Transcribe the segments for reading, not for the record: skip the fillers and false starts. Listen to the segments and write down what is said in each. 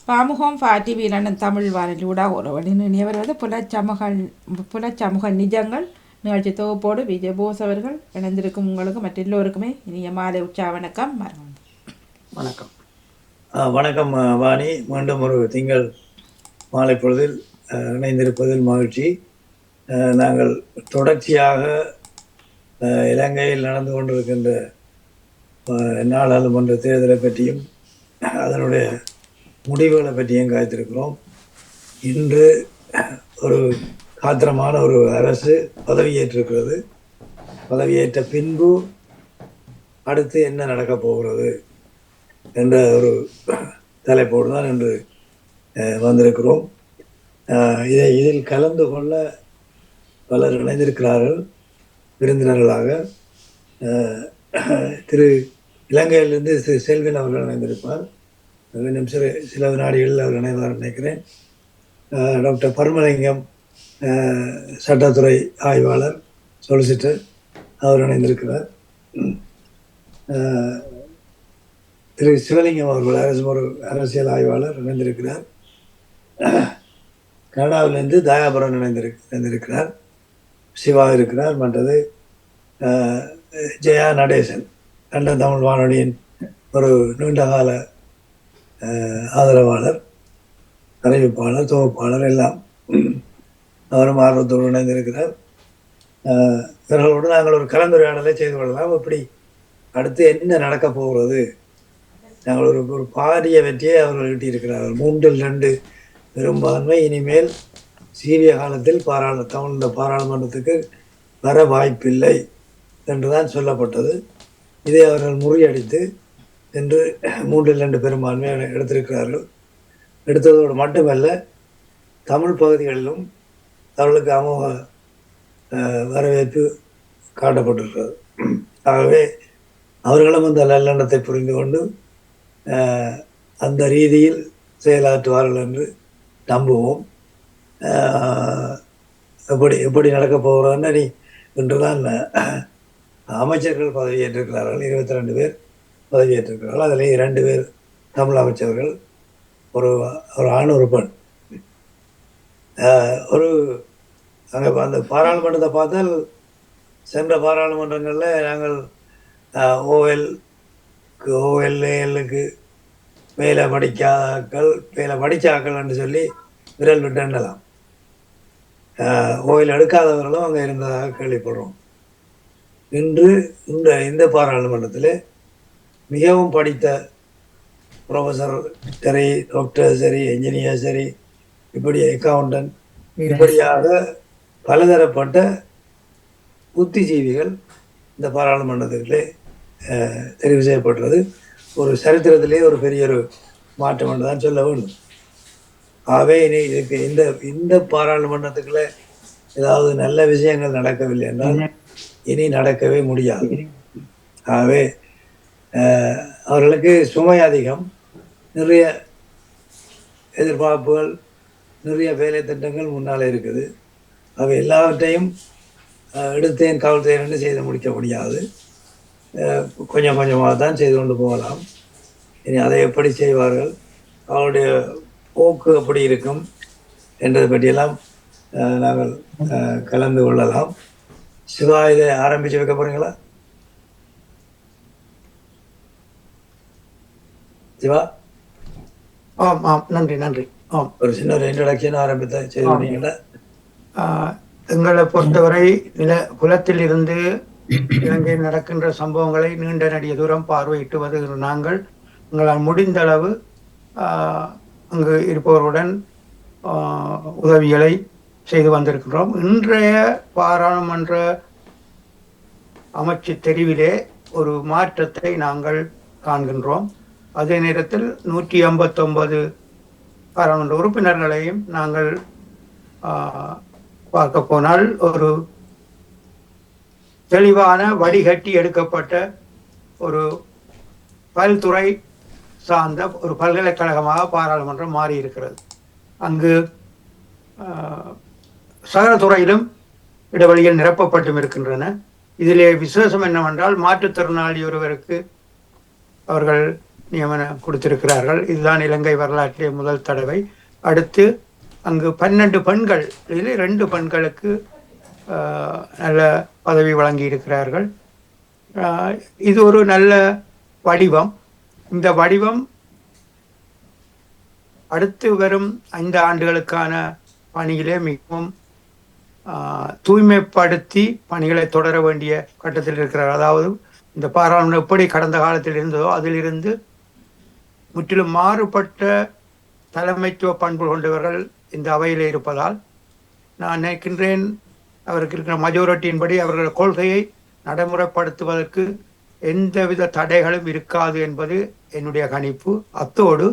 பாமுகம் பாட்டி வீரன் தமிழ் வானிலூடாக உறவனின் இனியவர் புலச்சமூக நிஜங்கள் நிகழ்ச்சி தொகுப்போடு விஜய் போஸ் அவர்கள் இணைந்திருக்கும் உங்களுக்கு மற்ற எல்லோருக்குமே இனிய மாலை உற்சாக வணக்கம். வணக்கம். வணக்கம் வாணி. மீண்டும் ஒரு திங்கள் மாலை பொழுதில் இணைந்திருப்பதில் மகிழ்ச்சி. நாங்கள் தொடர்ச்சியாக இலங்கையில் நடந்து கொண்டிருக்கின்ற நாடாளுமன்ற தேர்தலை பற்றியும் அதனுடைய முடிவுகளை பற்றியும் காய்த்திருக்கிறோம். இன்று ஒரு காத்திரமான ஒரு அரசு பதவியேற்றிருக்கிறது. பதவியேற்ற பின்பு அடுத்து என்ன நடக்கப் போகிறது என்ற ஒரு தலைப்போடு தான் இன்று வந்திருக்கிறோம். இதில் கலந்து கொள்ள பலர் இணைந்திருக்கிறார்கள் விருந்தினர்களாக. திரு இலங்கையிலிருந்து திரு செல்வன் அவர்கள் இணைந்திருப்பார். இன்னும் சில வினாடிகளில் அவர் இணைவார் நினைக்கிறேன். டாக்டர் பரமலிங்கம் சட்டத்துறை ஆய்வாளர், சொலிசிட்டர், அவர் இணைந்திருக்கிறார். திரு சிவலிங்கம் அவர்கள் ஒரு அரசியல் ஆய்வாளர் இணைந்திருக்கிறார். கனடாவிலிருந்து தயாபுரம் இணைந்திருக்கிறார். சிவா இருக்கிறார். மற்றது ஜெயா நடேசன், லண்டன் தமிழ் வானொலியின் ஒரு நீண்டகால ஆதரவாளர், அறிவிப்பாளர், தொகுப்பாளர் எல்லாம் அவரும் ஆர்வத்தோடு இணைந்திருக்கிறார். இவர்களோடு நாங்கள் ஒரு கலந்துரையாடலை செய்து கொள்ளலாம். இப்படி அடுத்து என்ன நடக்கப் போகிறது. நாங்கள் ஒரு பாரிய வெற்றியை அவர்கள் ஈட்டியிருக்கிறார்கள். 3-2 பெரும்பான்மை இனிமேல் சீரிய காலத்தில் தமிழ் பாராளுமன்றத்துக்கு வர வாய்ப்பில்லை என்றுதான் சொல்லப்பட்டது. இதை அவர்கள் முறியடித்து என்று 3-2 பெரும்பான்மை எடுத்திருக்கிறார்கள். எடுத்ததோடு மட்டுமல்ல, தமிழ் பகுதிகளிலும் அவர்களுக்கு அமோக வரவேற்பு காட்டப்பட்டிருக்கிறது. ஆகவே அவர்களும் அந்த நல்லெண்ணத்தை புரிந்து கொண்டு அந்த ரீதியில் செயலாற்றுவார்கள் என்று நம்புவோம். எப்படி நடக்கப் போகிறோன்னு இன்றுதான் அமைச்சர்கள் பதவியேற்றிருக்கிறார்கள். 22 பேர் பதவியேற்றிருக்கிறார்கள். அதில் 2 பேர் தமிழ் அமைச்சர்கள், ஒரு ஆண், ஒரு பெண். அங்கே அந்த பாராளுமன்றத்தை பார்த்தால் சென்ற பாராளுமன்றங்களில் நாங்கள் ஓஎல்ஏஎல்லுக்கு மேலே படித்தாக்கள் என்று சொல்லி விரல் விட்டு எண்ணலாம். ஓயில் எடுக்காதவர்களும் அங்கே இருந்ததாக கேள்விப்படுறோம். இன்று இந்த பாராளுமன்றத்தில் மிகவும் படித்த ப்ரொஃபஸர் சரி, டாக்டர் சரி, என்ஜினியர் சரி, இப்படி அக்கௌண்டன்ட், இப்படியாக பலதரப்பட்ட புத்திஜீவிகள் இந்த பாராளுமன்றத்துக்குள்ளே தெரிவு செய்யப்பட்டது. ஒரு சரித்திரத்திலே ஒரு பெரிய ஒரு மாற்றம் என்று தான் சொல்ல வேண்டும். ஆகவே இதுக்கு இந்த பாராளுமன்றத்துக்குள்ளே ஏதாவது நல்ல விஷயங்கள் நடக்கவில்லை என்றால் இனி நடக்கவே முடியாது. ஆகவே அவர்களுக்கு சுமை அதிகம், நிறைய எதிர்பார்ப்புகள், நிறைய வேலை திட்டங்கள் முன்னாலே இருக்குது. அவை எல்லாவற்றையும் எடுத்தேன் கவிழ்த்தேன் செய்து முடிக்க முடியாது. கொஞ்சம் கொஞ்சமாக தான் செய்து கொண்டு போகலாம். இனி அதை எப்படி செய்வார்கள், அவருடைய போக்கு எப்படி இருக்கும் என்றதை பற்றியெல்லாம் நாங்கள் கலந்து கொள்ளலாம். சிவா, இதை ஆரம்பித்து வைக்க போகிறீங்களா? சிவா? ஆம் ஆம், நன்றி நன்றி. ஆம், ஒரு சின்ன ஒரு இன்ட்ரடக்ஷன் ஆரம்பித்த செய்வீங்களா? எங்களை பொறுத்தவரை புலத்தில் இருந்து இலங்கையில் நடக்கின்ற சம்பவங்களை நீண்ட நடிக தூரம் பார்வையிட்டு வருகிற நாங்கள் எங்களால் முடிந்த அளவு அங்கு இருப்பவருடன் உதவிகளை செய்து வந்திருக்கின்றோம். இன்றைய பாராளுமன்ற அமைச்சு தெரிவிலே ஒரு மாற்றத்தை நாங்கள் காண்கின்றோம். அதே நேரத்தில் 159 பாராளுமன்ற உறுப்பினர்களையும் நாங்கள் பார்க்க போனால் ஒரு தெளிவான வடிகட்டி எடுக்கப்பட்ட ஒரு பல்துறை சார்ந்த ஒரு பல்கலைக்கழகமாக பாராளுமன்றம் மாறி இருக்கிறது. அங்கு சகல துறையிலும் இடைவெளிகள் நிரப்பப்பட்டும் இருக்கின்றன. இதிலே விசேஷம் என்னவென்றால், மாற்றுத்திறனாளி ஒருவருக்கு அவர்கள் நியமனம் கொடுத்திருக்கிறார்கள். இதுதான் இலங்கை வரலாற்றிலே முதல் தடவை. அடுத்து அங்கு 12 பெண்கள், இதில் 2 பெண்களுக்கு நல்ல பதவி வழங்கி இருக்கிறார்கள். இது ஒரு நல்ல வடிவம். இந்த வடிவம் அடுத்து வரும் 5 ஆண்டுகளுக்கான பணியிலே மிகவும் தூய்மைப்படுத்தி பணிகளை தொடர வேண்டிய கட்டத்தில் இருக்கிறார். அதாவது இந்த பாராளுமன்றம் எப்படி கடந்த காலத்தில் இருந்ததோ அதிலிருந்து முற்றிலும் மாறுபட்ட தலைமைத்துவ பண்பு கொண்டவர்கள் இந்த அவையில் இருப்பதால் நான் நினைக்கின்றேன் அவருக்கு இருக்கிற மெஜாரிட்டியின்படி அவர்கள் கொள்கையை நடைமுறைப்படுத்துவதற்கு எந்தவித தடைகளும் இருக்காது என்பது என்னுடைய கணிப்பு. அத்தோடு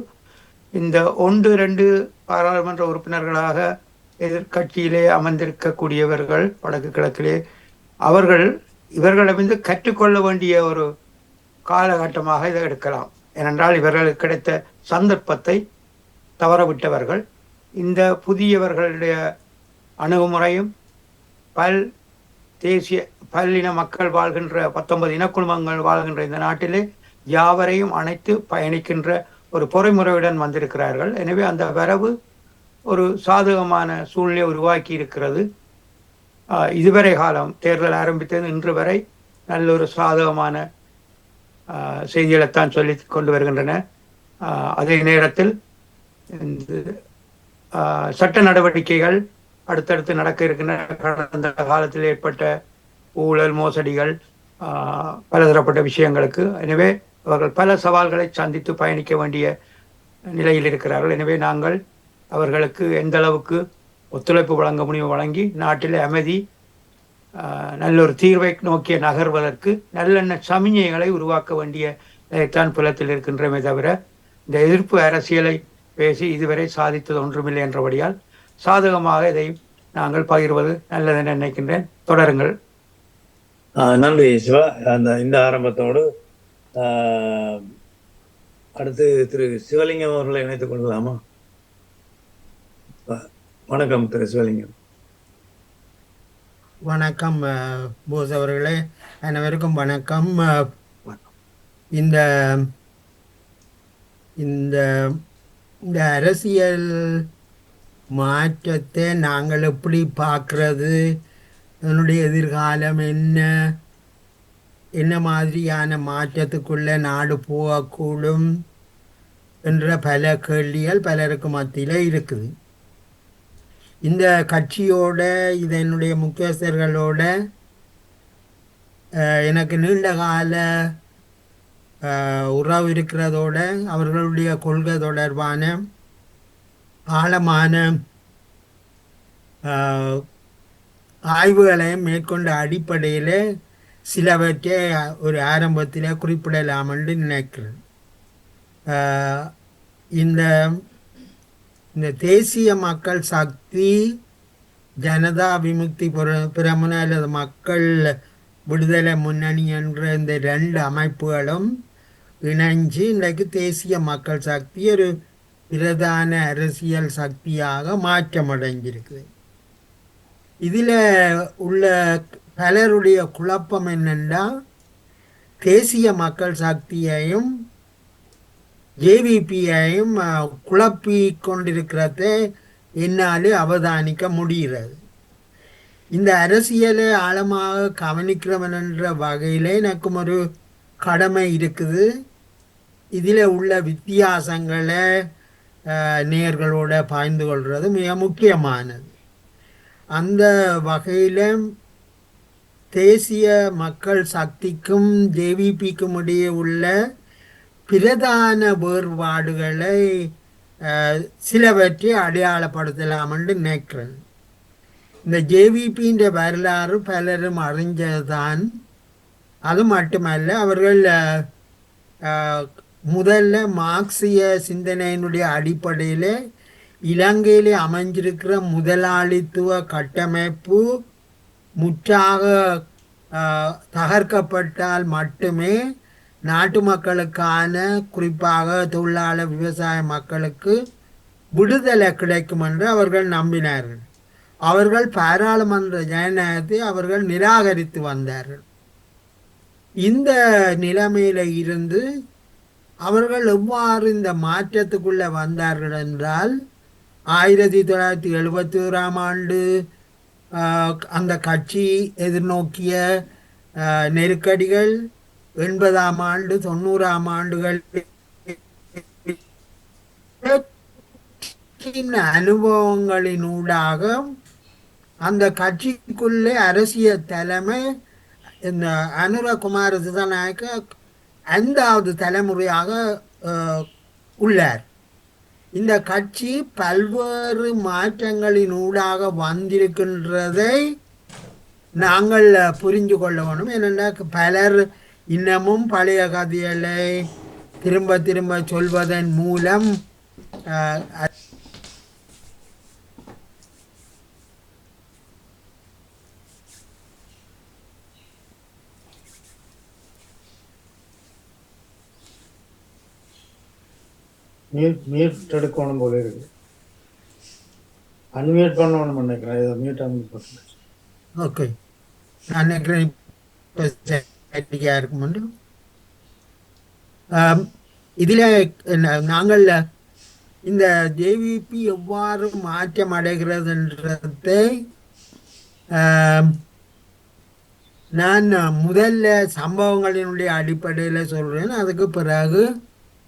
இந்த 1-2 பாராளுமன்ற உறுப்பினர்களாக எதிர்கட்சியிலே அமர்ந்திருக்கக்கூடியவர்கள் வடக்கு கிழக்கிலே இவர்களிடமிருந்து கற்றுக்கொள்ள வேண்டிய ஒரு காலகட்டமாக இதை எடுக்கலாம். ஏனென்றால் இவர்களுக்கு கிடைத்த சந்தர்ப்பத்தை தவறவிட்டவர்கள். இந்த புதியவர்களுடைய அணுகுமுறையும் பல்லின மக்கள் வாழ்கின்ற 19 இனக்குழுமங்கள் வாழ்கின்ற இந்த நாட்டிலே யாவரையும் அணைத்து பயணிக்கின்ற ஒரு பொறைமுறையுடன் வந்திருக்கிறார்கள். எனவே அந்த வரவு ஒரு சாதகமான சூழ்நிலை உருவாக்கி இருக்கிறது. இதுவரை காலம் தேர்தல் ஆரம்பித்தது இன்று வரை நல்ல ஒரு சாதகமான செய்திகளைத்தான் சொல்லி கொண்டு வருகின்றன. அதே நேரத்தில் சட்ட நடவடிக்கைகள் அடுத்தடுத்து நடக்க இருக்கின்ற கடந்த காலத்தில் ஏற்பட்ட ஊழல் மோசடிகள் பலதரப்பட்ட விஷயங்களுக்கு. எனவே அவர்கள் பல சவால்களை சந்தித்து பயணிக்க வேண்டிய நிலையில் இருக்கிறார்கள். எனவே நாங்கள் அவர்களுக்கு எந்த அளவுக்கு ஒத்துழைப்பு வழங்க முடியும் வழங்கி நாட்டில் அமைதி நல்ல ஒரு தீர்வை நோக்கிய நகர்வதற்கு நல்லெண்ண சமிஞைகளை உருவாக்க வேண்டிய நிலைத்தான் புலத்தில் இருக்கின்றமே தவிர இந்த எதிர்ப்பு அரசியலை பேசி இதுவரை சாதித்தது ஒன்றுமில்லை என்றபடியால் சாதகமாக இதை நாங்கள் பகிர்வது நல்லதென நினைக்கின்றேன். தொடருங்கள். நன்றி சிவா. இந்த ஆரம்பத்தோடு அடுத்து திரு சிவலிங்கம் அவர்களை இணைத்துக் கொள்ளலாமா? வணக்கம் திரு சிவலிங்கம். வணக்கம் போஸ் அவர்களே, அனைவருக்கும் வணக்கம். இந்த இந்த இந்த அரசியல் மாற்றத்தை நாங்கள் எப்படி பார்க்கறது, அதனுடைய எதிர்காலம் என்ன மாதிரியான மாற்றத்துக்குள்ள நாடு போகக்கூடும் என்ற பல கேள்விகள் பலருக்கு மத்தியில் இருக்குது. இந்த கட்சியோட இதனுடைய முக்கியஸ்தர்களோட எனக்கு நீண்ட கால உறவு இருக்கிறதோட அவர்களுடைய கொள்கை தொடர்பான ஆழமான ஆய்வுகளையும் மேற்கொண்ட அடிப்படையில் சிலவற்றை ஒரு ஆரம்பத்தில் குறிப்பிடலாம் என்று நினைக்கிறேன். இந்த தேசிய மக்கள் சக்தி, ஜனதா விமுக்தி பிரமுன அல்லது மக்கள் விடுதலை முன்னணி என்ற இந்த 2 அமைப்புகளும் இணைஞ்சு இன்றைக்கு தேசிய மக்கள் சக்தி ஒரு பிரதான அரசியல் சக்தியாக மாற்றமடைஞ்சிருக்குது. இதில் உள்ள பலருடைய குழப்பம் என்னென்னா, தேசிய மக்கள் சக்தியையும் ஜேவிபியையும் குழப்பி கொண்டிருக்கிறத என்னாலே அவதானிக்க முடிகிறது. இந்த அரசியலை ஆழமாக கவனிக்கிறவன் என்ற வகையில் எனக்கும் ஒரு கடமை இருக்குது. இதில் உள்ள வித்தியாசங்களை நேயர்களோட பகிர்ந்து கொள்வது மிக முக்கியமானது. அந்த வகையில் தேசிய மக்கள் சக்திக்கும் ஜேவிபிக்கும் இடையே உள்ள பிரதான வேறுபாடுகளை சிலவற்றை அடையாளப்படுத்தலாம் என்று நினைக்கிறேன். இந்த ஜேவிபின்ற வரலாறு பலரும் அறிஞ்சதுதான். அது மட்டுமல்ல, அவர்கள் முதல்ல மார்க்சிய சிந்தனையினுடைய அடிப்படையில் இலங்கையிலே அமைஞ்சிருக்கிற முதலாளித்துவ கட்டமைப்பு முற்றாக தகர்க்கப்பட்டால் மட்டுமே நாட்டு மக்களுக்கான, குறிப்பாக தொழிலாளர் விவசாய மக்களுக்கு விடுதலை கிடைக்கும் என்று அவர்கள் நம்பினார்கள். அவர்கள் பாராளுமன்ற ஜனநாயகத்தை அவர்கள் நிராகரித்து வந்தார்கள். இந்த நிலைமையில இருந்து அவர்கள் எவ்வாறு இந்த மாற்றத்துக்குள்ளே வந்தார்கள் என்றால் 1971ஆம் ஆண்டு அந்த கட்சி எதிர்நோக்கிய நெருக்கடிகள், 80ஆம் ஆண்டு 90ஆம் ஆண்டுகள் அனுபவங்களினூடாக அந்த கட்சிக்குள்ளே அரசியல் தலைமை இந்த அனுரகுமார திசாநாயக்க 5வது தலைமுறையாக உள்ளார். இந்த கட்சி பல்வேறு மாற்றங்களினூடாக வந்திருக்கின்றதை நாங்கள் புரிந்து கொள்ள வேண்டும். ஏனென்றால் பலர் இன்னமும் பழைய கதைகளை திரும்ப திரும்ப சொல்வதன் மூலம் மியூட் எடுக்கணும் போல இருக்கு. அன்மியூட் பண்ணணும் நினைக்கிறேன். இதை மியூட் அன்மியூட் பண்ணுறேன். ஓகே, நான் நினைக்கிறேன் இருக்க முடியும். இதில் நாங்கள் இந்த ஜேவிபி எவ்வாறு மாற்றம் அடைகிறதுன்றதை நான் முதல்ல சம்பவங்களினுடைய அடிப்படையில் சொல்கிறேன். அதுக்கு பிறகு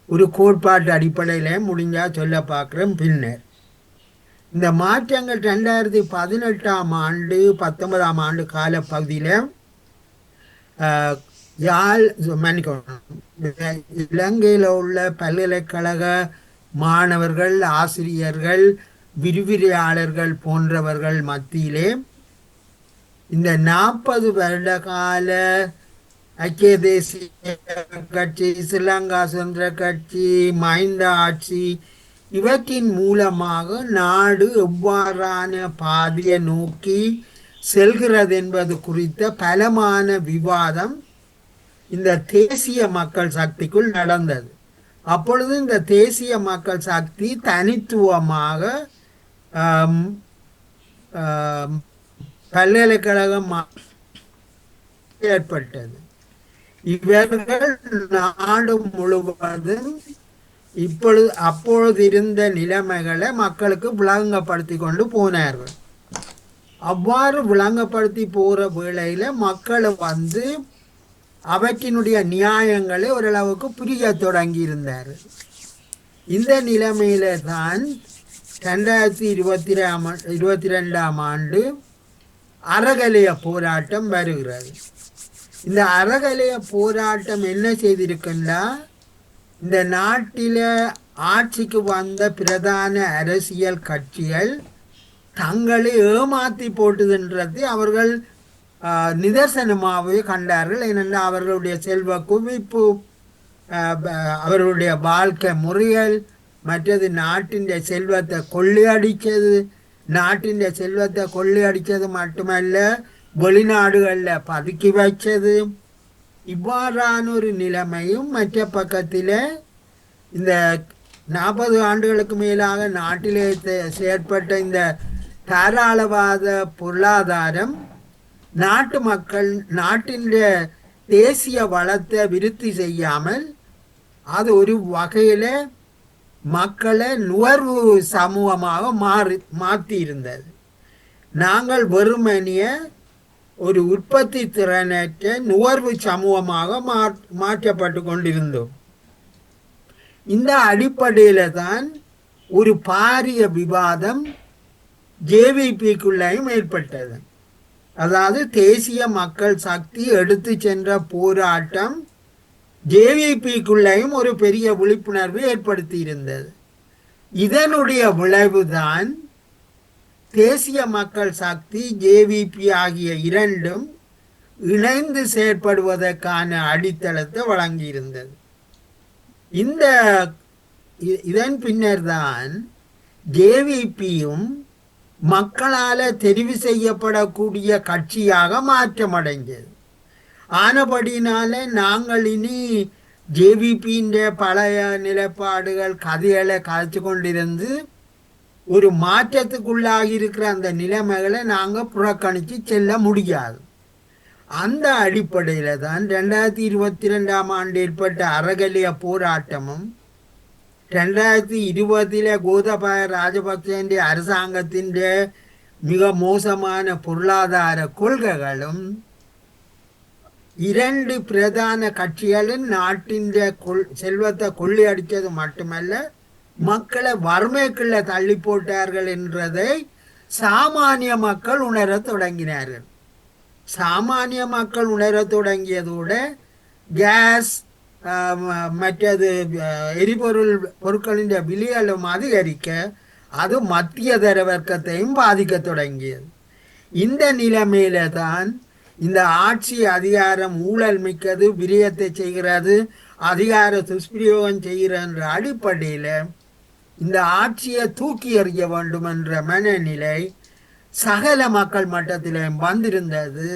ஒரு கோட்பாட்டு அடிப்படையில் முடிஞ்சால் சொல்ல பார்க்குறேன். பின்னர் இந்த மாற்றங்கள் 2018ஆம் ஆண்டு 19ஆம் ஆண்டு காலப்பகுதியில் இலங்கையில் உள்ள பல்கலைக்கழக மாணவர்கள், ஆசிரியர்கள், விரிவுரையாளர்கள் போன்றவர்கள் மத்தியிலே இந்த 40 வருட கால ஐக்கிய தேசிய கட்சி, ஸ்ரீலங்கா சுதந்திர கட்சி, மஹிந்த ஆட்சி இவற்றின் மூலமாக நாடு எவ்வாறான பாதையை நோக்கி செல்கிறது என்பது குறித்த பலமான விவாதம் இந்த தேசிய மக்கள் சக்திக்குள் நடந்தது. அப்பொழுது இந்த தேசிய மக்கள் சக்தி தனித்துவமாக பல்கலைக்கழகம் ஏற்பட்டது. இவர்கள் நாடு முழுவதும் அப்பொழுது இருந்த நிலைமைகளை மக்களுக்கு விளங்கப்படுத்தி கொண்டு போனார்கள். அவ்வாறு விளங்கப்படுத்தி போகிற வேளையில் மக்கள் அவற்றினுடைய நியாயங்களை ஓரளவுக்கு புரிய தொடங்கி இருந்தார். இந்த நிலைமையில தான் 2022ஆம் ஆண்டு அறகலைய போராட்டம் வருகிறது. இந்த அறகலைய போராட்டம் என்ன செய்திருக்குன்னா, இந்த நாட்டில் ஆட்சிக்கு வந்த பிரதான அரசியல் கட்சிகள் தங்களை ஏமாற்றி போட்டுதுன்றது அவர்கள் நிதர்சனமாகவே கண்டார்கள். ஏனென்றால் அவர்களுடைய செல்வ குவிப்பு, அவர்களுடைய வாழ்க்கை முறைகள், மற்றது நாட்டின் செல்வத்தை கொள்ளையடித்தது. நாட்டின் செல்வத்தை கொள்ளையடித்தது மட்டுமல்ல, வெளிநாடுகளில் பதுக்கி வைச்சது. இவ்வாறான ஒரு நிலைமையும் மற்ற பக்கத்தில் இந்த 40 ஆண்டுகளுக்கு மேலாக நாட்டிலே செயற்பட்ட இந்த தாராளவாத பொருளாதாரம் நாட்டு மக்கள் நாட்டின் தேசிய வளத்தை விருத்தி செய்யாமல் அது ஒரு வகையில் மக்களை நுகர்வு சமூகமாக மாற்றி இருந்தது. நாங்கள் வெறுமனிய ஒரு உற்பத்தி திறனற்ற நுகர்வு சமூகமாக மாற்றப்பட்டு கொண்டிருந்தோம். இந்த அடிப்படையில் தான் ஒரு பாரிய விவாதம் ஜேவிபிக்குள்ளேயும் ஏற்பட்டது. அதாவது தேசிய மக்கள் சக்தி எடுத்து சென்ற போராட்டம் ஜேவிபிக்குள்ளேயும் ஒரு பெரிய விழிப்புணர்வு ஏற்படுத்தி இருந்தது. இதனுடைய விளைவுதான் தேசிய மக்கள் சக்தி, ஜேவிபி ஆகிய இரண்டும் இணைந்து செயற்படுவதற்கான அடித்தளத்தை வழங்கியிருந்தது. இதன் பின்னர் தான் ஜேவிபியும் மக்களால் தெரிவு செய்யப்படக்கூடிய கட்சியாக மாற்றமடைந்தது. ஆனபடினால நாங்கள் இனி ஜேவிபியின் பழைய நிலைப்பாடுகள் கதைகளை கலைச்சு கொண்டிருந்து ஒரு மாற்றத்துக்குள்ளாகி இருக்கிற அந்த நிலைமைகளை நாங்கள் புறக்கணித்து செல்ல முடியாது. அந்த அடிப்படையில தான் 2022ஆம் ஆண்டு ஏற்பட்ட அறகலிய போராட்டமும் 2020 கோதபாய ராஜபக்சேന്റെ அரசாங்கத்தின் மிக மோசமான பொருளாதார கொள்கைகளும் இரண்டு பிரதான கட்சிகளும் நாட்டின் செல்வத்தை கொள்ளையடித்தது மட்டுமல்ல மக்களை வறுமைக்குள்ள தள்ளி போட்டார்கள் என்றதை சாமானிய மக்கள் உணரத் தொடங்கினார்கள். சாமானிய மக்கள் உணரத் தொடங்கியதோடு கேஸ் மற்றது எரிபொருள் பொருட்களின் விலைகளும் அதிகரிக்க அது மத்திய தர வர்க்கத்தையும் பாதிக்க தொடங்கியது. இந்த நிலைமையில தான் இந்த ஆட்சி அதிகாரம் ஊழல் மிக்கது, விரயத்தை செய்கிறது, அதிகார துஷ்பிரயோகம் செய்கிற என்ற அடிப்படையில் இந்த ஆட்சியை தூக்கி எறிய வேண்டும் என்ற மனநிலை சகல மக்கள் மட்டத்திலும் வந்திருந்தது.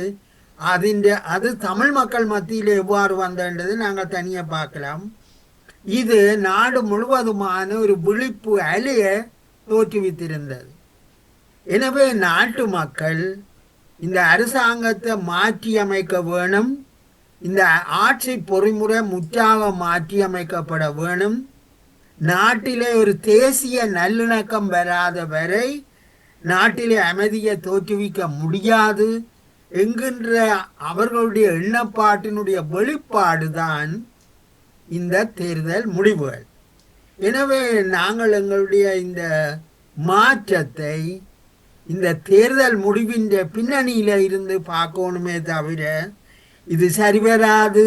அது தமிழ் மக்கள் மத்தியில் எவ்வாறு வந்தது நாங்கள் தனியாக பார்க்கலாம். இது நாடு முழுவதுமான ஒரு விழிப்பு அலையை தோற்றுவித்திருந்தது. எனவே நாட்டு மக்கள் இந்த அரசாங்கத்தை மாற்றி அமைக்க வேணும், இந்த ஆட்சி பொறிமுறை முற்றாக மாற்றி அமைக்கப்பட வேணும், நாட்டிலே ஒரு தேசிய நல்லிணக்கம் வராத வரை நாட்டிலே அமைதியை தோற்றுவிக்க முடியாது என்கின்ற அவர்களுடைய எண்ணப்பாட்டினுடைய வெளிப்பாடுதான் இந்த தேர்தல் முடிவுகள். எனவே நாங்கள் எங்களுடைய இந்த மாற்றத்தை இந்த தேர்தல் முடிவின் பின்னணியில இருந்து பார்க்கணுமே தவிர இது சரிவராது,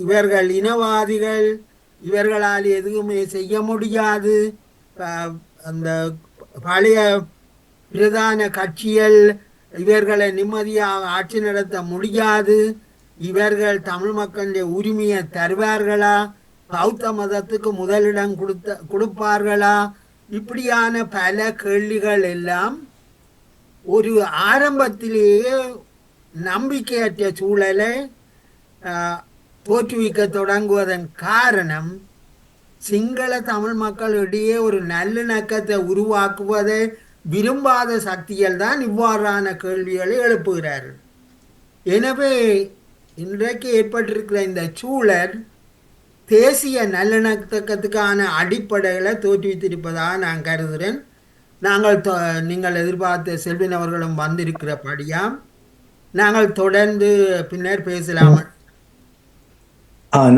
இவர்கள் இனவாதிகள், இவர்களால் எதுவுமே செய்ய முடியாது, அந்த பழைய பிரதான கட்சிகள் இவர்களை நிம்மதியாக ஆட்சி நடத்த முடியாது, இவர்கள் தமிழ் மக்களுடைய உரிமையை தருவார்களா, பௌத்த மதத்துக்கு முதலிடம் கொடுப்பார்களா, இப்படியான பல கேள்விகள் எல்லாம் ஒரு ஆரம்பத்திலேயே நம்பிக்கையற்ற சூழலை தோற்றுவிக்க தொடங்குவதன் காரணம் சிங்கள தமிழ் மக்களிடையே ஒரு நல்லிணக்கத்தை உருவாக்குவதை விரும்பாத சக்திகள் தான் இவ்வாறான கேள்விகளை எழுப்புகிறார்கள். எனவே இன்றைக்கு ஏற்பட்டிருக்கிற இந்த சூழல் தேசிய நல்லிணக்கத்துக்கான அடிப்படைகளை தோற்றுவித்திருப்பதாக நான் கருதுகிறேன். நீங்கள் எதிர்பார்த்த செல்வின் அவர்களும் வந்திருக்கிறபடியாம் நாங்கள் தொடர்ந்து பின்னர் பேசலாம்.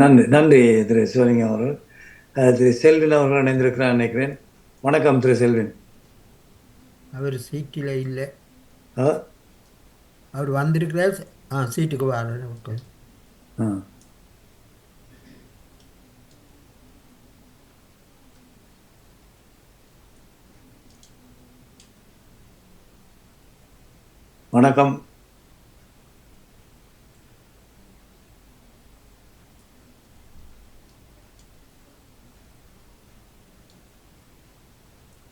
நன்றி நன்றி திரு சிவலிங்கம் அவர்கள். திரு செல்வின் அவர்கள் இணைந்திருக்கிறார் நினைக்கிறேன். வணக்கம் திரு செல்வின். அவர் சீட்டில் இல்லை, அவர் வந்திருக்கிறார். சீட்டுக்கு வர. வணக்கம்.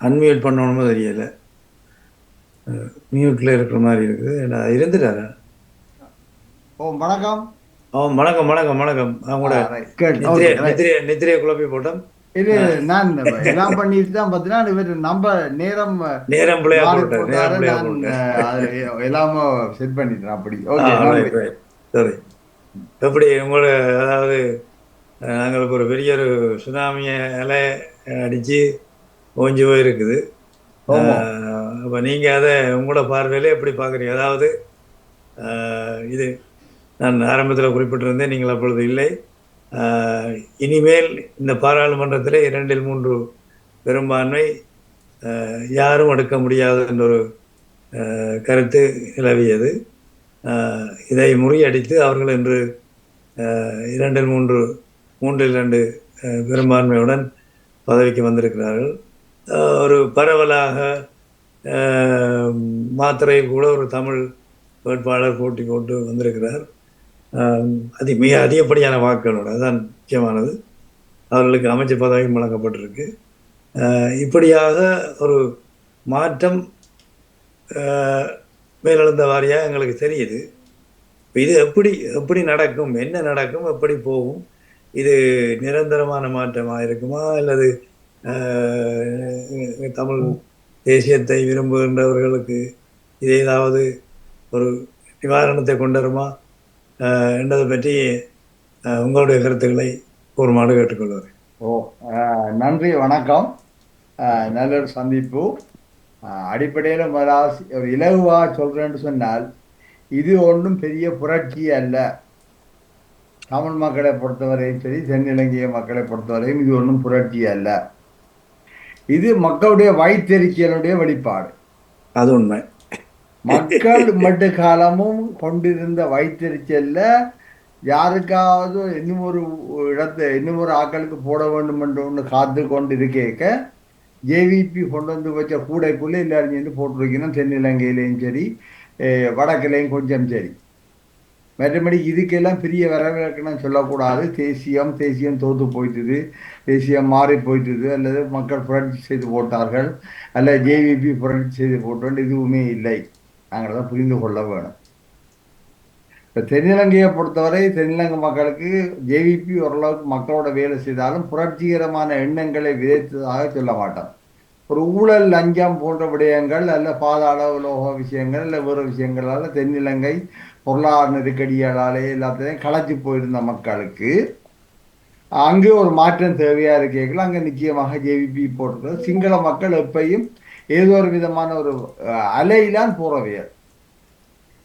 அன்மியூட் பண்ணணுமோ தெரியல, மியூட்ல இருக்கிற மாதிரி இருக்குது. இருந்துட்டாரா? வணக்கம். வணக்கம் வணக்கம் வணக்கம். அவங்களோட நித்திரையை குழப்பி போட்டோம். இது நான் எல்லாம் பண்ணிட்டு தான் பார்த்தீங்கன்னா இவர் நம்ம நேரம் எல்லாமே செட் பண்ணிட்டேன். அப்படி சரி. எப்படி உங்களோட, அதாவது நாங்களுக்கு ஒரு பெரிய ஒரு சுனாமிய அலை அடிச்சு ஓஞ்சி போயிருக்குது. அப்போ நீங்கள் அதை உங்களோட பார்வையில எப்படி பார்க்குறீங்க? அதாவது இது நான் ஆரம்பத்தில் குறிப்பிட்டிருந்தேன், நீங்கள் அப்பொழுது இல்லை. இனிமேல் இந்த பாராளுமன்றத்தில் 2/3 பெரும்பான்மை யாரும் எடுக்க முடியாது என்ற ஒரு கருத்து நிலவியது. இதை முறியடித்து அவர்கள் இன்று 2/3 பெரும்பான்மையுடன் பதவிக்கு வந்திருக்கிறார்கள். ஒரு பரவலாக மாத்திரையில் கூட ஒரு தமிழ் வேட்பாளர் போட்டி போட்டு வந்திருக்கிறார். மிக அதிகப்படியான வாக்குகளோடு, அதுதான் முக்கியமானது. அவர்களுக்கு அமைச்சர் பதவியும் வழங்கப்பட்டிருக்கு. இப்படியாக ஒரு மாற்றம் மேலெழுந்த வாரியாக எங்களுக்கு தெரியுது. இது எப்படி நடக்கும், என்ன நடக்கும், எப்படி போகும், இது நிரந்தரமான மாற்றமாக இருக்குமா, அல்லது தமிழ் தேசியத்தை விரும்புகின்றவர்களுக்கு இது ஏதாவது ஒரு நிவாரணத்தை கொண்டு வருமா என்பதை பற்றி உங்களுடைய கருத்துக்களை கூறுமாறு கேட்டுக்கொள்கிறேன். நன்றி, வணக்கம். நல்ல ஒரு சந்திப்பு. அடிப்படையில் முதலாவது ஒரு இலகுவாக சொல்றேன்னு சொன்னால், இது ஒன்றும் பெரிய புரட்சி அல்ல. தமிழ் மக்களை பொறுத்தவரையும் சரி, தென்னிலங்கைய மக்களை பொறுத்தவரையும் இது ஒன்றும் புரட்சி அல்ல. இது மக்களுடைய வயிற்றெரிச்சலுடைய வெளிப்பாடு. அது உண்மை. மக்கள் மட்டு காலமும் கொண்டிருந்த வயிற்றெரிச்சல்ல யாருக்காவது இன்னும் ஒரு ஆக்களுக்கு போட வேண்டும் என்று ஒன்று காத்து கொண்டு இருக்க ஜேவிபி கொண்டு வந்து வச்ச கூடைக்குள்ளே எல்லாரும் சேர்ந்து போட்டிருக்கணும். தென்னிலங்கையிலையும் சரி, வடக்கிலையும் கொஞ்சம் சரி. மற்றபடி இதுக்கெல்லாம் பெரிய வரவேற்கணும் சொல்லக்கூடாது. தேசியம் தோத்து போயிட்டுது, தேசியம் மாறி போயிட்டுது, அல்லது மக்கள் புரட்சி செய்து போட்டார்கள், அல்லது ஜேவிபி புரட்சி செய்து போட்டோம், எதுவுமே இல்லை. நாங்கள் தான் புரிந்து கொள்ள வேணும். இப்போ தென்னிலங்கையை பொறுத்தவரை தென்னிலங்கை மக்களுக்கு ஜேவிபி ஓரளவுக்கு மக்களோட வேலை செய்தாலும் புரட்சிகரமான எண்ணங்களை விதைத்ததாக சொல்ல மாட்டோம். ஒரு ஊழல், லஞ்சம் போன்ற விடயங்கள், அல்ல பாதாள உலோக விஷயங்கள், இல்லை வேறு விஷயங்களால் தென்னிலங்கை பொருளாதார நெருக்கடியாலே எல்லாத்தையும் களைச்சி போயிருந்த மக்களுக்கு அங்கே ஒரு மாற்றம் தேவையா இருக்கீங்களா, அங்கே நிச்சயமாக ஜேவிபி போட்டிருக்கிறது. சிங்கள மக்கள் எப்பையும் ஏதோ ஒரு விதமான ஒரு அலையிலான் போறவையர்.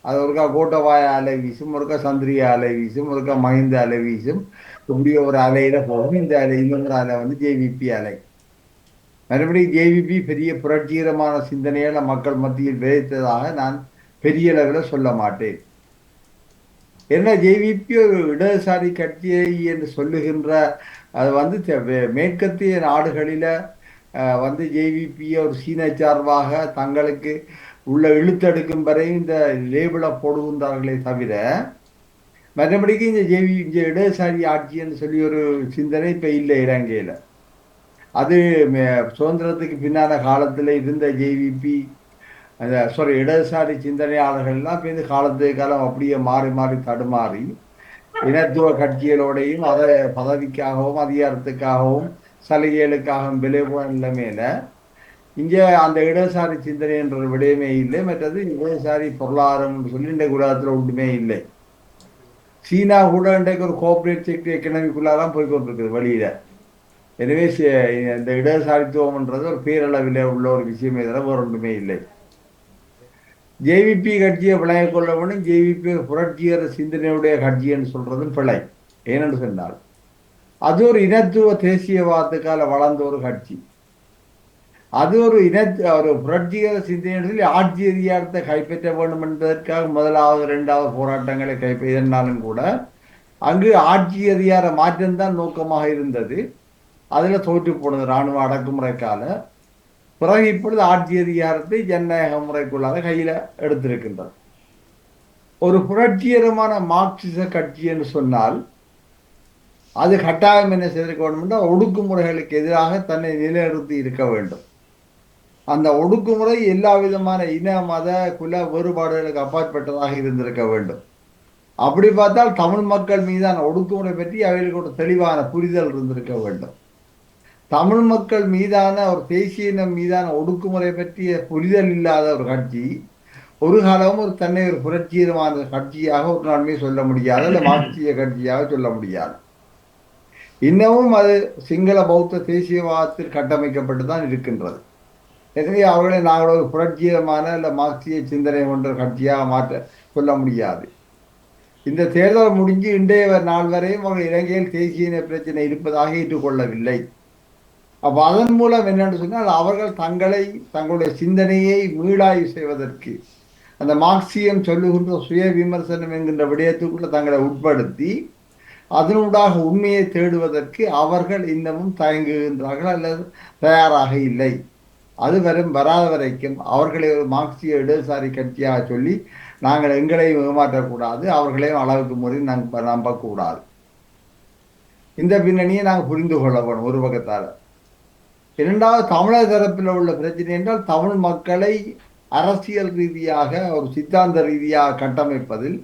அது ஒருக்கா கோட்டபாய அலை வீசும், ஒருக்கா சந்திரியா அலை வீசும், ஒருக்கா மஹிந்த அலை வீசும். இப்படி ஒரு அலையில போகும். இந்த அலை, இன்னொரு அலை வந்து ஜேவிபி அலை. மறுபடியும் ஜேவிபி பெரிய புரட்சிகரமான சிந்தனைகளை மக்கள் மத்தியில் விதைத்ததாக நான் பெரிய அளவில் சொல்ல மாட்டேன். என்ன ஜேவிபி ஒரு இடதுசாரி கட்சியை என்று சொல்லுகின்ற அது வந்து மேற்கத்திய நாடுகளில வந்து ஜேவிபியை ஒரு சீன சார்பாக தங்களுக்கு உள்ள இழுத்தெடுக்கும் வரை இந்த லேபிளை போடுகின்றார்களே தவிர, மற்றபடிக்கு இந்த இடதுசாரி ஆட்சி என்று சொல்லி ஒரு சிந்தனை இப்போ இல்லை இலங்கையில். அது சுதந்திரத்துக்கு பின்னான காலத்தில் இருந்த ஜேவிபி இடதுசாரி சிந்தனையாளர்கள்லாம் இப்போ இந்த காலத்துக்கு காலம் அப்படியே மாறி மாறி தடுமாறி இனத்துவ கட்சிகளோடையும் அதை பதவிக்காகவும் அதிகாரத்துக்காகவும் சலுகைகளுக்காகவும் விலை போன நிலைமையில இங்கே அந்த இடதுசாரி சிந்தனை என்ற ஒரு விடயமே இல்லை. மற்றது இடதுசாரி பொருளாதாரம் சொல்லி இன்றைக்கு உலகத்தில் ஒன்றுமே இல்லை. சீனா கூட இன்றைக்கு ஒரு கோஆப்ரேட் செக்டர் எக்கனாமிக்குள்ளாதான் போய்கொண்டிருக்குது வெளியில. எனவே இந்த இடதுசாரித்துவம்ன்றது ஒரு பேரளவில் உள்ள ஒரு விஷயமே தவிர வேறு ஒன்றுமே இல்லை. ஜேவிபி கட்சியை விளங்கிக் கொள்ள வேண்டும். ஜேவிபி புரட்சிகர சிந்தனையுடைய கட்சி என்று சொல்றதும் பிழை. ஏனென்று சொன்னால் அது ஒரு இனத்துவ தேசியவாதத்துக்கால வளர்ந்த ஒரு கட்சி. அது ஒரு புரட்சிகர சிந்தனை சொல்லி ஆட்சி அதிகாரத்தை கைப்பற்ற வேண்டும் என்பதற்காக முதலாவது இரண்டாவது போராட்டங்களை கைப்பற்றினாலும் கூட அங்கு ஆட்சி அதிகார மாற்றம்தான் நோக்கமாக இருந்தது. அதில் தோற்று போனது இராணுவ அடக்குமுறைக்கால. பிறகு இப்பொழுது ஆட்சி அதிகாரத்தை ஜனநாயக முறைக்குள்ளாக கையில் எடுத்திருக்கின்றது. ஒரு புரட்சிகரமான மார்க்சிச கட்சி என்று சொன்னால் அது கட்டாயம் என்ன செய்திருக்க வேண்டும் என்றால் ஒடுக்குமுறைகளுக்கு எதிராக தன்னை நிலைநிறுத்தி இருக்க வேண்டும். அந்த ஒடுக்குமுறை எல்லா விதமான இன மத குல வேறுபாடுகளுக்கு அப்பாற்பட்டதாக இருந்திருக்க வேண்டும். அப்படி பார்த்தால் தமிழ் மக்கள் மீதான ஒடுக்குமுறை பற்றி அவைகளுக்கு ஒரு தெளிவான புரிதல் இருந்திருக்க வேண்டும். தமிழ் மக்கள் மீதான ஒரு தேசிய இனம் மீதான ஒடுக்குமுறை பற்றிய புரிதல் இல்லாத ஒரு கட்சி ஒரு காலமும் தன்னை ஒரு புரட்சிகரமான கட்சியாக ஒரு நாளுமே சொல்ல முடியாது, அல்ல மார்க்சிய கட்சியாக சொல்ல முடியாது. இன்னமும் அது சிங்கள பௌத்த தேசியவாதத்தில் கட்டமைக்கப்பட்டு தான் இருக்கின்றது. எனவே அவர்களை நாங்கள் ஒரு புரட்சிகரமான இல்லை மார்க்சிய சிந்தனை கொண்ட கட்சியாக மாற்ற சொல்ல முடியாது. இந்த தேர்தல் முடிஞ்சு இன்றைய நாள் வரையும் அவர்கள் இலங்கையில் தேசிய இன பிரச்சனை இருப்பதாக ஏற்றுக்கொள்ளவில்லை. அப்போ அதன் மூலம் என்னென்னு சொன்னால் அவர்கள் தங்களுடைய சிந்தனையை மீளாய்வு செய்வதற்கு அந்த மார்க்சியம் சொல்லுகின்ற சுய விமர்சனம் என்கின்ற விடயத்துக்குள்ள தங்களை உட்படுத்தி அதனூடாக உண்மையை தேடுவதற்கு அவர்கள் இன்னமும் தயங்குகின்றார்கள் அல்லது தயாராக இல்லை. அது வராத வரைக்கும் அவர்களை ஒரு மார்க்சிய இடதுசாரி கட்சியாக சொல்லி நாங்கள் எங்களையும் ஏமாற்றக்கூடாது, அவர்களையும் அளவுக்கு முறை நாங்கள் நம்பக்கூடாது. இந்த பின்னணியை நாங்கள் புரிந்து கொள்ள வேணும் ஒரு பக்கத்தால். இரண்டாவது, தமிழக தரப்பில் உள்ள பிரச்சனை என்றால் தமிழ் மக்களை அரசியல் ரீதியாக ஒரு சித்தாந்த ரீதியாக கட்டமைப்பதில்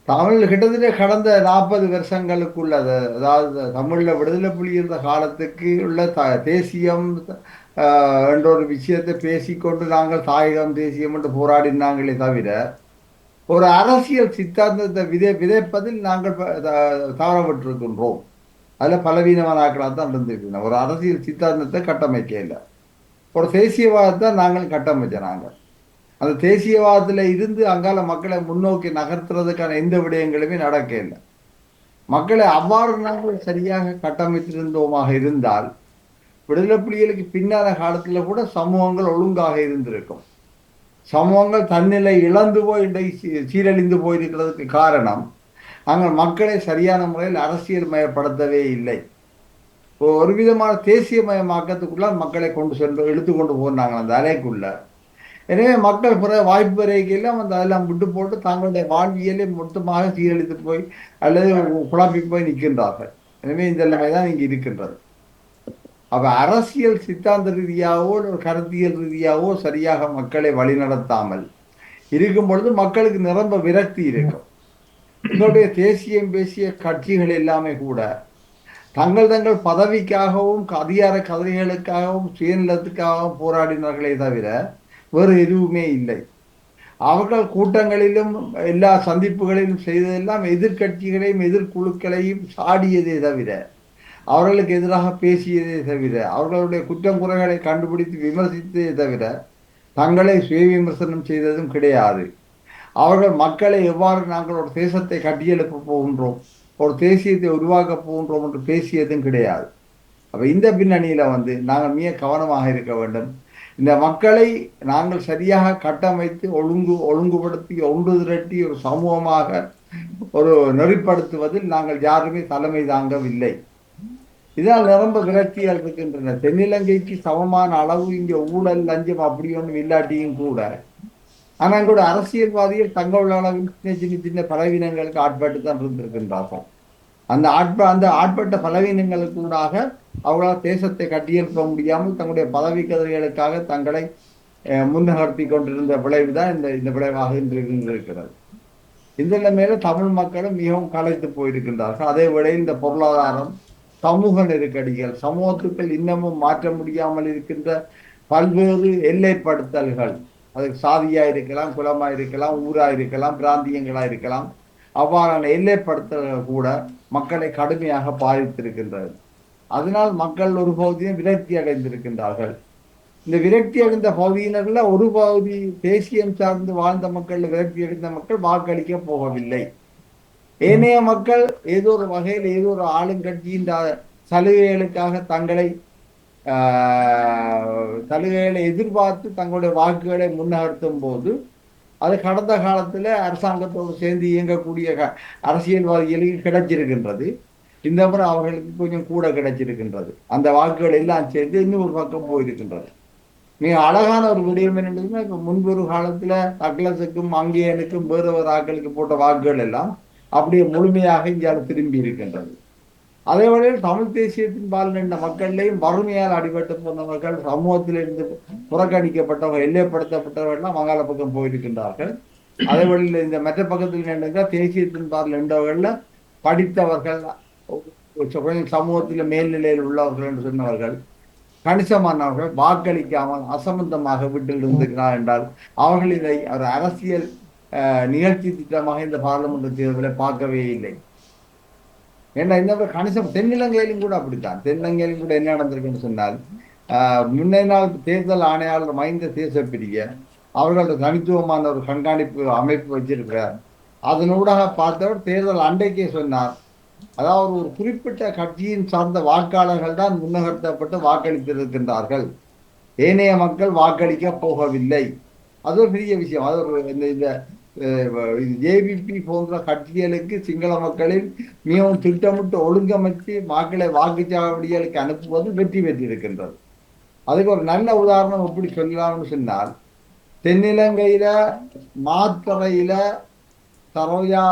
தமிழ் கிட்டத்தட்ட கடந்த 40 வருஷங்களுக்குள்ளது, அதாவது தமிழ்ல விடுதலை புலி இருந்த காலத்துக்கு உள்ள தேசியம் என்ற ஒரு விஷயத்தை பேசிக்கொண்டு நாங்கள் தாயகம் தேசியம் என்று போராடினாங்களே தவிர ஒரு அரசியல் சித்தாந்தத்தை விதைப்பதில் நாங்கள் தவறப்பட்டிருக்கின்றோம். அதில் பலவீனமான ஆக்களாக தான் இருந்திருக்கிறோம். ஒரு அரசியல் சித்தாந்தத்தை கட்டமைக்க இல்லை, ஒரு தேசியவாதத்தை நாங்கள் கட்டமைச்சோம். நாங்கள் அந்த தேசியவாதத்தில் இருந்து அங்கால மக்களை முன்னோக்கி நகர்த்துறதுக்கான எந்த விடயங்களுமே நடக்க இல்லை. மக்களை அவ்வாறு நாங்கள் சரியாக கட்டமைத்திருந்தோமாக இருந்தால் விடுதலை புலிகளுக்கு பின்னால காலத்தில் கூட சமூகங்கள் ஒழுங்காக இருந்திருக்கும். சமூகங்கள் தன்னிலை இழந்து போய் சீரழிந்து போயிருக்கிறதுக்கு காரணம் நாங்கள் மக்களை சரியான முறையில் அரசியல் மயப்படுத்தவே இல்லை. ஒரு விதமான தேசியமயமாக்கத்துக்குள்ள மக்களை கொண்டு சென்று இழுத்து கொண்டு போனாங்க அந்த அலைக்குள்ள. எனவே மக்கள் பிற வாய்ப்பு வரைக்கும் வந்து அதெல்லாம் விட்டு போட்டு தங்களுடைய வாழ்வியலை மொத்தமாக சீரழித்து போய் அல்லது குழப்பி போய் நிற்கின்றார்கள். எனவே இந்த நிலைமை தான் இங்கே இருக்கின்றது. அப்ப அரசியல் சித்தாந்த ரீதியாகவோ ஒரு கருத்தியல் ரீதியாகவோ சரியாக மக்களை வழிநடத்தாமல் இருக்கும் பொழுது மக்களுக்கு நிரம்ப விரக்தி இருக்கும். எங்களுடைய தேசியம் பேசிய கட்சிகள் எல்லாமே கூட தங்கள் பதவிக்காகவும் அதிகார கதிரைகளுக்காகவும் சுயநலத்துக்காகவும் போராடினார்களே தவிர வேறு எதுவுமே இல்லை. அவர்கள் கூட்டங்களிலும் எல்லா சந்திப்புகளிலும் செய்ததெல்லாம் எதிர்கட்சிகளையும் எதிர்குழுக்களையும் சாடியதே தவிர, அவர்களுக்கு எதிராக பேசியதே தவிர, அவர்களுடைய குற்றம் குறைகளை கண்டுபிடித்து விமர்சித்ததே தவிர தங்களை சுய விமர்சனம் செய்ததும் கிடையாது. அவர்கள் மக்களை எவ்வாறு நாங்கள் ஒரு தேசத்தை கட்டியெழுப்ப போகின்றோம், ஒரு தேசியத்தை உருவாக்க போகின்றோம் என்று பேசியதும் கிடையாது. அப்ப இந்த பின்னணியில வந்து நாங்கள் மிக கவனமாக இருக்க வேண்டும். இந்த மக்களை நாங்கள் சரியாக கட்டமைத்து ஒழுங்குபடுத்தி ஒன்று திரட்டி ஒரு சமூகமாக ஒரு நெறிப்படுத்துவதில் நாங்கள் யாருமே தலைமை தாங்கவில்லை. இதனால் நிரம்ப விரக்திகள் இருக்கின்றன. தென்னிலங்கைக்கு சமமான அளவு இங்கே ஊழல் லஞ்சம் அப்படி ஒன்றும் இல்லாட்டியும் கூட, ஆனால் கூட அரசியல்வாதிகள் தங்கள் அளவில் சின்ன பலவீனங்களுக்கு ஆட்பட்டு தான் இருந்திருக்கின்றார்கள். அந்த ஆட்பட்ட பலவீனங்களுக்கு ஊடாக அவர்களால் தேசத்தை கட்டியெழுப்ப முடியாமல் தங்களுடைய பதவி கதிரைகளுக்காக தங்களை முன்னகர்த்தி கொண்டிருந்த விளைவு தான் இந்த விளைவாக இருக்கிறது. இந்த நிலைமையில தமிழ் மக்களும் மிகவும் கலைத்து போயிருக்கின்றார்கள். அதே வேளை இந்த பொருளாதாரம், சமூக நெருக்கடிகள், சமூகத்துக்கள் இன்னமும் மாற்ற முடியாமல் இருக்கின்ற பல்வேறு எல்லைப்படுத்தல்கள், அது சாதியா இருக்கலாம், குலமா இருக்கலாம், ஊரா இருக்கலாம், பிராந்தியங்களா இருக்கலாம், அவ்வாறான எல்லைப்படுத்தல்கள் கூட மக்களை கடுமையாக பாதித்திருக்கின்றது. அதனால் மக்கள் ஒரு பகுதியும் விரக்தி அடைந்திருக்கின்றார்கள். இந்த விரக்தி அடைந்த பகுதியினர்ல ஒரு பகுதி தேசியம் சார்ந்து வாழ்ந்த மக்கள், விரக்தி அடைந்த மக்கள் வாக்களிக்க போகவில்லை. ஏனைய மக்கள் ஏதோ ஒரு வகையில் ஏதோ ஒரு ஆளுங்கட்சியின் சலுகைகளுக்காக சலுகைகளை எதிர்பார்த்து தங்களுடைய வாக்குகளை முன்னகர்த்தும் போது அது கடந்த காலத்துல அரசாங்கத்தோடு சேர்ந்து இயங்கக்கூடிய அரசியல்வாதிகளுக்கு கிடைச்சிருக்கின்றது. இந்த முறை அவர்களுக்கு கொஞ்சம் கூட கிடைச்சிருக்கின்றது. அந்த வாக்குகள் எல்லாம் சேர்ந்து இன்னும் ஒரு பக்கம் போயிருக்கின்றது. மிக அழகான ஒரு விடயம் என்னன்னா, இப்ப முன்பொரு காலத்துல தக்லஸுக்கும் அங்கேயனுக்கும் வேறு ஆக்களுக்கு போட்ட வாக்குகள் எல்லாம் அப்படியே முழுமையாக இந்தியாவில் திரும்பி இருக்கின்றது. அதே வழியில் தமிழ் தேசியத்தின் பால் நின்ற மக்களிலையும் வறுமையால் அடிபட்டு போனவர்கள், சமூகத்திலிருந்து புறக்கணிக்கப்பட்டவர்கள், எல்லைப்படுத்தப்பட்டவர்கள் மங்காள பக்கம் போயிருக்கின்றார்கள். அதே வழியில் இந்த மற்ற பக்கத்தில் நின்ற தேசியத்தின் பால் நின்றவர்கள்ல படித்தவர்கள், கொஞ்சம் சமூகத்தில் மேல்நிலையில் உள்ளவர்கள் என்று சொன்னவர்கள், கணிசமானவர்கள் வாக்களிக்காமல் அசம்பந்தமாக வீட்டில் இருந்திருக்கிறார் என்றால் அவர்கள் இதை ஒரு அரசியல் நிகழ்ச்சி திட்டமாக இந்த பாராளுமன்ற தேர்தலை பார்க்கவே இல்லை. ஏன்னா இந்த கணிசம் தென்னிலங்கையிலும் கூட அப்படித்தான். தென்னிலங்கையிலும் கூட என்ன நடந்திருக்குன்னு சொன்னால், முன்னைய நாள் தேர்தல் ஆணையாளர் மஹிந்த தேசப்பிரிய அவர்களோட தனித்துவமான ஒரு கண்காணிப்பு அமைப்பு வச்சிருக்கிறார். அதனூடாக பார்த்தவர் தேர்தல் அண்டைக்கே சொன்னார், அதாவது ஒரு குறிப்பிட்ட கட்சியின் சார்ந்த வாக்காளர்கள் தான் முன்னகர்த்தப்பட்டு வாக்களித்திருக்கின்றார்கள், ஏனைய மக்கள் வாக்களிக்க போகவில்லை. அது ஒரு பெரிய விஷயம். அது ஒரு இந்த ஜேவிபி போன்ற கட்சிகளுக்கு சிங்கள மக்களில் மிகவும் திட்டமிட்டு ஒழுங்கமைத்து மக்களை வாக்குச்சாவடிகளுக்கு அனுப்புவது வெற்றி பெற்றிருக்கின்றது. அதுக்கு ஒரு நல்ல உதாரணம் எப்படி சொல்லலாம்னு சொன்னால், தென்னிலங்கையில மாத்தறையில சரோஜா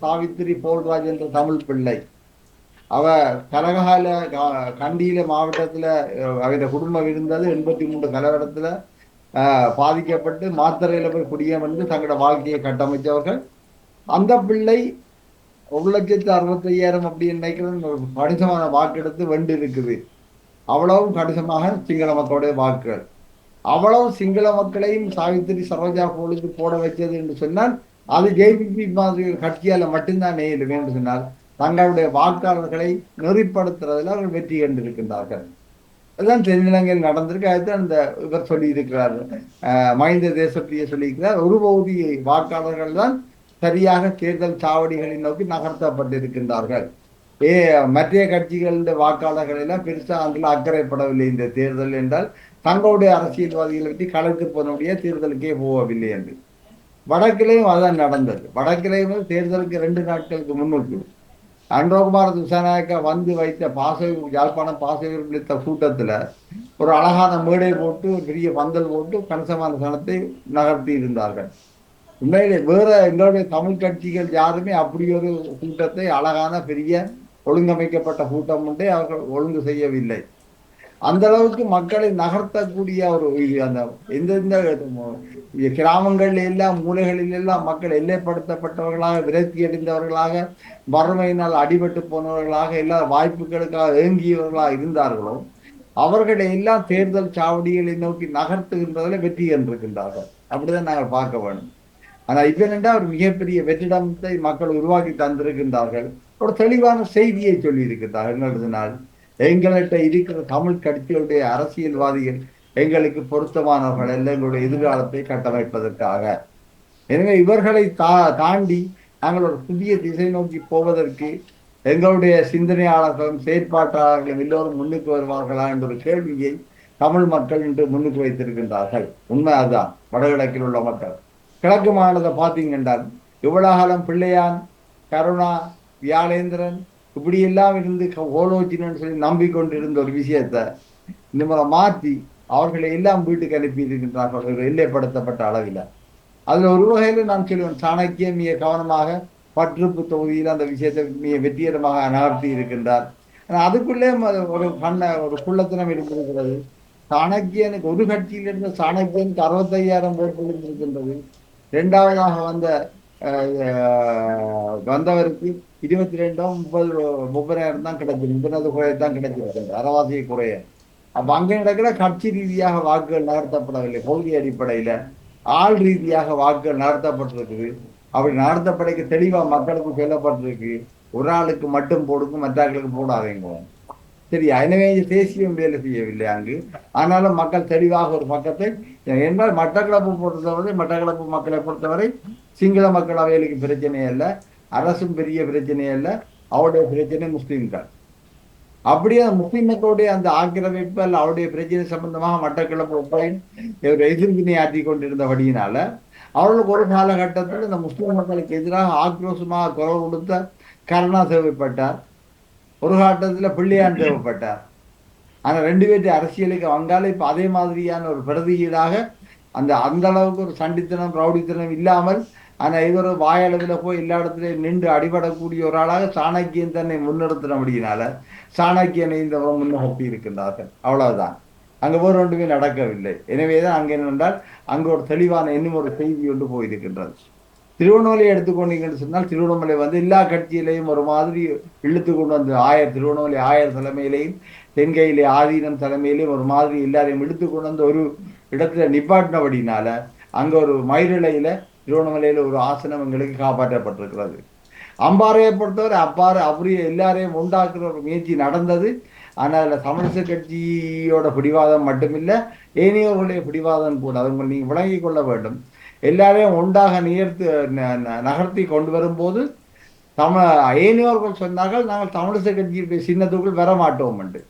சாவித்திரி போல்ராஜ் என்ற தமிழ் பிள்ளை, அவ கரகால கண்டியில மாவட்டத்துல அவருடைய குடும்பம் இருந்தது. 83 கலவரத்துல பாதிக்கப்பட்டு மாத்தறையில போய் குடியமர்ந்து தங்களோட வாழ்க்கையை கட்டமைச்சவர்கள். அந்த பிள்ளை 1,65,000 அப்படின்னு நினைக்கிறேன் ஒரு கணிசமான வாக்கெடுத்து வென்று இருக்குது. அவ்வளவும் கணிசமாக சிங்கள மக்களுடைய வாக்குகள். அவ்வளவு சிங்கள மக்களையும் சாவித்திரி சரோஜா போலுக்கு போட வச்சது என்று சொன்னால் அது ஜேபிபி மாதிரி ஒரு கட்சியால மட்டும்தான் நேரும் என்று சொன்னால் தங்களுடைய வாக்காளர்களை நெறிப்படுத்துறதுல அவர்கள் வெற்றி கண்டிருக்கின்றார்கள். அதுதான் தென்னிலங்கையில் நடந்திருக்கு. அதுதான் இந்த இவர் சொல்லியிருக்கிறார், மஹிந்த தேசப்பிரிய சொல்லியிருக்கிறார், ஒரு பகுதி வாக்காளர்கள் தான் சரியாக தேர்தல் சாவடிகளை நோக்கி நகர்த்தப்பட்டிருக்கின்றார்கள். மற்ற கட்சிகளுடைய வாக்காளர்கள் எல்லாம் பெருசா அதில் அக்கறைப்படவில்லை இந்த தேர்தல் என்றால் தங்களுடைய அரசியல்வாதிகளை பற்றி களத்து போனபடியே தேர்தலுக்கே போகவில்லை என்று. வடக்கிலையும் அதான் நடந்தது. வடக்கிலையும் தேர்தலுக்கு 2 நாட்களுக்கு முன்னுக்கு அன்றகுமார் திசாநாயக்கா வந்து வைத்த யாழ்ப்பாணம் பாசையூர் விழித்த கூட்டத்துல ஒரு அழகான மேடை போட்டு ஒரு பெரிய பந்தல் போட்டு கணிசமான சனத்தை நகர்த்தி இருந்தார்கள். உண்மையிலே வேற எங்களுடைய தமிழ் கட்சிகள் யாருமே அப்படி ஒரு கூட்டத்தை அழகான பெரிய ஒழுங்கமைக்கப்பட்ட கூட்டம் ஒன்றை அவர்கள் ஒழுங்கு செய்யவில்லை. அந்த அளவுக்கு மக்களை நகர்த்தக்கூடிய ஒரு அந்த எந்தெந்த கிராமங்கள்ல எல்லாம் மூலைகளில் எல்லாம் மக்கள் எல்லைப்படுத்தப்பட்டவர்களாக விரக்தி அடைந்தவர்களாக வறுமையினால் அடிபட்டு போனவர்களாக எல்லா வாய்ப்புகளுக்காக ஏங்கியவர்களாக இருந்தார்களோ அவர்களை எல்லாம் தேர்தல் சாவடிகளை நோக்கி நகர்த்துகின்றதில் வெற்றி கண்டிருக்கின்றார்கள். அப்படிதான் நாங்கள் பார்க்க வேண்டும். ஆனா இப்ப என்னென்றா ஒரு மிகப்பெரிய வெற்றிடத்தை மக்கள் உருவாக்கி தந்திருக்கின்றார்கள். ஒரு தெளிவான செய்தியை சொல்லி இருக்கின்றார்கள். எங்கள்கிட்ட இருக்கிற தமிழ் கட்சிகளுடைய அரசியல்வாதிகள் எங்களுக்கு பொருத்தமானவர்கள் அல்ல எங்களுடைய எதிர்காலத்தை கட்டமைப்பதற்காக. எனவே இவர்களை தாண்டி நாங்கள் ஒரு புதிய திசை நோக்கி போவதற்கு எங்களுடைய சிந்தனையாளர்களும் செயற்பாட்டாளர்களும் எல்லோரும் முன்னுக்கு வருவார்களா என்ற ஒரு கேள்வியை தமிழ் மக்கள் இன்று முன்னுக்கு வைத்திருக்கின்றார்கள். உண்மை அதுதான். வடகிழக்கில் உள்ள மக்கள் கிழக்கு மாநிலத்தை பார்த்தீங்கன்றால் இவ்வளவு காலம் பிள்ளையான், கருணா, வியாழேந்திரன் இப்படி எல்லாம் இருந்து ஓலோச்சின்னு சொல்லி நம்பிக்கொண்டிருந்த ஒரு விஷயத்தை இந்த முறை மாற்றி அவர்களை எல்லாம் வீட்டுக்கு அனுப்பி இருக்கின்றார்கள் எல்லைப்படுத்தப்பட்ட அளவில். அதுல ஒரு வகையில் நான் சொல்லுவேன், சாணக்கியம் மிக கவனமாக பற்றுப்பு தொகுதியில் அந்த விஷயத்தை மிக வெற்றிகரமாக நகர்த்தி இருக்கின்றார். ஆனால் அதுக்குள்ளே ஒரு குள்ளத்தனம் இருந்திருக்கிறது. சாணக்கியனுக்கு ஒரு கட்சியில் இருந்த சாணக்கியனுக்கு 65,000 ஓட்டு இருந்திருக்கின்றது. இரண்டாவதாக வந்தவருக்கு 22,030,000 தான் கிடைச்சிருக்கு. 30 குறைய தான் கிடைச்சிருக்கு, அறவாசியை குறைய. அப்ப அங்கே நடக்கிற கட்சி ரீதியாக வாக்குகள் நகர்த்தப்படவில்லை, கொள்கை அடிப்படையில ஆள் ரீதியாக வாக்குகள் நடத்தப்பட்டிருக்குது. அப்படி நடத்தப்படைக்கு தெளிவா மக்களுக்கு சொல்லப்பட்டிருக்கு, ஒரு ஆளுக்கு மட்டும் போடுங்க, மற்றாக்களுக்கு போடாதீங்க. சரி, எனவே தேசியம் வேலை செய்யவில்லை அங்கு. ஆனாலும் மக்கள் தெளிவாக ஒரு பக்கத்தை என்றால் மட்டக்களப்பு பொறுத்தவரை, மட்டக்களப்பு மக்களை பொறுத்தவரை சிங்கள மக்கள் அவைகளுக்கு பிரச்சனை அல்ல, அரசும் பெரிய பிரச்சனை அல்ல, அவருடைய பிரச்சனை முஸ்லீம்கள். அப்படியே அந்த முஸ்லீம் மக்களுடைய அந்த ஆக்கிரமிப்பு அல்ல அவருடைய பிரச்சனை சம்பந்தமாக மட்டக்களப்பு ஒப்பையின் எதிர்வினை ஆற்றி கொண்டிருந்தபடியினால அவர்களுக்கு ஒரு காலகட்டத்தில் இந்த முஸ்லீம் மக்களுக்கு எதிராக ஆக்ரோஷமாக குரல் கொடுத்த கருணா தேவைப்பட்டார், ஒரு காலத்தில் பிள்ளையான் தேவைப்பட்டார். ஆனால் 2 பேர்த்து அரசியலுக்கு வங்காள இப்போ அதே மாதிரியான ஒரு பிரதியீடாக அந்த அளவுக்கு ஒரு சண்டித்தனம் ரவுடித்தனம் இல்லாமல், ஆனால் இது ஒரு வாயளவில் போய் எல்லா இடத்துலையும் நின்று அடிபடக்கூடிய ஒரு ஆளாக சாணக்கியன் தன்னை முன்னிறுத்தினபடியினால சாணக்கியனை இந்த முன்னகர்த்தி இருக்கின்றார்கள். அவ்வளவுதான். அங்கே வேறு ஒன்றுமே நடக்கவில்லை. எனவேதான் அங்கே என்னென்றால் அங்கு ஒரு தெளிவான இன்னும் ஒரு செய்தி ஒன்று போயிருக்கின்றது. திருவண்ணாமலை எடுத்துக்கொண்டீங்கன்னு சொன்னால் திருவண்ணாமலை எல்லா கட்சியிலையும் ஒரு மாதிரி இழுத்து கொண்டு வந்து திருவண்ணாமலை ஆயர் தலைமையிலையும் தென்கையிலே ஆதீனம் தலைமையிலையும் ஒரு மாதிரி எல்லாரையும் இழுத்து கொண்டு வந்து ஒரு இடத்துல நிப்பாட்டினபடினால அங்க ஒரு மயிரிழையில திருவண்ணாமலையில ஒரு ஆசனம் எங்களுக்கு காப்பாற்றப்பட்டிருக்கிறது. அம்பாறையை பொறுத்தவரை அப்படியே எல்லாரையும் உண்டாக்குற ஒரு முயற்சி நடந்தது. ஆனால் தமிழிசை கட்சியோட பிடிவாதம் மட்டுமில்லை, ஏனையோருடைய பிடிவாதம் கூட. அதை நீங்க விளங்கிக் கொள்ள வேண்டும். எல்லாரையும் ஒன்றாக நகர்த்தி கொண்டு வரும்போது ஏனையோர்கள் சொன்னார்கள், நாங்கள் தமிழிசை கட்சி சின்னத்துக்குள் வர மாட்டோம் என்று.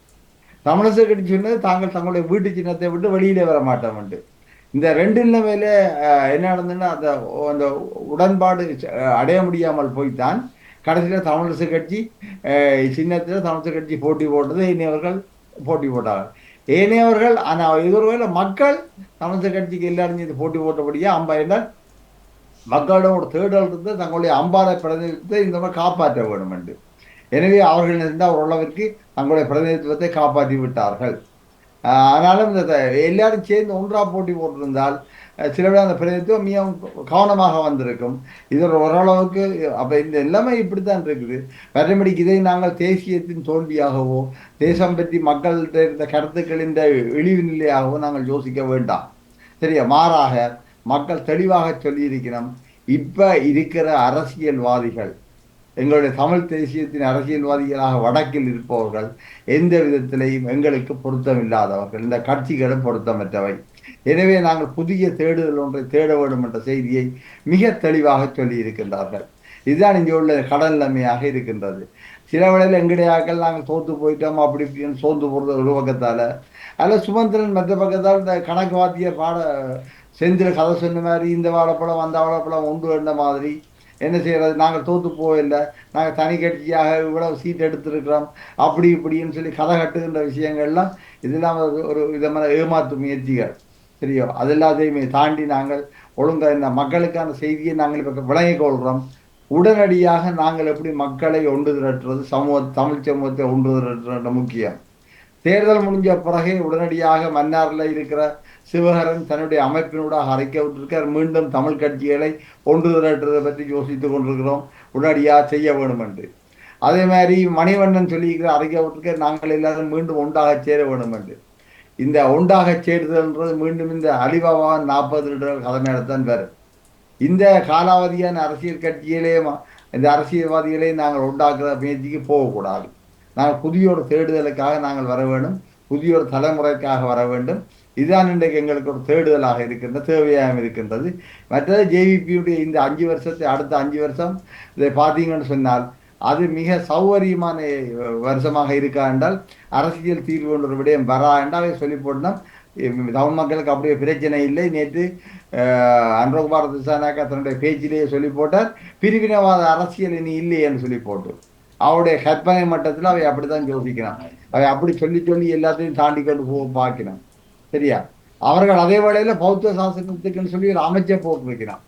தமிழிசை கட்சி சொன்னது தாங்கள் தங்களுடைய வீட்டு சின்னத்தை விட்டு வெளியிலே வர மாட்டோம் என்று. இந்த 2 நிலைமையில என்ன நடந்ததுன்னா அந்த உடன்பாடு அடைய முடியாமல் போய்த்தான் கடைசியில் தமிழிசை கட்சி சின்னத்தில் தமிழிசை கட்சி போட்டி போட்டது, ஏனையவர்கள் போட்டி போட்டார்கள். ஏனையவர்கள் ஆனால் இதுவரையில மக்கள் தமிழிசை கட்சிக்கு எல்லாரும் இது போட்டி போட்டபடியே என்றால் மக்களோட ஒரு தேடல் இருந்து தங்களுடைய அம்பாறை பிரதிநிதித்துவத்தை இந்த மாதிரி காப்பாற்ற வேண்டும் என்று. எனவே அவர்கள் இருந்தால் ஓரளவிற்கு தங்களுடைய பிரதிநிதித்துவத்தை காப்பாற்றி விட்டார்கள். ஆனாலும் இந்த எல்லாரும் சேர்ந்து ஒன்றா போட்டி போட்டிருந்தால் சில விட அந்த பிரதித்துவம் மிகவும் கவனமாக வந்திருக்கும். இது ஓரளவுக்கு அப்போ இந்த எல்லாமே இப்படித்தான் இருக்குது. மற்றபடிக்கு இதை நாங்கள் தேசியத்தின் தோல்வியாகவோ தேசம் பற்றி மக்கள்கிட்ட இருந்த கருத்துக்களின் இழிவு நிலையாகவோ நாங்கள் யோசிக்க வேண்டாம். சரியா? மாறாக மக்கள் தெளிவாக சொல்லியிருக்கிறோம். இப்ப இருக்கிற அரசியல்வாதிகள், எங்களுடைய தமிழ் தேசியத்தின் அரசியல்வாதிகளாக வடக்கில் இருப்பவர்கள் எந்த விதத்திலையும் எங்களுக்கு பொருத்தமில்லாதவர்கள், இந்த கட்சிகளும் பொருத்தமற்றவை. எனவே நாங்கள் புதிய தேடுதல் ஒன்றை தேட வேண்டும் என்ற செய்தியை மிக தெளிவாக சொல்லி இருக்கின்றார்கள். இதுதான் இங்கே உள்ள கடல் நிலைமையாக இருக்கின்றது. சில வேளையில் எங்கடையாக்கள் நாங்கள் தோத்து போயிட்டோம் அப்படி இப்படின்னு சோர்ந்து போடுறது ஒரு பக்கத்தால், அதில் சுமந்திரன் மற்ற பக்கத்தால் இந்த கணக்கு வாத்திய செந்தில் கதை சொன்ன மாதிரி இந்த வாழைப்பழம் அந்த வாழைப்பழம் உண்டு என்ற மாதிரி என்ன செய்யறது, நாங்கள் தோத்து போகலை, நாங்கள் தனி கட்சியாக இவ்வளவு சீட் எடுத்திருக்கிறோம் அப்படி இப்படின்னு சொல்லி கதை கட்டுகின்ற விஷயங்கள்லாம் இதெல்லாம் ஒரு விதமான ஏமாற்று முயற்சிகள். சரியோ? அது எல்லாத்தையுமே தாண்டி நாங்கள் ஒழுங்காக இந்த மக்களுக்கான செய்தியை நாங்கள் இப்போ விளங்கிக் கொள்கிறோம். உடனடியாக நாங்கள் எப்படி மக்களை ஒன்று திரட்டுறது, தமிழ் சமூகத்தை ஒன்று திரட்டுற முக்கியம். தேர்தல் முடிஞ்ச பிறகு உடனடியாக மன்னாரில் இருக்கிற சிவகரன் தன்னுடைய அமைப்பினூடாக அறிக்கை விட்டிருக்கார், மீண்டும் தமிழ் கட்சிகளை ஒன்று திரட்டுறதை பற்றி யோசித்துக் கொண்டிருக்கிறோம், உடனடியாக செய்ய வேண்டும் என்று. அதே மாதிரி மணிவண்ணன் சொல்லியிருக்கிற அறிக்கை விட்டிருக்கார், நாங்கள் எல்லாரும் மீண்டும் ஒன்றாக சேர வேண்டும் என்று. இந்த ஒன்றாக சேருதல்ன்றது மீண்டும் இந்த அலிபாபாவின் 40 லிட்டர் கதமையிடத்தான் வரும். இந்த காலாவதியான அரசியல் கட்சியிலே இந்த அரசியல்வாதிகளை நாங்கள் உண்டாக்குற முயற்சிக்கு போகக்கூடாது. நாங்கள் புதிய ஒரு தேடுதலுக்காக நாங்கள் வர வேண்டும், புதிய ஒரு தலைமுறைக்காக வர வேண்டும். இதுதான் இன்றைக்கு எங்களுக்கு ஒரு தேடுதலாக இருக்கின்றது, தேவையாக இருக்கின்றது. மற்றது ஜேவிபியுடைய இந்த 5 வருஷத்தை, அடுத்த 5 வருஷம் இதை பார்த்தீங்கன்னு சொன்னால் அது மிக சௌகரியமான வருஷமாக இருக்கா என்றால் அரசியல் தீர்வு ஒன்று விடயம் வரா என்றால் சொல்லி போட்டோம். தமிழ் மக்களுக்கு அப்படியே பிரச்சனை இல்லை. நேற்று அன்ரோகுமார் திசாநாயக்கா தன்னுடைய பேச்சிலேயே சொல்லி போட்டார், பிரிவினவாத அரசியல் இனி இல்லையேன்னு சொல்லி போட்டு. அவருடைய கற்பனை மட்டத்தில் அவை அப்படித்தான் யோசிக்கிறான். அவை அப்படி சொல்லி சொல்லி எல்லாத்தையும் தாண்டி கொண்டு பார்க்கணும். சரியா? அவர்கள் அதே வேளையில் பௌத்த சாசனத்துக்குன்னு சொல்லி ஒரு அமைச்சர் போட்டிருக்கிறான்.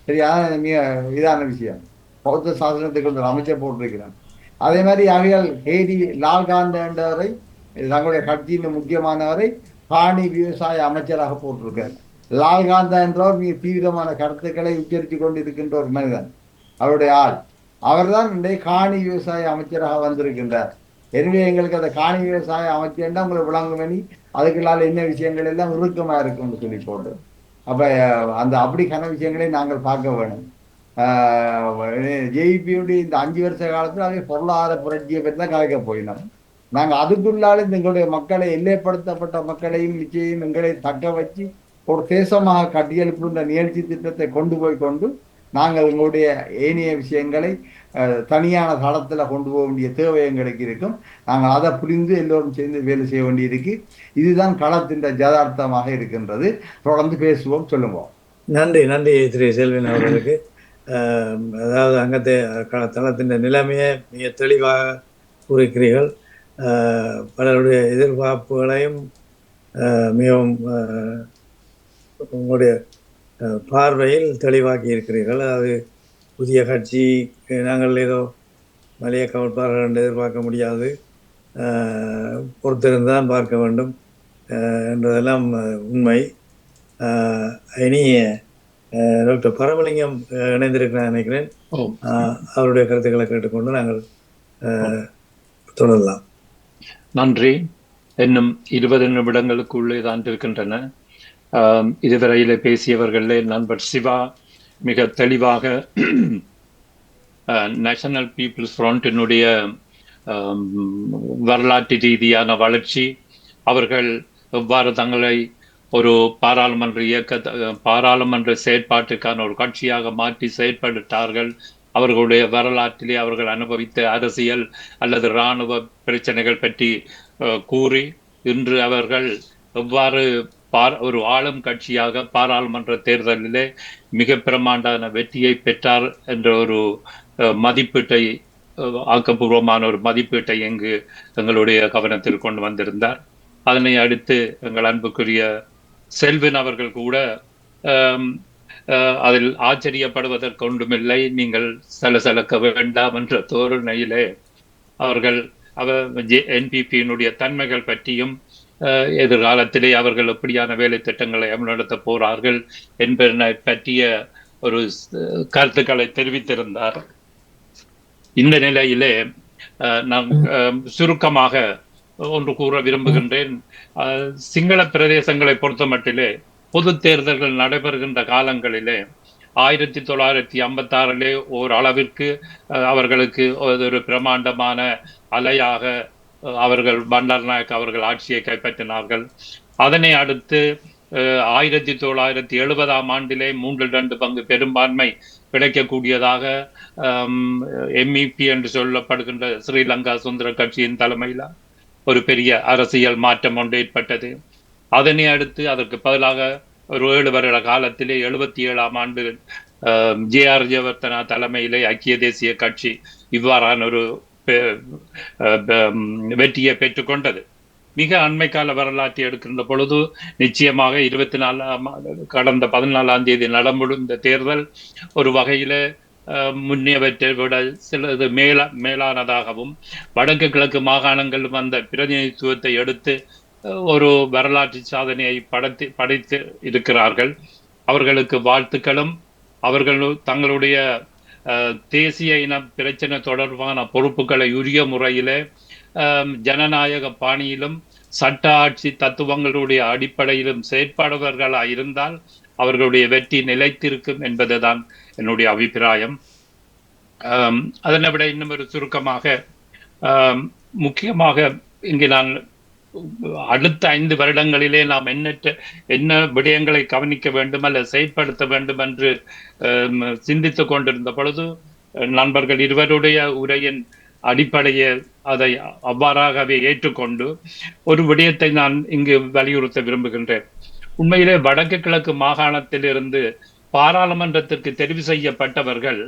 சரியா? மிக இதான விஷயம். பௌத்த சாசனத்துக்கு ஒரு அமைச்சர் போட்டிருக்கிறான். அதே மாதிரி அவைகள் ஹேடி லால்காந்த என்றவரை, தங்களுடைய கட்சியின் முக்கியமானவரை காணி விவசாய அமைச்சராக போட்டிருக்கார். லால்காந்தா என்றவர் மிக தீவிரமான கருத்துக்களை உச்சரித்து கொண்டு இருக்கின்ற ஒரு மனிதன், அவருடைய ஆள். அவர்தான் இன்றைய காணி விவசாய அமைச்சராக வந்திருக்கின்றார். எனவே எங்களுக்கு அந்த காணி விவசாய அமைச்சர்னா உங்களுக்கு விளங்குமணி அதுக்குள்ளால என்ன விஷயங்கள் எல்லாம் இறுக்கமா இருக்கும்னு சொல்லி போட்டு, அப்ப அந்த அப்படிக்கான விஷயங்களை நாங்கள் பார்க்க வேணும். ஜேவிபியுடைய இந்த 5 வருஷ காலத்தில் அவை பொருளாதார புரட்சியை பற்றி தான் கலைக்க போயினோம். நாங்கள் அதுக்குள்ளால எங்களுடைய மக்களை, எல்லைப்படுத்தப்பட்ட மக்களையும் நிச்சயம் எங்களை தக்க வச்சு ஒரு தேசமாக கட்டியெழுப்புகின்ற நிகழ்ச்சி திட்டத்தை கொண்டு நாங்கள் எங்களுடைய ஏனைய விஷயங்களை தனியான தளத்தில் கொண்டு போக வேண்டிய தேவை எங்களுக்கு இருக்கும். நாங்கள் அதை புரிந்து எல்லோரும் சேர்ந்து வேலை செய்ய வேண்டியிருக்கு. இதுதான் களத்தின் ஜதார்த்தமாக இருக்கின்றது. தொடர்ந்து பேசுவோம், சொல்லுவோம். நன்றி நன்றி திரு செல்வன் அவர்களுக்கு. அதாவது அங்கத்தை தளத்தின் நிலைமையை மிக தெளிவாக கூறுகிறீர்கள். பலருடைய எதிர்பார்ப்புகளையும் மிகவும் உங்களுடைய பார்வையில் தெளிவாக்கி இருக்கிறீர்கள். அது புதிய கட்சி நாங்கள் ஏதோ மலைய கவல்பார்கள் என்று எதிர்பார்க்க முடியாது, பொறுத்திருந்தான் பார்க்க வேண்டும் என்றதெல்லாம் உண்மை. இனி டாக்டர் பரமலிங்கம் இணைந்திருக்கிறேன் நினைக்கிறேன். அவருடைய கருத்துக்களை கேட்டுக்கொண்டு நாங்கள் தொடரலாம். நன்றி. இன்னும் 20 நிமிடங்களுக்குள்ளே தான் இருக்கின்றன. இதுவரையில பேசியவர்களே நண்பர் சிவா மிக தெளிவாக நேஷனல் பீப்புள்ஸ் ஃப்ரண்டினுடைய வரலாற்று ரீதியான வளர்ச்சி, அவர்கள் எவ்வாறு தங்களை ஒரு பாராளுமன்ற செயற்பாட்டுக்கான ஒரு கட்சியாக மாற்றி செயற்பட்டார்கள், அவர்களுடைய வரலாற்றிலே அவர்கள் அனுபவித்த அரசியல் அல்லது இராணுவ பிரச்சனைகள் பற்றி கூறி இன்று அவர்கள் எவ்வாறு ஒரு ஆளும் கட்சியாக பாராளுமன்ற தேர்தலிலே மிக பிரமாண்டான வெற்றியை பெற்றார் என்ற ஒரு மதிப்பீட்டை, ஆக்கப்பூர்வமான ஒரு மதிப்பீட்டை எங்களுடைய கவனத்தில் கொண்டு வந்திருந்தார். அதனை அடுத்து எங்கள் அன்புக்குரிய செல்வன் அவர்கள் கூட அதில் ஆச்சரியப்படுவதற்கு ஒன்றுமில்லை, நீங்கள் சலசலக்க வேண்டாம் என்ற தோரணையிலே அவர்கள் NPPயினுடைய தன்மைகள் பற்றியும் எதிர்காலத்திலே அவர்கள் எப்படியான வேலை திட்டங்களை அமல்படுத்த போறார்கள் என்பதனை பற்றிய ஒரு கருத்துக்களை தெரிவித்திருந்தார். இந்த நிலையிலே நான் சுருக்கமாக ஒன்று கூற விரும்புகின்றேன். சிங்கள பிரதேசங்களை பொறுத்த மட்டிலே பொது தேர்தல்கள் நடைபெறுகின்ற காலங்களிலே 1956 ஓரளவிற்கு அவர்களுக்கு ஒரு பிரமாண்டமான அலையாக அவர்கள் பண்டாரநாயக் அவர்கள் ஆட்சியை கைப்பற்றினார்கள். அதனை அடுத்து 1970 3/2 பங்கு பெரும்பான்மை கிடைக்கக்கூடியதாக MEP என்று சொல்லப்படுகின்ற ஸ்ரீலங்கா சுதந்திர கட்சியின் தலைமையில் ஒரு பெரிய அரசியல் மாற்றம் ஒன்று ஏற்பட்டது. அதனை அடுத்து அதற்கு பதிலாக ஒரு 7 வருட காலத்திலே 77 JR ஜெயவர்தனா தலைமையிலே ஐக்கிய தேசிய கட்சி இவ்வாறான ஒரு வெற்றியை பெற்றுக்கொண்டது. மிக அண்மை கால வரலாற்றை எடுக்கின்ற பொழுது நிச்சயமாக 24 கடந்த 14ஆம் தேதி நடமுடிந்த தேர்தல் ஒரு வகையில முன்னேவற்றை விட சிலது மேலானதாகவும் வடக்கு கிழக்கு மாகாணங்கள் வந்த பிரதிநிதித்துவத்தை எடுத்து ஒரு வரலாற்று சாதனையை படைத்து இருக்கிறார்கள். அவர்களுக்கு வாழ்த்துக்களும் அவர்கள் தங்களுடைய தேசிய இன பிரச்சனை தொடர்பான பொறுப்புகளை உரிய முறையிலே ஜனநாயக பாணியிலும் சட்ட ஆட்சி தத்துவங்களுடைய அடிப்படையிலும் செயற்படுபவர்களாக இருந்தால் அவர்களுடைய வெற்றி நிலைத்திருக்கும் என்பதுதான் என்னுடைய அபிப்பிராயம். அதனை விட இன்னும் ஒரு சுருக்கமாக முக்கியமாக இங்கு நான் அடுத்த 5 வருடங்களிலே நாம் என்ன விடயங்களை கவனிக்க வேண்டும் அல்லது செயற்படுத்த வேண்டும் என்று சிந்தித்துக் கொண்டிருந்த பொழுது நண்பர்கள் இருவருடைய உரையின் அடிப்படையை அதை அவ்வாறாகவே ஏற்றுக்கொண்டு ஒரு விடயத்தை நான் இங்கு வலியுறுத்த விரும்புகின்றேன். உண்மையிலே வடக்கு கிழக்கு மாகாணத்திலிருந்து பாராளுமன்றத்திற்கு தெரிவு செய்யப்பட்டவர்கள்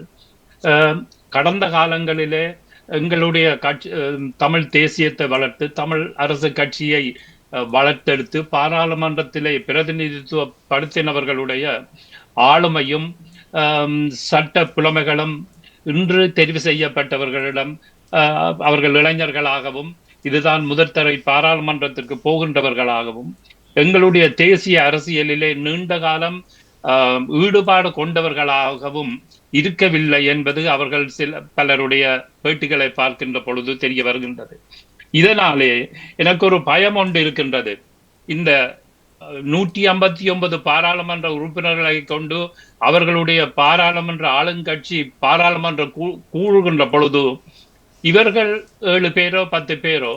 கடந்த காலங்களிலே எங்களுடைய கட்சி தமிழ் தேசியத்தை வளர்த்து தமிழ் அரசு கட்சியை வளர்த்தெடுத்து பாராளுமன்றத்திலே பிரதிநிதித்துவப்படுத்தினவர்களுடைய ஆளுமையும் சட்ட புலமைகளும் இன்று தெரிவு செய்யப்பட்டவர்களிடம் அவர்கள் இளைஞர்களாகவும் இதுதான் முதற்தரை பாராளுமன்றத்திற்கு போகின்றவர்களாகவும் எங்களுடைய தேசிய அரசியலிலே நீண்ட காலம் ஈடுபாடு கொண்டவர்களாகவும் இருக்கவில்லை என்பது அவர்கள் பலருடைய பேட்டிகளை பார்க்கின்ற பொழுது தெரிய வருகின்றது. இதனாலே எனக்கு ஒரு பயம் ஒன்று இருக்கின்றது. இந்த 159 பாராளுமன்ற உறுப்பினர்களை கொண்டு அவர்களுடைய பாராளுமன்ற ஆளுங்கட்சி பாராளுமன்ற கூறுகின்ற பொழுது இவர்கள் 7 பேரோ 10 பேரோ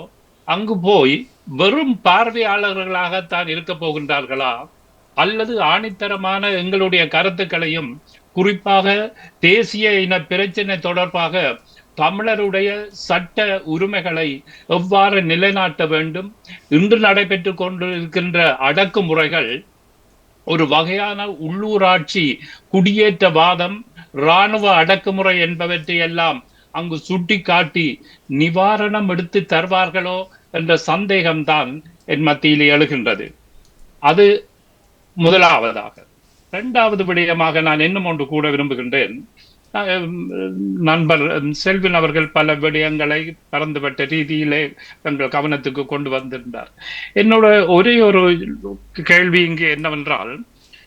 அங்கு போய் வெறும் பார்வையாளர்களாகத்தான் இருக்க போகின்றார்களா, அல்லது ஆணித்தரமான எங்களுடைய கருத்துக்களையும் குறிப்பாக தேசிய இன பிரச்சனை தொடர்பாக தமிழருடைய சட்ட உரிமைகளை எவ்வாறு நிலைநாட்ட வேண்டும், இன்று நடைபெற்று கொண்டிருக்கின்ற அடக்குமுறைகள் ஒரு வகையான உள்ளூராட்சி குடியேற்றவாதம் இராணுவ அடக்குமுறை என்பவற்றை எல்லாம் அங்கு சுட்டி காட்டி நிவாரணம் எடுத்து தருவார்களோ என்ற சந்தேகம்தான் என் மத்தியில் எழுகின்றது. அது முதலாவதாக. 2வது விடயமாக நான் இன்னும் ஒன்று கூட விரும்புகின்றேன். நண்பர் செல்வின் அவர்கள் பல விடயங்களை பறந்துபட்ட ரீதியிலே தங்கள் கவனத்துக்கு கொண்டு வந்திருந்தார். என்னோட ஒரே ஒரு கேள்வி இங்கே என்னவென்றால்,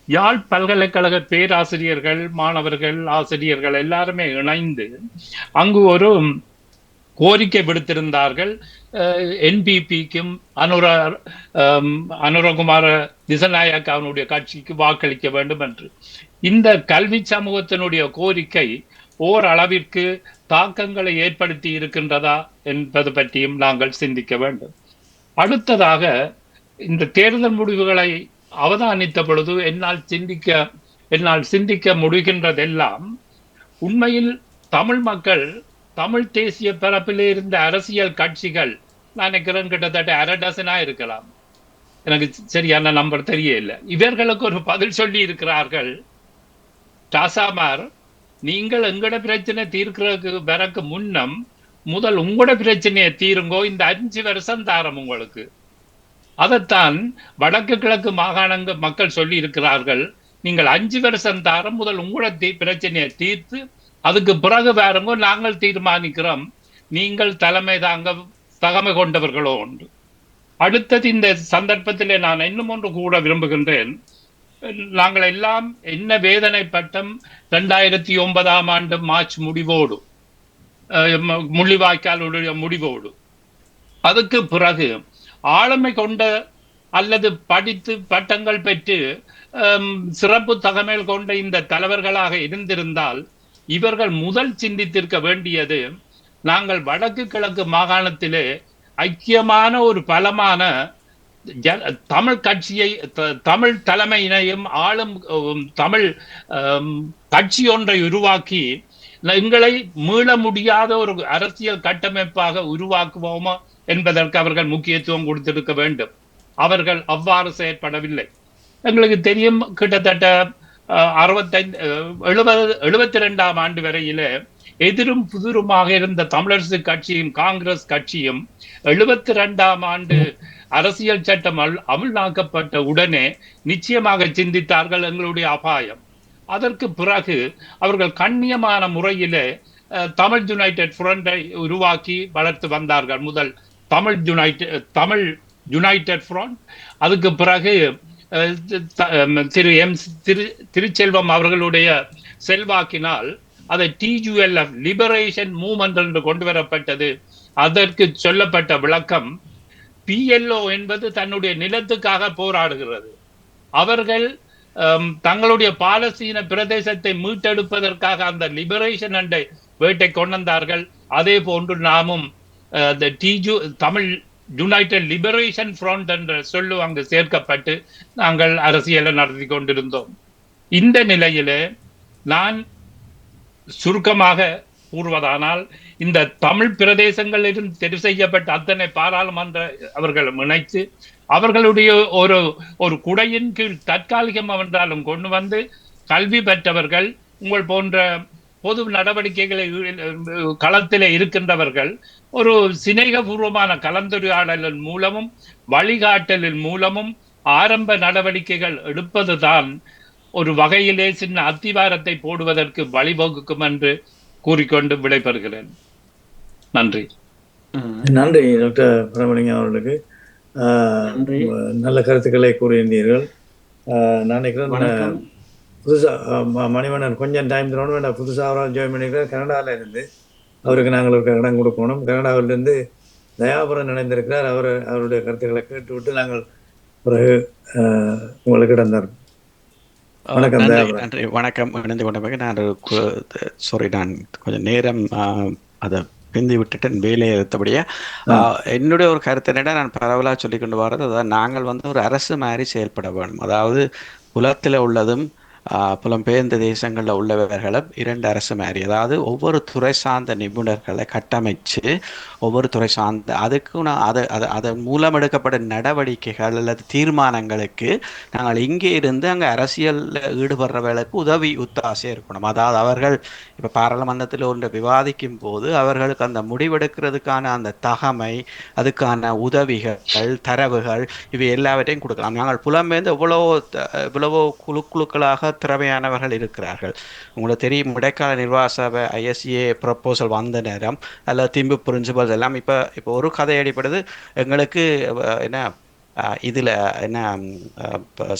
யாழ் பல்கலைக்கழக பேராசிரியர்கள் மாணவர்கள் ஆசிரியர்கள் எல்லாருமே இணைந்து அங்கு ஒரு கோரிக்கை விடுத்திருந்தார்கள். NPPக்கும் அனுரகுமார திசநாயக்க அவனுடைய கட்சிக்கு வாக்களிக்க வேண்டும் என்று. இந்த கல்வி சமூகத்தினுடைய கோரிக்கை ஓரளவிற்கு தாக்கங்களை ஏற்படுத்தி இருக்கின்றதா என்பது பற்றியும் நாங்கள் சிந்திக்க வேண்டும். அடுத்ததாக, இந்த தேர்தல் முடிவுகளை அவதானித்த பொழுது என்னால் சிந்திக்க முடிகின்றதெல்லாம் உண்மையில் தமிழ் மக்கள் தமிழ் தேசிய பரப்பிலே இருந்த அரசியல் கட்சிகள் நான் நினைக்கிறேன் கிட்டத்தட்ட 1/2 டசனா இருக்கலாம், எனக்கு சரியான நம்பர் தெரியல. இவர்களுக்கு ஒரு பதில் சொல்லி இருக்கிறார்கள். டாசாமார், நீங்கள் எங்கட பிரச்சனை தீர்க்கிறதுக்கு வரக்கு முன்னம் முதல் உங்களோட பிரச்சனையை தீருங்கோ, இந்த 5 வருஷம் தாரம் உங்களுக்கு. அதைத்தான் வடக்கு கிழக்கு மாகாணங்கள் மக்கள் சொல்லி இருக்கிறார்கள். நீங்கள் 5 வருஷம் தாரம் முதல் உங்களோட பிரச்சனையை தீர்த்து அதுக்கு பிறகு வேறங்கோ நாங்கள் தீர்மானிக்கிறோம், நீங்கள் தலைமை தாங்க தகமை கொண்டவர்களோ உண்டு. அடுத்தது இந்த சந்தர்ப்பத்திலே நான் இன்னும் ஒன்று கூட விரும்புகின்றேன். நாங்கள் எல்லாம் என்ன வேதனைப்பட்டம் 2009 ஆண்டு மார்ச் முடிவோடு, முள்ளிவாய்க்காலுடைய முடிவோடு. அதுக்கு பிறகு ஆளுமை கொண்ட அல்லது படித்து பட்டங்கள் பெற்று சிறப்பு தகமைகள் கொண்ட இந்த தலைவர்களாக இருந்திருந்தால் இவர்கள் முதல் சிந்தித்திருக்க வேண்டியது, நாங்கள் வடக்கு கிழக்கு மாகாணத்திலே ஐக்கியமான ஒரு பலமான தமிழ் கட்சியை, தமிழ் தலைமையினையும் ஆளும் தமிழ் கட்சி ஒன்றை உருவாக்கி எங்களை மீள முடியாத ஒரு அரசியல் கட்டமைப்பாக உருவாக்குவோமா என்பதற்கு அவர்கள் முக்கியத்துவம் கொடுத்திருக்க வேண்டும். அவர்கள் அவ்வாறு செயற்படவில்லை. எங்களுக்கு தெரியும், கிட்டத்தட்ட 72ஆம் ஆண்டு வரையிலே எதிரும் புதிருமாக இருந்த தமிழரசு கட்சியும் காங்கிரஸ் கட்சியும் 72ஆம் ஆண்டு அரசியல் சட்டம் அமல்நாக்கப்பட்ட உடனே நிச்சயமாக சிந்தித்தார்கள் எங்களுடைய அபாயம். அதற்கு பிறகு அவர்கள் கண்ணியமான முறையிலே தமிழ் யுனைடெட் ஃப்ரண்டை உருவாக்கி வளர்த்து வந்தார்கள். முதல் தமிழ் யுனைடெட் ஃப்ரண்ட். அதுக்கு பிறகு திருச்செல்வம் அவர்களுடைய செல்வாக்கினால் அதை TULF லிபரேஷன் மூவ்மெண்ட் என்று கொண்டு வரப்பட்டது. அதற்கு சொல்லப்பட்ட விளக்கம், PLO என்பது தன்னுடைய நிலத்துக்காக போராடுகிறது. அவர்கள் தங்களுடைய பாலஸ்தீன பிரதேசத்தை மீட்டெடுப்பதற்காக அந்த லிபரேஷன் என்ற வேட்டை கொண்டார்கள். அதே போன்று நாமும் தமிழ் யுனைடெட் லிபரேஷன் ஃப்ரண்ட் என்ற சொல்லு அங்கு சேர்க்கப்பட்டு நாங்கள் அரசியலை நடத்தி கொண்டிருந்தோம். இந்த நிலையிலே நான் சுருக்கமாக கூறுவதானால், இந்த தமிழ் பிரதேசங்களிலிருந்து தெரிவு செய்யப்பட்ட அத்தனை பாராளுமன்ற அவர்கள் இணைத்து அவர்களுடைய ஒரு குடையின் கீழ் தற்காலிகம் என்றாலும் கொண்டு வந்து கல்வி பெற்றவர்கள், உங்கள் போன்ற பொது நடவடிக்கைகளை களத்திலே இருக்கின்றவர்கள் ஒரு சிநேகபூர்வமான கலந்துரையாடலின் மூலமும் வழிகாட்டலின் மூலமும் ஆரம்ப நடவடிக்கைகள் எடுப்பதுதான் ஒரு வகையிலே சின்ன அத்திவாரத்தை போடுவதற்கு வழிவகுக்கும் என்று கூறிக்கொண்டு விடைபெறுகிறேன். நன்றி. நன்றி டாக்டர் பிரமலிங்கம் அவர்களுக்கு. நல்ல கருத்துக்களை கூறியிருந்தீர்கள். நான் நினைக்கிறேன் புதுசாக மணிவண்ணன் கொஞ்சம் டைம் தரணும் வேண்டாம். புதுசாக அவரால் ஜாயின் பண்ணியிருக்கிறார் கனடாவில் இருந்து. அவருக்கு நாங்கள் ஒரு இடம் கொடுக்கணும். கனடாவிலிருந்து தயாபுரம் இணைந்திருக்கிறார். அவருடைய கருத்துக்களை கேட்டுவிட்டு நாங்கள் பிறகு உங்களுக்கு இடம் தரோம். வணக்கம் தயாபுரம். நன்றி. வணக்கம். இணைந்து கொண்டமைக்கு நான் கொஞ்சம் நேரம் அதை பிந்தி விட்டுட்டு வேலையை எடுத்தபடியே என்னுடைய ஒரு கருத்து என்னடா, நான் பரவலாக சொல்லி கொண்டு வர்றது, அதாவது நாங்கள் ஒரு அரசு மாதிரி செயல்பட வேணும். அதாவது புலத்தில் உள்ளதும் புலம்பெயர்ந்த தேசங்களில் உள்ளவர்களும் இரண்டு அரசு மாதிரி, அதாவது ஒவ்வொரு துறை சார்ந்த நிபுணர்களை கட்டமைச்சு ஒவ்வொரு துறை சார்ந்த அதுக்கு அதன் மூலம் எடுக்கப்பட்ட நடவடிக்கைகள் அல்லது தீர்மானங்களுக்கு நாங்கள் இங்கே இருந்து அங்கே அரசியலில் ஈடுபடுறவர்களுக்கு உதவி ஒத்தாசை இருக்கணும். அதாவது அவர்கள் இப்போ பாராளுமன்றத்தில் ஒன்று விவாதிக்கும் போது அவர்களுக்கு அந்த முடிவெடுக்கிறதுக்கான அந்த தகமை, அதுக்கான உதவிகள், தரவுகள், இவை எல்லாவற்றையும் கொடுக்கலாம். நாங்கள் புலம்பெயர்ந்து எவ்வளவோ குழுக்களாக திறமையானவர்கள் இருக்கிறார்கள். உங்களுக்கு தெரியும், இடைக்கால நிர்வாக சபை ISA ப்ரப்போசல் வந்த நேரம் அல்லது திம்பு பிரின்சிபல்ஸ் எல்லாம் இப்போ ஒரு கதை அடிப்படுது. எங்களுக்கு என்ன இதில் என்ன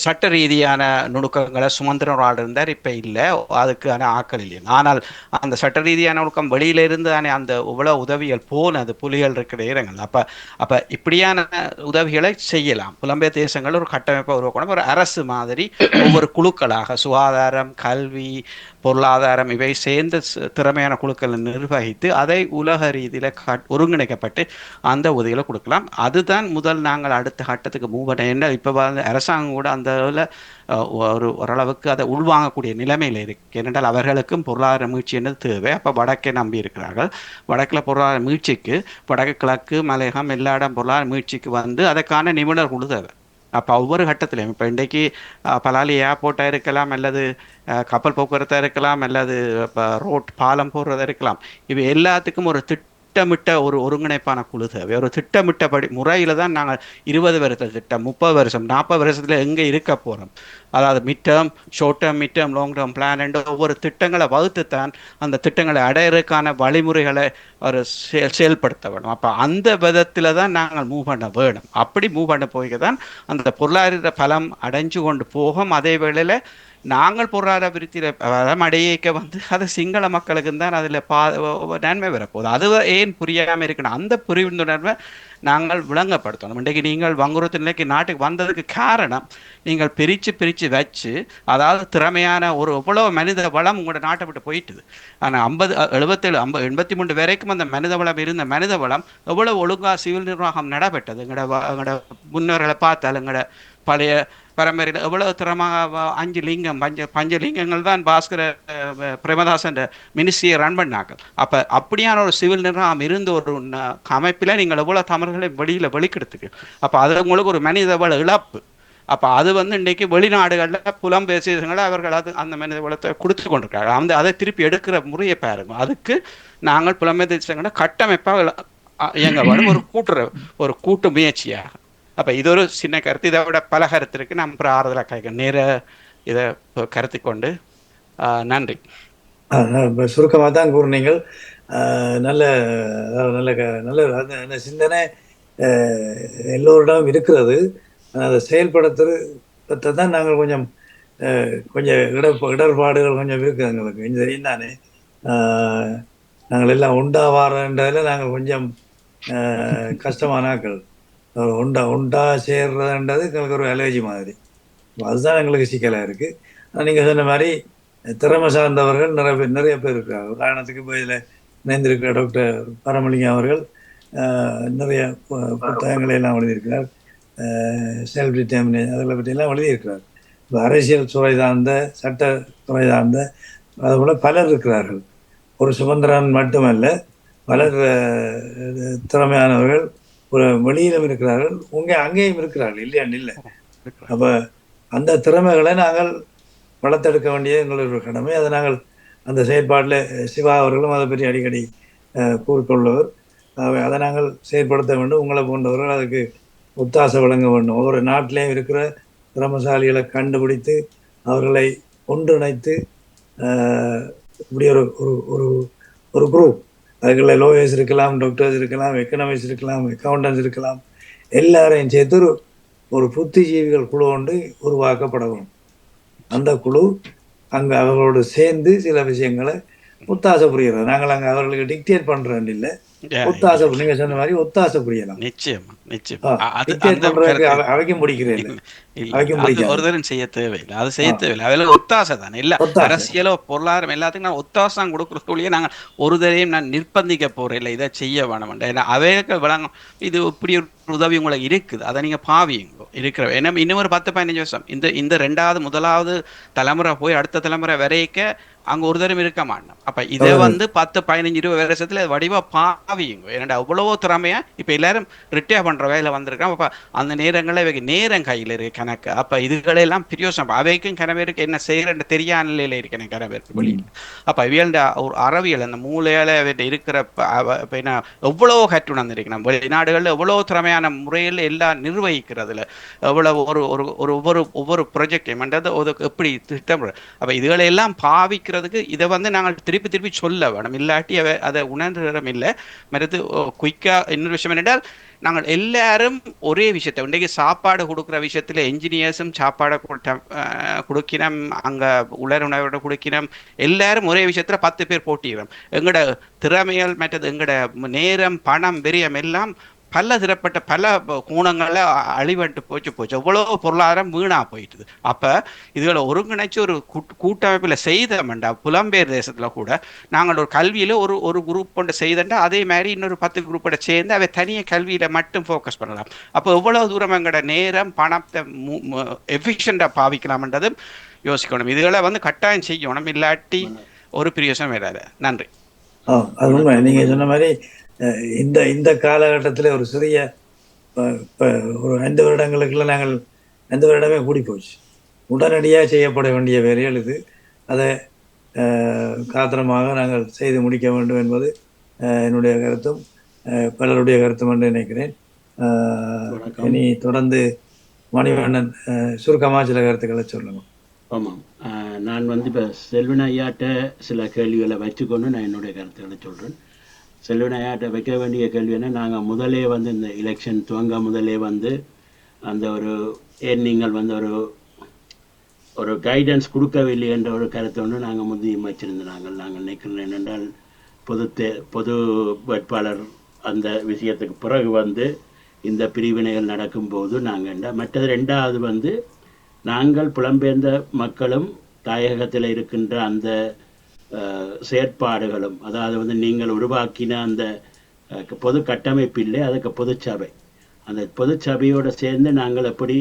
சட்ட ரீதியான நுணுக்கங்களை சுமந்திரனோடு இருந்தார், இப்போ இல்லை, அதுக்கான ஆக்கள் இல்லை. ஆனால் அந்த சட்ட ரீதியான நுணுக்கம் வெளியிலிருந்து தானே அந்த இவ்வளோ உதவிகள் போனது புலிகள் இருக்கிற இடங்கள். அப்போ இப்படியான உதவிகளை செய்யலாம். புலம்பெயர் தேசங்கள் ஒரு கட்டமைப்பை உருவாக்கணும். ஒரு அரசு மாதிரி ஒவ்வொரு குழுக்களாக சுகாதாரம், கல்வி, பொருளாதாரம் இவை சேர்ந்த திறமையான குழுக்களை நிர்வகித்து அதை உலக ரீதியில் ஒருங்கிணைக்கப்பட்டு அந்த உதவிகளை கொடுக்கலாம். அதுதான் முதல் நாங்கள் அடுத்த கட்டத்துக்கு மூவ் பண்ண. இப்போ அரசாங்கம் கூட அந்த ஓரளவுக்கு அதை உள்வாங்கக்கூடிய நிலைமையில் இருக்கு. ஏனென்றால் அவர்களுக்கும் பொருளாதார மீட்சி என்னது தேவை. அப்போ வடக்கை நம்பி இருக்கிறார்கள். வடக்கில் பொருளாதார மீட்சிக்கு வடக்கு, கிழக்கு, மலையகம் எல்லா இடம் பொருளாதார மீட்சிக்கு அதற்கான நிபுணர் குழு தேவை. அப்போ ஒவ்வொரு கட்டத்திலையும் இப்போ இன்றைக்கு பலாலி ஏர்போர்ட்டாக இருக்கலாம், அல்லது கப்பல் போக்குவரத்தாக இருக்கலாம், அல்லது இப்போ ரோட் பாலம் போடுறதா இருக்கலாம். இவை எல்லாத்துக்கும் ஒரு திட்டமிட்ட ஒரு ஒருங்கிணைப்பான குழு தேவை. ஒரு திட்டமிட்டபடி முறையில் தான் நாங்கள் 20 வருஷ திட்டம், 30 வருஷம், 40 வருஷத்தில் எங்கே இருக்க போகிறோம், அதாவது mid term, short term, mid term, long term plan என்ற ஒவ்வொரு திட்டங்களை வகுத்துத்தான் அந்த திட்டங்களை அடையிறதுக்கான வழிமுறைகளை ஒரு செயல்படுத்த வேணும். அப்போ அந்த விதத்தில் தான் நாங்கள் மூவ் பண்ண வேணும். அப்படி மூவ் பண்ண போய் தான் அந்த பொருளாதார பலம் அடைஞ்சு கொண்டு போகும். அதே வேளையில் நாங்கள் பொருளாதார விருத்தியில் பலம் அடையிக்க அது சிங்கள மக்களுக்கு தான் அதில் நன்மை வரப்போகுது. அது ஏன் புரியாமல் இருக்கணும்? அந்த புரிந்துணர்வை நாங்கள் விளங்கப்படுத்தணும். இன்றைக்கு நீங்கள் வங்குரோத்து நிலைக்கு நாட்டுக்கு வந்ததுக்கு காரணம் நீங்கள் பிரித்து வச்சு, அதாவது திறமையான ஒரு எவ்வளோ மனித வளம் உங்களோட நாட்டை விட்டு போயிட்டுது. ஆனால் 77 83 வரைக்கும் அந்த மனித வளம் இருந்த மனித வளம் எவ்வளோ ஒழுங்காக சிவில் நிர்வாகம் நடைபெற்றது. எங்களோட முன்னோர்களை பார்த்தால் எங்களோட பழைய பரம்பரையில் எவ்வளவு திறமாக 5 லிங்கம் பஞ்சலிங்கங்கள் தான் பாஸ்கர பிரேமதாசன் மினிஸ்ட்ரியை ரன் பண்ணாங்க. அப்போ அப்படியான ஒரு சிவில் நிர்வாகம் இருந்த ஒரு அமைப்பில் நீங்கள் எவ்வளோ தமிழர்களை வெளிக்கெடுத்துக்கு. அப்போ அது உங்களுக்கு ஒரு மனித வள இழப்பு. அப்போ அது இன்றைக்கு வெளிநாடுகளில் புலம்பெயர் தேசங்களை அவர்கள் அந்த மனித வளத்தை கொடுத்து கொண்டிருக்காங்க. அதை திருப்பி எடுக்கிற முறையை பாருங்க. அதுக்கு நாங்கள் புலம்பெயர் தேசங்களை கட்டமைப்பாக இயங்க வேணும், ஒரு கூட்டு முயற்சியாக. அப்போ இது ஒரு சின்ன கருத்து. இதை விட பல கருத்து இருக்கு. நம்ம அப்புறம் ஆறுதலாக கேட்க நேர இதை கருத்து கொண்டு நன்றி. சுருக்கமாக தான் கூறினீங்கள். நல்ல நல்ல நல்ல சிந்தனை எல்லோரிடம் இருக்கிறது. அதை செயல்படுத்துறது தான் நாங்கள் கொஞ்சம் இடர்பாடுகள் கொஞ்சம் இருக்குது எங்களுக்கு. கொஞ்சம் தெரியும் தானே, நாங்கள் எல்லாம் உண்டாவாரன்றதில் நாங்கள் கொஞ்சம் கஷ்டமானாக்கள். உண்டா சேர்றதுன்றது எங்களுக்கு ஒரு அலர்ஜி மாதிரி. அதுதான் எங்களுக்கு சிக்கலாக இருக்குது. ஆனால் நீங்கள் சொன்ன மாதிரி திறமை சார்ந்தவர்கள் நிறைய பேர் இருக்கிறாங்க. உதாரணத்துக்கு இப்போ இதில் இணைந்திருக்கிற டாக்டர் பரமலிங்கம் அவர்கள் நிறைய புத்தகங்களை எல்லாம் எழுதியிருக்கிறார். செல்ஃப் டிட்டர்மினேஷன் அதில் பற்றியெல்லாம் எழுதியிருக்கிறார். இப்போ அரசியல் துறை சார்ந்த, சட்டத்துறை சார்ந்த, அதுபோல் பலர் இருக்கிறார்கள். ஒரு சுதந்திரன் மட்டுமல்ல, பலர் திறமையானவர்கள் வெளியிலும் இருக்கிறார்கள், அங்கேயும் இருக்கிறார்கள், இல்லையான்னு இல்லை. அப்போ அந்த திறமைகளை நாங்கள் வளர்த்தெடுக்க வேண்டிய எங்களுடைய கடமை. அதை நாங்கள் அந்த செயற்பாட்டில் சிவா அவர்களும் அதை பற்றி அடிக்கடி கூறிக்கொள்வர். அதை நாங்கள் செயற்படுத்த வேண்டும். உங்களை போன்றவர்கள் அதுக்கு ஒத்தாசை வழங்க வேண்டும். ஒவ்வொரு நாட்டிலையும் இருக்கிற திறமசாலிகளை கண்டுபிடித்து அவர்களை ஒன்றிணைத்து இப்படி ஒரு குரூப், அதுக்குள்ள லோயர்ஸ் இருக்கலாம், டாக்டர்ஸ் இருக்கலாம், எக்கனாமிக்ஸ் இருக்கலாம், அக்கௌண்டன்ஸ் இருக்கலாம், எல்லாரையும் சேர்த்து ஒரு புத்திஜீவிகள் குழு ஒன்று உருவாக்கப்படவும். அந்த குழு அங்கே அவர்களோடு சேர்ந்து சில விஷயங்களை ஒத்தாசை புரிகிறது. நாங்கள் அங்கே அவர்களுக்கு டிக்டேட் பண்றோம் இல்லை, ஒத்தாசை, நீங்க சொன்ன மாதிரி ஒத்தாசை புரியலாம். நிச்சயமா அவைக்கும் பிடிக்கிறேன், ஒரு தரம் செய்ய தேவையில்லை, அது செய்ய தேவையில்லை. அதில் ஒத்தாசை தானே இல்லை, அரசியலோ பொருளாதாரம் எல்லாத்துக்கும் நான் ஒத்தாசை தான் கொடுக்குறதுக்குள்ளேயே நாங்கள் ஒரு தரையும் நான் நிர்பந்திக்க போறேன் இல்லை, இதை செய்ய வேணும். ஏன்னா அவைக்கு விளங்கும் இது இப்படி ஒரு உதவி உங்களுக்கு இருக்குது, அதை நீங்க பாவிங்க இருக்கிற. ஏன்னா இன்னும் ஒரு 10-15 வருஷம் இந்த 2வது 1வது தலைமுறை போய் அடுத்த தலைமுறை வரைக்க அங்க ஒரு தரம் இருக்க மாட்டோம். அப்ப இதை 10-15-20 வருஷத்துல வடிவா பாவிங்க. ஏன்னா அவ்வளவோ திறமையா இப்ப எல்லாரும் ரிட்டையர் பண்ற வேலை வந்திருக்கான். அப்ப அந்த நேரங்களில் இவைக்கு நேரம் கையில் இருக்கு கணக்கு. அப்ப இதுகளெல்லாம் பிரியோசனம். அவைக்கும் கனவேருக்கு என்ன செய்யறன்னு தெரியாத நிலையில இருக்கேன் கனவேருக்கு வெளியில். அப்ப இவையோட ஒரு அறிவியல் அந்த மூலையில இருக்கிற என்ன எவ்வளவோ கற்றுணர்ந்திருக்கணும். வெளிநாடுகள்ல எவ்வளவு திறமையான முறையில் எல்லாம் நிர்வகிக்கிறதுல எவ்வளவு ஒவ்வொரு ப்ராஜெக்டையும் எப்படி திட்டம். அப்ப இதுகளை எல்லாம் பாவிக்கிறதுக்கு இதை நாங்கள் திருப்பி சொல்ல வேணும். இல்லாட்டி அதை உணர்ந்தும் இல்லை. மறுத்து குயிக்கா இன்னொரு விஷயம் என்னென்றால், நாங்கள் எல்லாரும் ஒரே விஷயத்தை இன்றைக்கு சாப்பாடு கொடுக்குற விஷயத்துல என்ஜினியர்ஸும் சாப்பாடை கொடுக்கணும், அங்க உலருணவோட கொடுக்கணும். எல்லாரும் ஒரே விஷயத்துல 10 பேர் போட்டிக்கிறோம். எங்களோட திறமைகள் மற்றது எங்களோட நேரம், பணம், விரியம் எல்லாம் பல திறப்பட்ட பல கோணங்கள்ல அழிவட்டு போச்சு. எவ்வளோ பொருளாதாரம் வீணா போயிட்டுது. அப்ப இதுகளை ஒருங்கிணைச்சு ஒரு கூட்டமைப்பில் செய்தோம்டா, புலம்பெயர் தேசத்துல கூட நாங்கள் ஒரு கல்வியில ஒரு குரூப் கொண்டு செய்தோம்டா, அதே மாதிரி இன்னொரு 10 குரூப்போட சேர்ந்து அவை தனிய கல்வியில மட்டும் ஃபோக்கஸ் பண்ணலாம். அப்போ எவ்வளவு தூரம் எங்களோட நேரம், பணத்தை எஃபிஷியண்டா பாவிக்கலாம்ன்றதும் யோசிக்கணும். இதுகளை கட்டாயம் செய்யணும், இல்லாட்டி ஒரு பிரயோசனம் வராது. நன்றி. நீங்க சொன்ன மாதிரி இந்த காலகட்டத்தில் ஒரு சிறிய ஒரு 5 வருடங்களுக்குள்ள நாங்கள் 5 வருடமே கூடி போச்சு. உடனடியாக செய்யப்பட வேண்டிய வேலைகள் இது. அதை காத்திரமாக நாங்கள் செய்து முடிக்க வேண்டும் என்பது என்னுடைய கருத்தும் பலருடைய கருத்தும் என்று நினைக்கிறேன். இனி தொடர்ந்து மணிவண்ணன் சுருக்கமாக சில கருத்துக்களை சொல்லணும். ஆமாம், நான் வந்து இப்போ செல்வன் ஐயாட்ட சில கேள்விகளை வச்சுக்கொண்டு நான் என்னுடைய கருத்துக்களை சொல்கிறேன். செல்வன் ஐயாட்ட வைக்க வேண்டிய கேள்வி என்ன, நாங்கள் முதலே வந்து இந்த எலெக்ஷன் துவங்க முதலே வந்து அந்த ஒரு நீங்கள் வந்து ஒரு கைடன்ஸ் கொடுக்கவில்லை என்ற ஒரு கருத்தை ஒன்று நாங்கள் முந்தையும் வச்சிருந்தோம். நாங்கள் நினைக்கிறோம் என்னென்றால் பொது வேட்பாளர் அந்த விஷயத்துக்கு பிறகு வந்து இந்த பிரிவினைகள் நடக்கும்போது நாங்கள் மற்றது ரெண்டாவது வந்து நாங்கள் புலம்பெயர்ந்த மக்களும் தாயகத்தில் இருக்கின்ற அந்த செயற்பாடுகளும், அதாவது வந்து நீங்கள் உருவாக்கின அந்த பொது கட்டமைப்பில்லை, அதுக்கு பொதுச்சபை, அந்த பொதுச்சபையோடு சேர்ந்து நாங்கள் எப்படி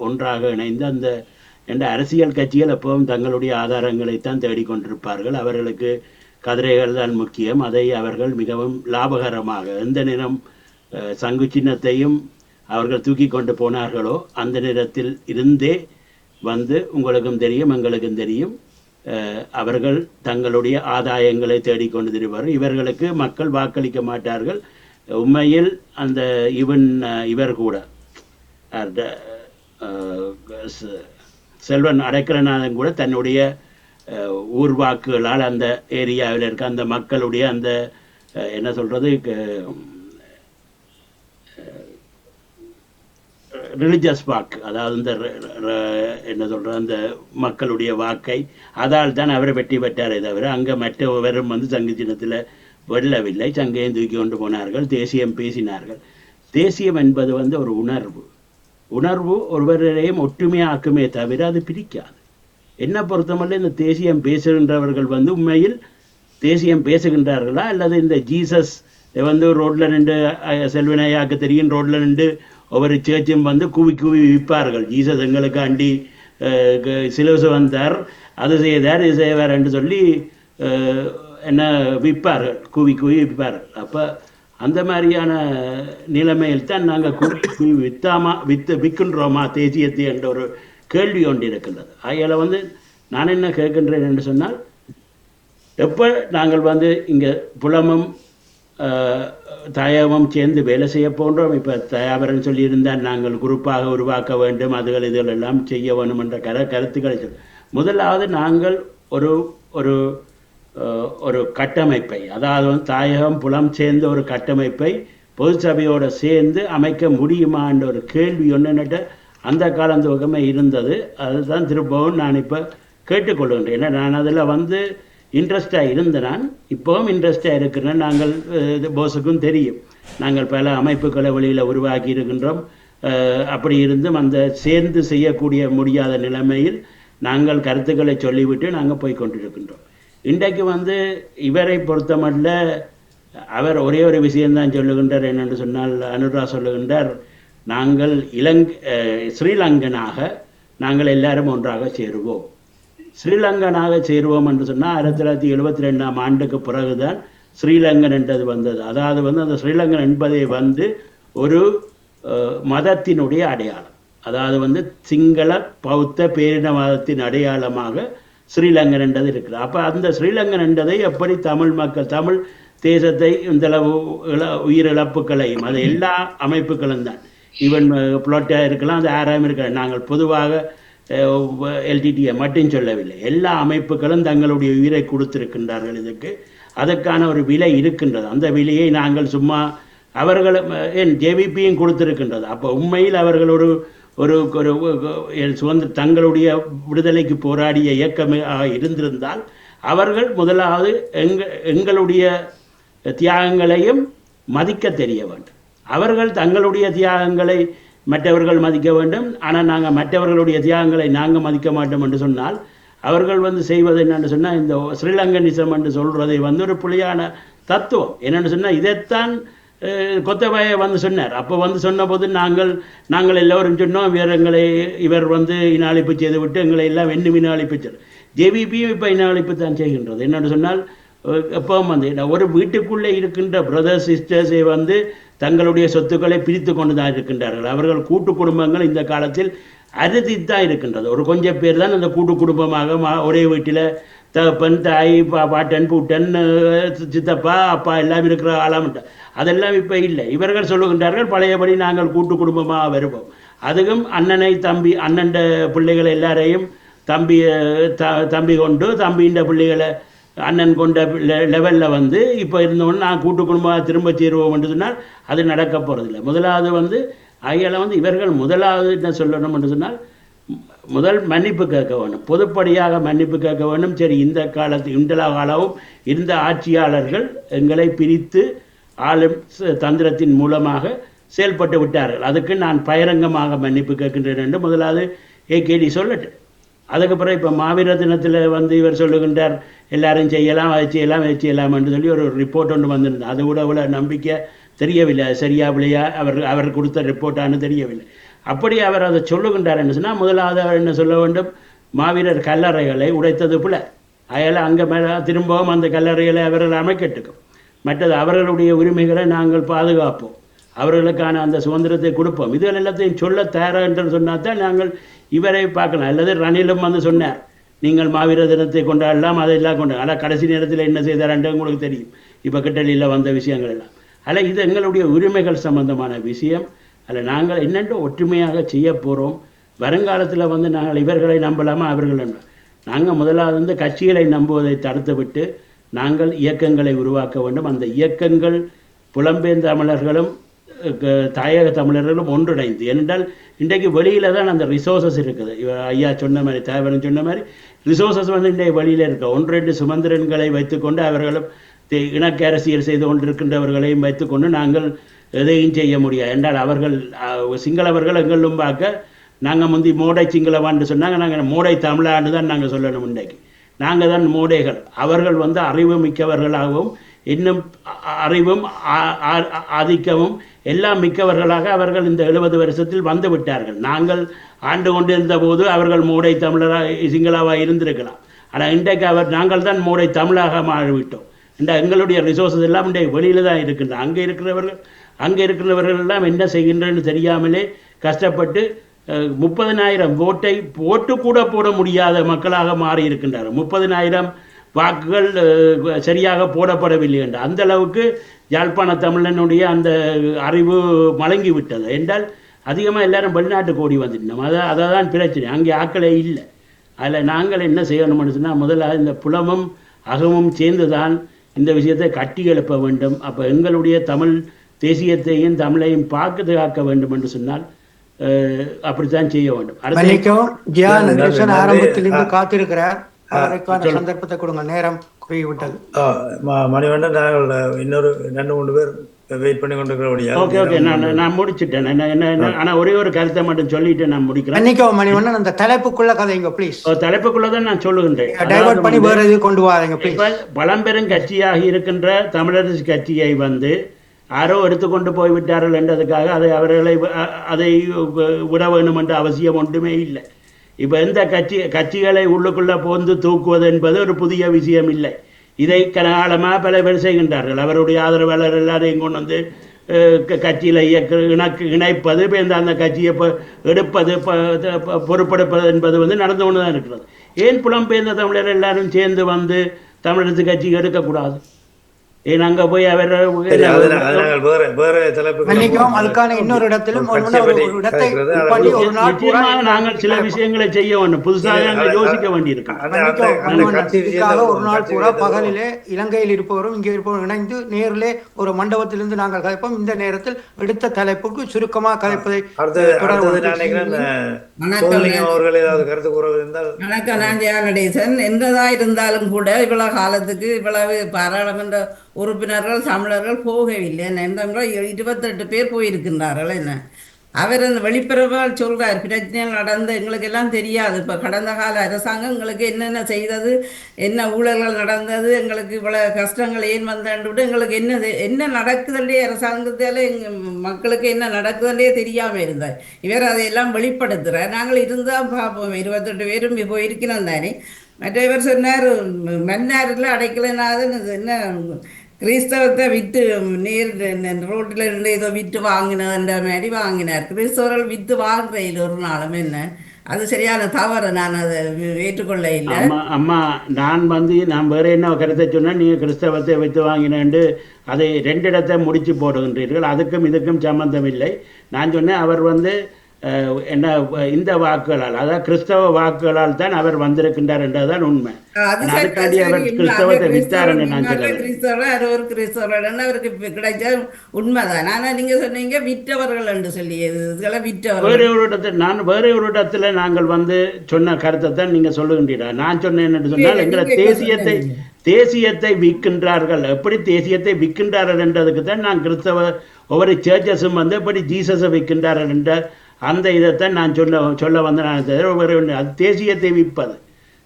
ஒன்றாக இணைந்து அந்த அரசியல் கட்சிகள் எப்பவும் தங்களுடைய ஆதாரங்களைத்தான் தேடிக்கொண்டிருப்பார்கள். அவர்களுக்கு கதிரைகள் தான் முக்கியம். அதை அவர்கள் மிகவும் லாபகரமாக எந்த நேரம் சங்கு சின்னத்தையும் அவர்கள் தூக்கி கொண்டு போனார்களோ அந்த நேரத்தில் இருந்தே வந்து உங்களுக்கும் தெரியும் எங்களுக்கும் தெரியும் அவர்கள் தங்களுடைய ஆதாயங்களை தேடிக்கொண்டு திரிவார்கள். இவர்களுக்கு மக்கள் வாக்களிக்க மாட்டார்கள். உண்மையில் அந்த இவர் கூட செல்வன் அடைக்கலநாதன் கூட தன்னுடைய ஊர் வாக்குகளால் அந்த ஏரியாவில் இருக்க அந்த மக்களுடைய அந்த என்ன சொல்றது ரிலிஜியஸ் வாக்கு, அதாவது இந்த என்ன சொல்ற அந்த மக்களுடைய வாக்கை அதால் தான் அவரை வெற்றி பெற்றாரே தவிர அங்கே மற்றவரும் வந்து சங்கு சின்னத்தில் வெல்லவில்லை. சங்கையும் தூக்கி கொண்டு போனார்கள், தேசியம் பேசினார்கள். தேசியம் என்பது வந்து ஒரு உணர்வு ஒருவரையும் ஒற்றுமையாக்குமே தவிர அது பிரிக்காது. என்ன பொறுத்தமல்ல இந்த தேசியம் பேசுகின்றவர்கள் வந்து உண்மையில் தேசியம் பேசுகின்றார்களா அல்லது இந்த ஜீசஸ் வந்து ரோட்ல நின்று செல்வனையாக்கு தெரியும் ரோட்ல நின்று ஒவ்வொரு சேர்ச்சும் வந்து கூவி விற்பார்கள். ஜீசஸ் எங்களுக்கு அண்டி சிலுவை வந்தார், அது செய்தார், இது செய்வார் என்று சொல்லி என்ன விற்பார்கள், கூவி விற்பார்கள். அப்போ அந்த மாதிரியான நிலைமையில் தான் நாங்கள் கூவி விற்கின்றோமா தேசியத்தை என்ற ஒரு கேள்வி ஒன்று இருக்கின்றது. அதில் வந்து நான் என்ன கேட்கின்றேன் என்று சொன்னால், எப்போ நாங்கள் வந்து இங்கே புலமும் தாயகமும் சேர்ந்து வேலை செய்ய போன்றோம். இப்போ தயாபரன் சொல்லியிருந்தால் நாங்கள் குரூப்பாக உருவாக்க வேண்டும், அதுகள் இதுகள் எல்லாம் செய்ய வேண்டும் என்ற கருத்துக்களை சொல். முதலாவது நாங்கள் ஒரு கட்டமைப்பை, அதாவது வந்து தாயகம் புலம் சேர்ந்த ஒரு கட்டமைப்பை பொது சபையோடு சேர்ந்து அமைக்க முடியுமா என்ற ஒரு கேள்வி ஒன்றுன்னுட்டு அந்த காலம் துவக்கமே இருந்தது. அதுதான் திரும்பவும் நான் இப்போ கேட்டுக்கொள்கின்றேன். ஏன்னா நான் அதில் வந்து இன்ட்ரெஸ்டாக இருந்தேன், நான் இப்போவும் இன்ட்ரெஸ்டாக இருக்கிறேன். நாங்கள் போஸுக்கும் தெரியும், நாங்கள் பல அமைப்புகளை வெளியில் உருவாக்கி இருக்கின்றோம். அப்படி இருந்தும் அந்த சேர்ந்து செய்யக்கூடிய முடியாத நிலைமையில் நாங்கள் கருத்துக்களை சொல்லிவிட்டு நாங்கள் போய் கொண்டிருக்கின்றோம். இன்றைக்கு வந்து இவரை பொறுத்தமல்ல அவர் ஒரே ஒரு விஷயம்தான் சொல்லுகின்றார். என்னென்று சொன்னால் அனுரா சொல்லுகின்றார், நாங்கள் ஸ்ரீலங்கனாக நாங்கள் எல்லாரும் ஒன்றாக சேருவோம். ஸ்ரீலங்கனாக சேருவோம் என்று சொன்னால் 1972ஆம் ஆண்டுக்கு பிறகுதான் ஸ்ரீலங்கன் என்றது வந்தது. அதாவது வந்து அந்த ஸ்ரீலங்கன் என்பதை வந்து ஒரு மதத்தினுடைய அடையாளம், அதாவது வந்து சிங்கள பௌத்த பேரின மதத்தின் அடையாளமாக ஸ்ரீலங்கன் என்றது இருக்கிறது. அப்போ அந்த ஸ்ரீலங்கன் என்றதை எப்படி தமிழ் மக்கள் தமிழ் தேசத்தை இந்த உயிரிழப்புகளையும் அது எல்லா அமைப்புகளும் தான், ஈவன் புளோட்டாக இருக்கலாம், அது ஆறாம் இருக்கலாம், நாங்கள் பொதுவாக எல்டிடியை மட்டும் சொல்லவில்லை, எல்லா அமைப்புகளும் தங்களுடைய உயிரை கொடுத்திருக்கின்றார்கள். இதுக்கு அதற்கான ஒரு விலை இருக்கின்றது. அந்த விலையை நாங்கள் சும்மா அவர்கள் ஜேவிபியும் கொடுத்திருக்கின்றது. அப்போ உண்மையில் அவர்கள் ஒரு சுதந்திர தங்களுடைய விடுதலைக்கு போராடிய இயக்கமாக இருந்திருந்தால் அவர்கள் முதலாவது எங்களுடைய தியாகங்களையும் மதிக்க தெரிய வேண்டும். அவர்கள் தங்களுடைய தியாகங்களை மற்றவர்கள் மதிக்க வேண்டும். ஆனால் நாங்கள் மற்றவர்களுடைய தியாகங்களை நாங்கள் மதிக்க மாட்டோம் என்று சொன்னால் அவர்கள் வந்து செய்வது என்னென்னு சொன்னால் இந்த ஸ்ரீலங்கனிசம் என்று சொல்றதை வந்து ஒரு புலியான தத்துவம். என்னென்னு சொன்னால் இதைத்தான் கொத்தபாய வந்து சொன்னார். அப்போ வந்து சொன்ன போது நாங்கள் எல்லோரும் சொன்னோம், இவர் வந்து இனாளிப்பு செய்து விட்டு எங்களை எல்லாம் வெண்ணும் இனாளிப்பு செய்து. ஜேவிபியும் இப்போ இனாளிப்பு தான் செய்கின்றது. என்னென்னு சொன்னால் எப்பவும் வந்து ஒரு வீட்டுக்குள்ளே இருக்கின்ற பிரதர்ஸ் சிஸ்டர்ஸை வந்து தங்களுடைய சொத்துக்களை பிரித்து கொண்டு தான் இருக்கின்றார்கள். அவர்கள் கூட்டு குடும்பங்கள் இந்த காலத்தில் அறுதித்தான் இருக்கின்றது. ஒரு கொஞ்சம் பேர் தான் அந்த கூட்டு குடும்பமாக ஒரே வீட்டில் தகப்பன் தாய் பாட்டன் பூட்டன் சித்தப்பா அப்பா எல்லாம் இருக்கிற ஆளாமட்ட அதெல்லாம் இப்போ இல்லை. இவர்கள் சொல்லுகின்றார்கள் பழையபடி நாங்கள் கூட்டு குடும்பமாக வருவோம். அதுவும் அண்ணனை தம்பி அண்ணன் பிள்ளைகள் எல்லாரையும் தம்பி கொண்டு தம்பின்ற பிள்ளைகளை அண்ணன் கொண்ட லெவலில் வந்து இப்போ இருந்தவொன்னு நான் கூட்டு குடும்பமாக திரும்ப சேருவோம் என்று சொன்னால் அது நடக்க போகிறதில்லை. முதலாவது வந்து அவைகளை வந்து இவர்கள் முதலாவது என்ன சொல்லணும் என்று சொன்னால் முதல் மன்னிப்பு கேட்க வேணும், பொதுப்படியாக மன்னிப்பு கேட்க வேண்டும். சரி, இந்த காலமும் இருந்த ஆட்சியாளர்கள் எங்களை பிரித்து ஆளும் தந்திரத்தின் மூலமாக செயல்பட்டு விட்டார்கள், அதுக்கு நான் பகிரங்கமாக மன்னிப்பு கேட்கின்றேன் என்று முதலாவது ஏகேடி சொல்லட்டு. அதுக்கப்புறம் இப்போ மாவீர தினத்தில் வந்து இவர் சொல்லுகின்றார் எல்லாரும் செய்யலாம், அதை செய்யலாம், இதை செய்யலாம் என்று சொல்லி ஒரு ரிப்போர்ட் ஒன்று வந்திருந்தது. அது கூட அவ்வளோ நம்பிக்கை தெரியவில்லை, சரியா இல்லையா அவர் கொடுத்த ரிப்போர்ட்டானு தெரியவில்லை. அப்படி அவர் அதை சொல்லுகின்றார் என்று சொன்னால் முதலாவது அவர் என்ன சொல்ல வேண்டும், மாவீரர் கல்லறைகளை உடைத்தது போல அயால் அங்கே மேலே திரும்பவும் அந்த கல்லறைகளை அவர்கள் அமைக்கட்டுக்கும். மற்றது அவர்களுடைய உரிமைகளை நாங்கள் பாதுகாப்போம், அவர்களுக்கான அந்த சுதந்திரத்தை கொடுப்போம். இதுகள் எல்லாத்தையும் சொல்ல தயாரா என்று சொன்னால் தான் நாங்கள் இவரை பார்க்கலாம். அல்லது ரணிலும் வந்து சொன்னார் நீங்கள் மாவீர தினத்தை கொண்டாடலாம், அதையெல்லாம் கொண்டாடலாம். ஆனால் கடைசி நேரத்தில் என்ன செய்தார்ன்றது உங்களுக்கு தெரியும், இப்போ கிட்டலியில் வந்த விஷயங்கள் எல்லாம். அதில் இது எங்களுடைய உரிமைகள் சம்பந்தமான விஷயம். அதில் நாங்கள் என்னென்று ஒற்றுமையாக செய்ய போகிறோம். வருங்காலத்தில் வந்து நாங்கள் இவர்களை நம்பலாமா அவர்கள் நம்ப, நாங்கள் முதலாவது வந்து கட்சிகளை நம்புவதை தடுத்து விட்டு நாங்கள் இயக்கங்களை உருவாக்க வேண்டும். அந்த இயக்கங்கள் புலம்பெயர்ந்த தமிழர்களும் தாயக தமிழர்களும் ஒன்றிணைந்து, ஏனென்றால் இன்றைக்கு வெளியில் தான் அந்த ரிசோர்ஸஸ் இருக்குது. ஐயா சொன்ன மாதிரி, தேவரன் சொன்ன மாதிரி ரிசோர்ஸஸ் வந்து இன்றைய வெளியில் இருக்க ஒன்றெண்டு சுமந்திரன்களை வைத்துக்கொண்டு அவர்களும் இணக்க அரசியல் செய்து கொண்டிருக்கின்றவர்களையும் வைத்துக்கொண்டு நாங்கள் எதையும் செய்ய முடியாது. என்றால் அவர்கள் சிங்களவர்கள் எங்களும் பார்க்க நாங்கள் முந்தி மோடை சிங்களவான்னு சொன்னாங்க, நாங்கள் மோடை தமிழான்னு தான் நாங்கள் சொல்லணும். இன்றைக்கு நாங்கள் தான் மோடைகள், அவர்கள் வந்து அறிவு மிக்கவர்களாகவும் இன்னும் அறிவும் ஆதிக்கமும் எல்லாம் மிக்கவர்களாக அவர்கள் இந்த 70 வருஷத்தில் வந்து விட்டார்கள். நாங்கள் ஆண்டு கொண்டிருந்த போது அவர்கள் மோடை தமிழராக சிங்களாவாக இருந்திருக்கலாம். ஆனால் இன்றைக்கு நாங்கள் தான் மோடை தமிழாக மாறிவிட்டோம். இந்த எங்களுடைய ரிசோர்ஸஸ் எல்லாம் இன்றைக்கு வெளியில் தான் இருக்கின்றன. அங்கே இருக்கிறவர்கள் எல்லாம் என்ன செய்கின்றன்னு தெரியாமலே கஷ்டப்பட்டு 30,000 ஓட்டு கூட போட முடியாத மக்களாக மாறி இருக்கின்றார். 30,000 வாக்குகள் சரியாக போடப்படவில்லை என்று அந்த அளவுக்கு யாழ்ப்பாண தமிழனுடைய அந்த அறிவு மலங்கி விட்டது. என்றால் அதிகமாக எல்லாரும் வெளிநாட்டுக்கு ஓடி வந்துட்டோம். அதை தான் பிரச்சனை, அங்கே ஆக்களே இல்லை. அதில் நாங்கள் என்ன செய்யணும்னு சொன்னால் முதல்ல இந்த புலமும் அகமும் சேர்ந்து தான் இந்த விஷயத்தை கட்டி எழுப்ப வேண்டும். அப்போ எங்களுடைய தமிழ் தேசியத்தையும் தமிழையும் பாதுகாக்க வேண்டும் என்று சொன்னால் அப்படித்தான் செய்ய வேண்டும். ஆரம்பத்திலிருந்து காத்திருக்கிறார், சந்தர்ப்பத்தை கொடுங்க, நேரம் குறுகிவிட்டது. மணிவண்ணன், நாங்கள் இன்னொரு 2-3 பேர் வெயிட் பண்ணி கொண்டிருக்கிறபடியா? ஓகே ஓகே, நான் முடிச்சுட்டேன். ஆனால் ஒரே ஒரு கருத்தை மட்டும் சொல்லிட்டு நான் முடிக்கிறேன். மணிவண்ணன், அந்த தலைப்புக்குள்ள கதைங்க ப்ளீஸ். தலைப்புக்குள்ளதான் நான் சொல்லுகின்றேன். டைவர்ட் பண்ணி வேற எது கொண்டு வாங்க ப்ளீஸ். பழம்பெரும் கட்சியாக இருக்கின்ற தமிழரசு கட்சியை வந்து யாரோ எடுத்துக்கொண்டு போய்விட்டார்கள் என்றதுக்காக அதை விட வேண்டும் என்ற அவசியம் ஒன்றுமே இல்லை. இப்போ எந்த கட்சிகளை உள்ளுக்குள்ளே போந்து தூக்குவது என்பது ஒரு புதிய விஷயம் இல்லை. இதை காலமாக பல பேர் செய்கின்றார்கள். அவருடைய ஆதரவாளர் எல்லாரையும் கொண்டு வந்து கட்சியில் இணைப்பது, இப்போ அந்த கட்சியை எடுப்பது, பொறுப்பெடுப்பது என்பது வந்து நடந்து கொண்டு தான் இருக்கிறது. ஏன் புலம்பெயர்ந்த தமிழர் எல்லாரும் சேர்ந்து வந்து தமிழரசு கட்சி எடுக்கக்கூடாது? அங்க போய் நாங்கள் சில விஷயங்களை செய்ய வேண்டும், புதுசாக யோசிக்க வேண்டியிருக்கோம். ஒரு நாள் பூரா பகலிலே இலங்கையில் இருப்பவரும் இங்கே இருப்பவரும் இணைந்து நேரிலே ஒரு மண்டபத்திலிருந்து நாங்கள் கலைப்போம். இந்த நேரத்தில் எடுத்த தலைப்புக்கு சுருக்கமாக கலைப்பதை என்னதான் இருந்தாலும் கூட இவ்வளவு காலத்துக்கு இவ்வளவு பாராளுமன்ற உறுப்பினர்கள் தமிழர்கள் போகவில்லை. என்ன 28 பேர் போயிருக்கின்றார்கள். என்ன அவர் அந்த வெளிப்பறவால் சொல்றார், பிரச்சனைகள் நடந்த எங்களுக்கு எல்லாம் தெரியாது. இப்போ கடந்த கால அரசாங்கம் எங்களுக்கு என்னென்ன செய்தது, என்ன ஊழல்கள் நடந்தது, எங்களுக்கு இவ்வளவு கஷ்டங்கள் ஏன் வந்தாண்டு எங்களுக்கு என்ன நடக்குதுன்றே அரசாங்கத்தால் எங்கள் மக்களுக்கு என்ன நடக்குதுன்றே தெரியாமல் இருந்தார். இவர் அதையெல்லாம் வெளிப்படுத்துகிறார். நாங்கள் இருந்தால் பார்ப்போம். 28 பேரும் போயிருக்கணும் தானே. மற்றவர் சொன்னார் மன்னாரில் அடைக்கலனாது என்ன கிறிஸ்தவத்தை விற்று நேர் ரோட்டில் இருந்து ஏதோ விற்று வாங்கினதுன்ற மாதிரி வாங்கினார். கிறிஸ்தவர்கள் விற்று வாங்குறதில்லை ஒரு நாளும். என்ன அது சரியான தவறு, நான் அதை ஏற்றுக்கொள்ள இல்லை. அம்மா, நான் வேறு என்ன கருத்தை சொன்னால், நீங்கள் கிறிஸ்தவத்தை விற்று வாங்கினேன்ட்டு அதை 2 இடத்தை முடிச்சு போடுகின்றீர்கள். அதுக்கும் இதுக்கும் சம்பந்தம் இல்லை. நான் சொன்னேன், அவர் என்ன இந்த வாக்குகளால், அதாவது கிறிஸ்தவ வாக்குகளால் தான் அவர் வந்திருக்கின்றார் என்றதுதான் உண்மை. அது ஆனா சரி, அதுக்காண்டி அவர் சரி. கிறிஸ்தவத்தை வித்தாருன்னு நான் சொல்லலை. கிறிஸ்தவர்கள் கிறிஸ்தவர்கள் அவருக்கு கிடைச்ச உண்மைதான். ஆனா நீங்க சொன்னீங்க விற்றவர்கள் என்று சொல்லி, இதுகளை விற்றவர்கள். வேறு ஒரு இடத்துல வேறு ஒரு இடத்துல நாங்கள் சொன்ன கருத்தை தான் நீங்க சொல்லுகின்றீரா? நான் சொன்னேன் என்று சொன்னால், எங்களை தேசியத்தை விற்கின்றார்கள். எப்படி தேசியத்தை விற்கின்றார்கள் என்றதுக்கு தான் நான் கிறிஸ்தவ ஒவ்வொரு சர்ச்சஸும் எப்படி ஜீசஸை விற்கின்றார்கள் என்ற அந்த இதைத்தான் நான் சொல்ல வந்தேன். அது தேசியத்தை விற்பது,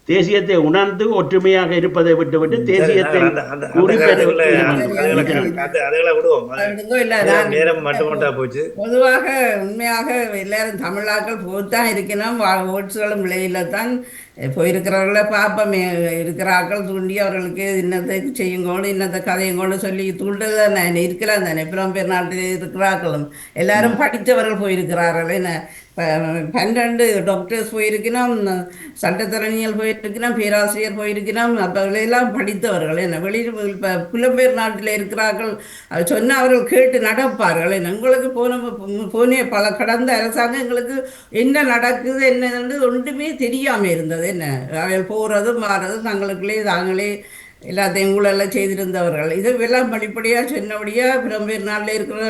தேசியத்தை உணர்ந்து ஒற்றுமையாக இருப்பதை விட்டுவிட்டு தேசியத்தை பொதுவாக உண்மையாக எல்லாரும் தமிழாக்கள் போய்தான் இருக்கணும். ஓட்ஸுகளும் விளையில தான் போயிருக்கிறவர்களை பார்ப்போமே, இருக்கிறாக்கள் தூண்டி அவர்களுக்கு இன்னத்தை செய்யுங்கோன்னு இன்னத்தை கதையுங்கோன்னு சொல்லி தூண்டது தானே இருக்கலாம் தானே. புலம்பெயர் நாட்டில் இருக்கிறார்களும் எல்லாரும் படித்தவர்கள் போயிருக்கிறார்கள். என்ன 12 டாக்டர்ஸ் போயிருக்கணும், சட்டத்தரணிகள் போயிருக்கணும், பேராசிரியர் போயிருக்கணும். அப்போ எல்லாம் படித்தவர்கள். என்ன வெளியில் இப்போ புலம்பெயர் நாட்டில் இருக்கிறார்கள் சொன்ன அவர்கள் கேட்டு நடப்பார்கள். என்ன உங்களுக்கு போனே கடந்த அரசாங்கம் எங்களுக்கு என்ன நடக்குது என்னன்னு ஒன்றுமே தெரியாமல் இருந்தது. என்ன அவர்கள் போகிறதும் மாறதும் தங்களுக்குள்ளே தாங்களே எல்லாத்தையும் ஊழலாம் செய்திருந்தவர்கள். இது எல்லாம் படிப்படியாக சொன்னபடியாக புலம்பெயர் நாட்டில் இருக்கிற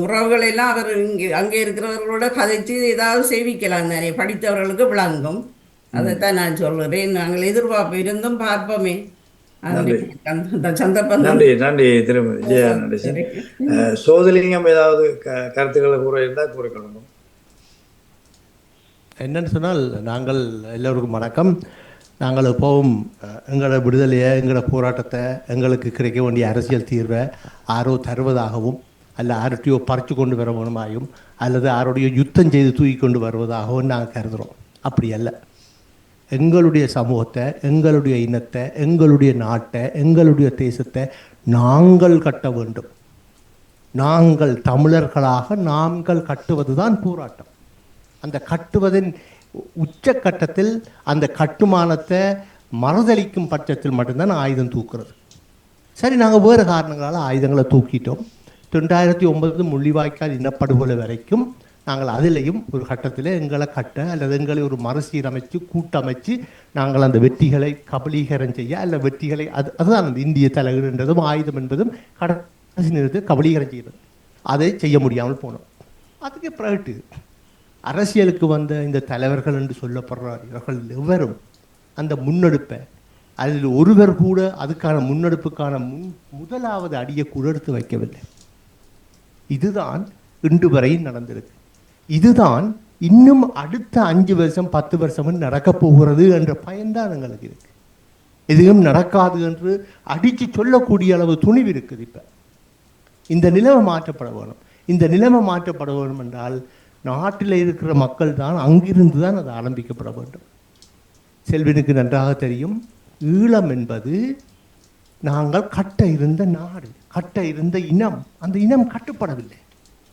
உறவுகளெல்லாம் அவர் அங்கே இருக்கிறவர்களோட கதைச்சு ஏதாவது சேவிக்கலாம் தானே, படித்தவர்களுக்கு விளங்கும். அதைத்தான் நான் சொல்கிறேன். நாங்கள் எதிர்பார்ப்பு இருந்தும் பார்ப்போமே. சந்தர்ப்பம். நன்றி நன்றி திருமதி ஜெயா நடேசன். சோதலிங்கம் ஏதாவது கருத்துக்களை கூற இருந்தால் கூறிக்கொள்ளணும். என்னன்னு சொன்னால், நாங்கள் எல்லோருக்கும் வணக்கம். நாங்கள் எப்போவும் எங்களோட விடுதலையை, எங்களோட போராட்டத்தை, எங்களுக்கு கிடைக்க வேண்டிய அரசியல் தீர்வை யாரோ தருவதாகவும் அல்ல யார்கிட்டையோ பறித்து கொண்டு வர வேணுமாயும் அல்லது யாரோடைய யுத்தம் செய்து தூக்கி கொண்டு வருவதாகவும் நாங்கள் கருதுகிறோம். அப்படி அல்ல. எங்களுடைய சமூகத்தை, எங்களுடைய இனத்தை, எங்களுடைய நாட்டை, எங்களுடைய தேசத்தை நாங்கள் கட்ட வேண்டும். நாங்கள் தமிழர்களாக நாங்கள் கட்டுவது தான் போராட்டம். அந்த கட்டுவதின் உச்சக்கட்டத்தில் அந்த கட்டுமானத்தை மறுதளிக்கும் பட்சத்தில் மட்டும்தான் ஆயுதம் தூக்குறது. சரி, நாங்கள் வேறு காரணங்களால் ஆயுதங்களை தூக்கிட்டோம். 2009 முள்ளிவாய்க்கால் இனப்படுகொலை வரைக்கும் நாங்கள் அதிலையும் ஒரு கட்டத்தில் எங்களை கட்ட அல்லது எங்களை ஒரு மறுசீரமைச்சு கூட்டமைச்சு நாங்கள் அந்த வெற்றிகளை கபலீகரம் செய்ய அல்ல வெற்றிகளை அதுதான் அந்த இந்திய தலைவர் என்றதும் ஆயுதம் என்பதும் கடைசி நேரத்தில் கபலீகரம் செய்கிறது. அதை செய்ய முடியாமல் போனோம். அதுக்கு பிறகு அரசியலுக்கு வந்த இந்த தலைவர்கள் என்று சொல்லப்படுறார்கள் எவரும் அந்த முன்னெடுப்பை அதில் ஒருவர் கூட அதுக்கான முன்னெடுப்புக்கான முதலாவது அடியை கூட எடுத்து வைக்கவில்லை. இதுதான் இன்று வரை நடந்திருக்கு. இதுதான் இன்னும் அடுத்த 5 வருஷம் 10 வருஷம் நடக்கப் போகிறது என்ற பயன்தான் எங்களுக்கு இருக்கு. எதுவும் நடக்காது என்று அடித்து சொல்லக்கூடிய அளவு துணிவு இருக்குது. இப்போ இந்த நிலைமை மாற்றப்பட வேணும். இந்த நிலைமை மாற்றப்பட வேணும் என்றால் நாட்டில் இருக்கிற மக்கள் தான் அங்கிருந்து தான் அது ஆரம்பிக்கப்பட வேண்டும். செல்வனுக்கு நன்றாக தெரியும், ஈழம் என்பது நாங்கள் கட்ட இருந்த நாடு, கட்ட இருந்த இனம். அந்த இனம் கட்டுப்படவில்லை.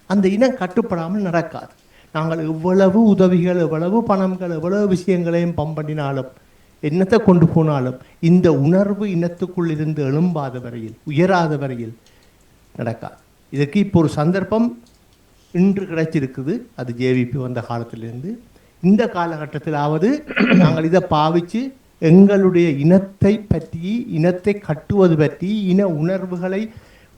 அந்த இனம் கட்டுப்படாமல் நடக்காது. நாங்கள் எவ்வளவு உதவிகள், எவ்வளவு பணங்கள், எவ்வளவு விஷயங்களையும் பம்பண்ணினாலும் என்னத்தை கொண்டு போனாலும் இந்த உணர்வு இனத்துக்குள் இருந்து எழும்பாத வரையில், உயராத வரையில் நடக்காது. இதற்கு இப்போ ஒரு சந்தர்ப்பம் இன்று கிடைச்சிருக்குது. அது ஜேவிபி வந்த காலத்திலிருந்து இந்த காலகட்டத்திலாவது நாங்கள் இதை பாவித்து எங்களுடைய இனத்தை பற்றி, இனத்தை கட்டுவது பற்றி, இன உணர்வுகளை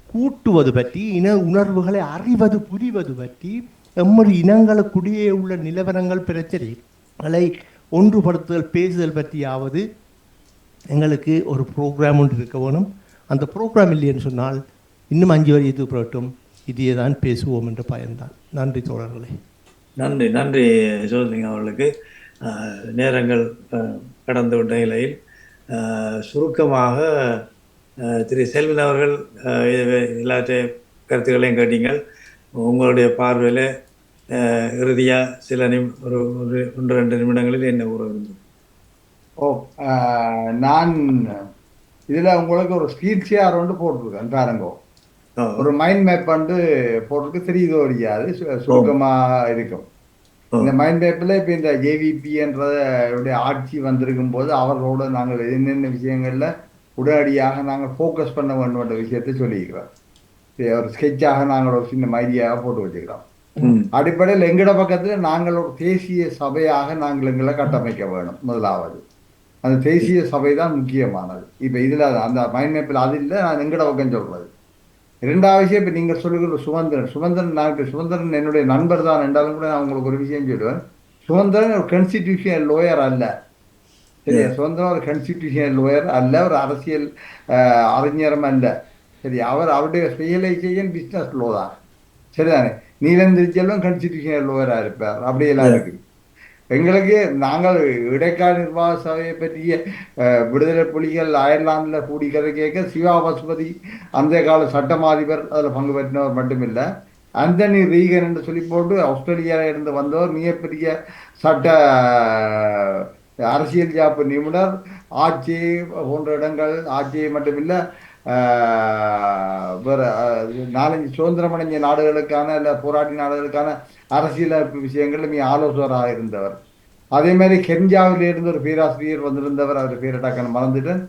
கூட்டுவது பற்றி, இன உணர்வுகளை அறிவது புரிவது பற்றி, எம்மொரு இனங்களுக்குடியே உள்ள நிலவரங்கள் பிரச்சனைகளை ஒன்றுபடுத்துதல் பேசுதல் பற்றியாவது எங்களுக்கு ஒரு ப்ரோக்ராம் ஒன்று இருக்க வேணும். அந்த ப்ரோக்ராம் இல்லைன்னு சொன்னால் இன்னும் 5 வருஷத்துக்கு பிறட்டும் இதையே தான் பேசுவோம் என்ற பயன்தான். நன்றி தோழர்களே. நன்றி நன்றி சோதலிங்கம் அவர்களுக்கு. நேரங்கள் கடந்து விட்ட நிலையில் சுருக்கமாக திரு செல்வன் அவர்கள் எல்லாற்றையும் கருத்துக்களையும் கேட்டீங்கள். உங்களுடைய பார்வையில் இறுதியாக சில ஒரு 1-2 நிமிடங்களில் என்ன கூற வேண்டும்? நான் இதில் உங்களுக்கு ஒரு ஸ்க்ரீன் ஷேர் ஒன்று போட்டிருக்கேன் பாருங்க. ஒரு மைண்ட் மேப் வந்து போட்டிருக்கு, தெரியுதோ தெரியாது, சுருக்கமாக இருக்கும். இந்த மைண்ட் மேப்பில் இப்போ இந்த ஜேவிபி என்றத ஆட்சி வந்திருக்கும் போது அவர்களோட நாங்கள் என்னென்ன விஷயங்களில் உடனடியாக நாங்கள் ஃபோக்கஸ் பண்ண வேண்டும்ன்ற விஷயத்தை சொல்லியிருக்கிறோம். ஒரு ஸ்கெட்சாக நாங்கள் ஒரு சின்ன ஐடியாவாக போட்டு வச்சுக்கிறோம். அடிப்படையில் எங்கட பக்கத்துல நாங்கள் ஒரு தேசிய சபையாக நாங்கள் எங்களை கட்டமைக்க வேணும். முதலாவது அந்த தேசிய சபை தான் முக்கியமானது. இப்ப இதுல அந்த மைண்ட் மேப்பில் அது இல்லை, நான் எங்கட பக்கம் சொல்றது. இரண்டாவது விஷயம், இப்ப நீங்க சொல்லுகிற சுமந்திரன் நான் இப்ப சுமந்திரன் என்னுடைய நண்பர் தான் என்றாலும் கூட நான் உங்களுக்கு ஒரு விஷயம் சொல்லுவேன். சுமந்திரன் ஒரு கான்ஸ்டிடியூஷனல் லோயர் அல்ல. சரியா? சுதந்திரம் ஒரு கான்ஸ்டிடியூஷனல் லோயர் அல்ல, ஒரு அரசியல் அறிஞரும் அல்ல. சரி, அவருடைய ஸ்பெஷலைசேஷன் பிசினஸ் லோ தான். சரிதானே? நீலந்திரி செல்வம் கான்ஸ்டிடியூஷனல் லோயரா இருப்பார். அப்படியெல்லாம் இருக்கு. எங்களுக்கு நாங்கள் இடைக்கால நிர்வாக சபையை பற்றிய விடுதலை புலிகள் அயர்லாந்தில் கூடி கதை கேட்க சிவா பசுபதி அந்த கால சட்டமாதிபர் அதில் பங்கு பெற்றினவர் மட்டுமில்லை, ஆந்தனி ரீகன் என்று சொல்லி போட்டு ஆஸ்திரேலியாவில் இருந்து வந்தவர், மிகப்பெரிய சட்ட அரசியல் ஜாப்பு நிபுணர், ஆட்சி போன்ற இடங்கள், ஆட்சியை மட்டுமில்லை வேறு 4-5 சுதந்திரமடைஞ்ச நாடுகளுக்கான இல்லை போராட்டி நாடுகளுக்கான அரசியலமைப்பு விஷயங்கள் மிக ஆலோசகராக இருந்தவர். அதே மாதிரி கென்யாவில் இருந்து ஒரு பேராசிரியர் வந்திருந்தவர், அவர் பேரை டக்குன்னு மறந்துட்டேன்.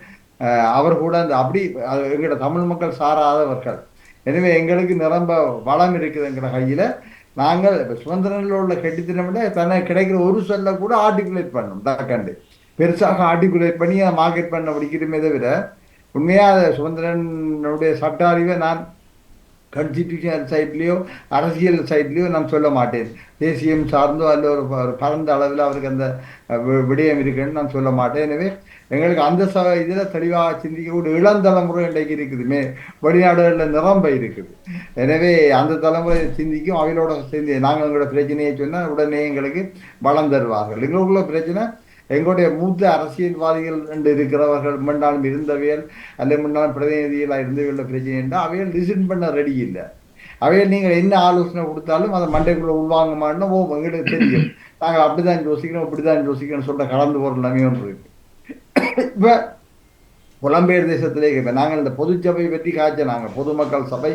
அவர் கூட அந்த அப்படி எங்களோட தமிழ் மக்கள் சாராதவர்கள். எனவே எங்களுக்கு நிரம்ப வளம் இருக்குது எங்கிற கையில். நாங்கள் இப்போ சுதந்திரனில் உள்ள கெட்டித்தனம் விட தனக்கு கிடைக்கிற ஒரு சொல்ல கூட ஆர்டிகுலேட் பண்ணணும். டக்கண்டு பெருசாக ஆர்டிகுலேட் பண்ணி அதை மார்க்கெட் பண்ண பிடிக்கிறமே தவிர உண்மையாக சுதந்திரனுடைய சட்ட அறிவை நான் கான்ஸ்டிடியூஷனல் சைட்லேயோ அரசியல் சைட்லேயோ நான் சொல்ல மாட்டேன். தேசியம் சார்ந்தோ அல்ல ஒரு பரந்த அளவில் அவருக்கு அந்த விடயம் இருக்குன்னு நான் சொல்ல மாட்டேன். எனவே எங்களுக்கு அந்த இதில் தெளிவாக சிந்திக்கக்கூடிய இளந்தலைமுறை இன்றைக்கு இருக்குது, வெளிநாடுகளில் நிரம்ப இருக்குது. எனவே அந்த தலைமுறை சிந்திக்கும், அவையோட சேர்ந்து நாங்கள் எங்களோட பிரச்சனையை சொன்னால் உடனே எங்களுக்கு வளம் தருவார்கள். எங்களுக்குள்ள பிரச்சனை எங்களுடைய மூத்த அரசியல்வாதிகள் என்று இருக்கிறவர்கள் முன்னாலும் இருந்தவையல் அல்ல முன்னாலும் பிரதிநிதிகளாக இருந்தவையோட பிரச்சனை என்றால் அவைகள் லிசன் பண்ண ரெடி இல்லை. அவையில் நீங்கள் என்ன ஆலோசனை கொடுத்தாலும் அதை மண்டைக்குள்ளே உள்வாங்க மாட்டோம். எங்களுக்கு தெரியும், நாங்கள் அப்படிதான் யோசிக்கணும் இப்படிதான் யோசிக்கணும்னு சொல்ல கலந்து போகிற நிலைமை ஒன்று இருக்கு. இப்போ புலம்பெயர் தேசத்திலே இப்போ நாங்கள் இந்த பொதுச்சபை பற்றி காய்ச்சினாங்க, பொதுமக்கள் சபை.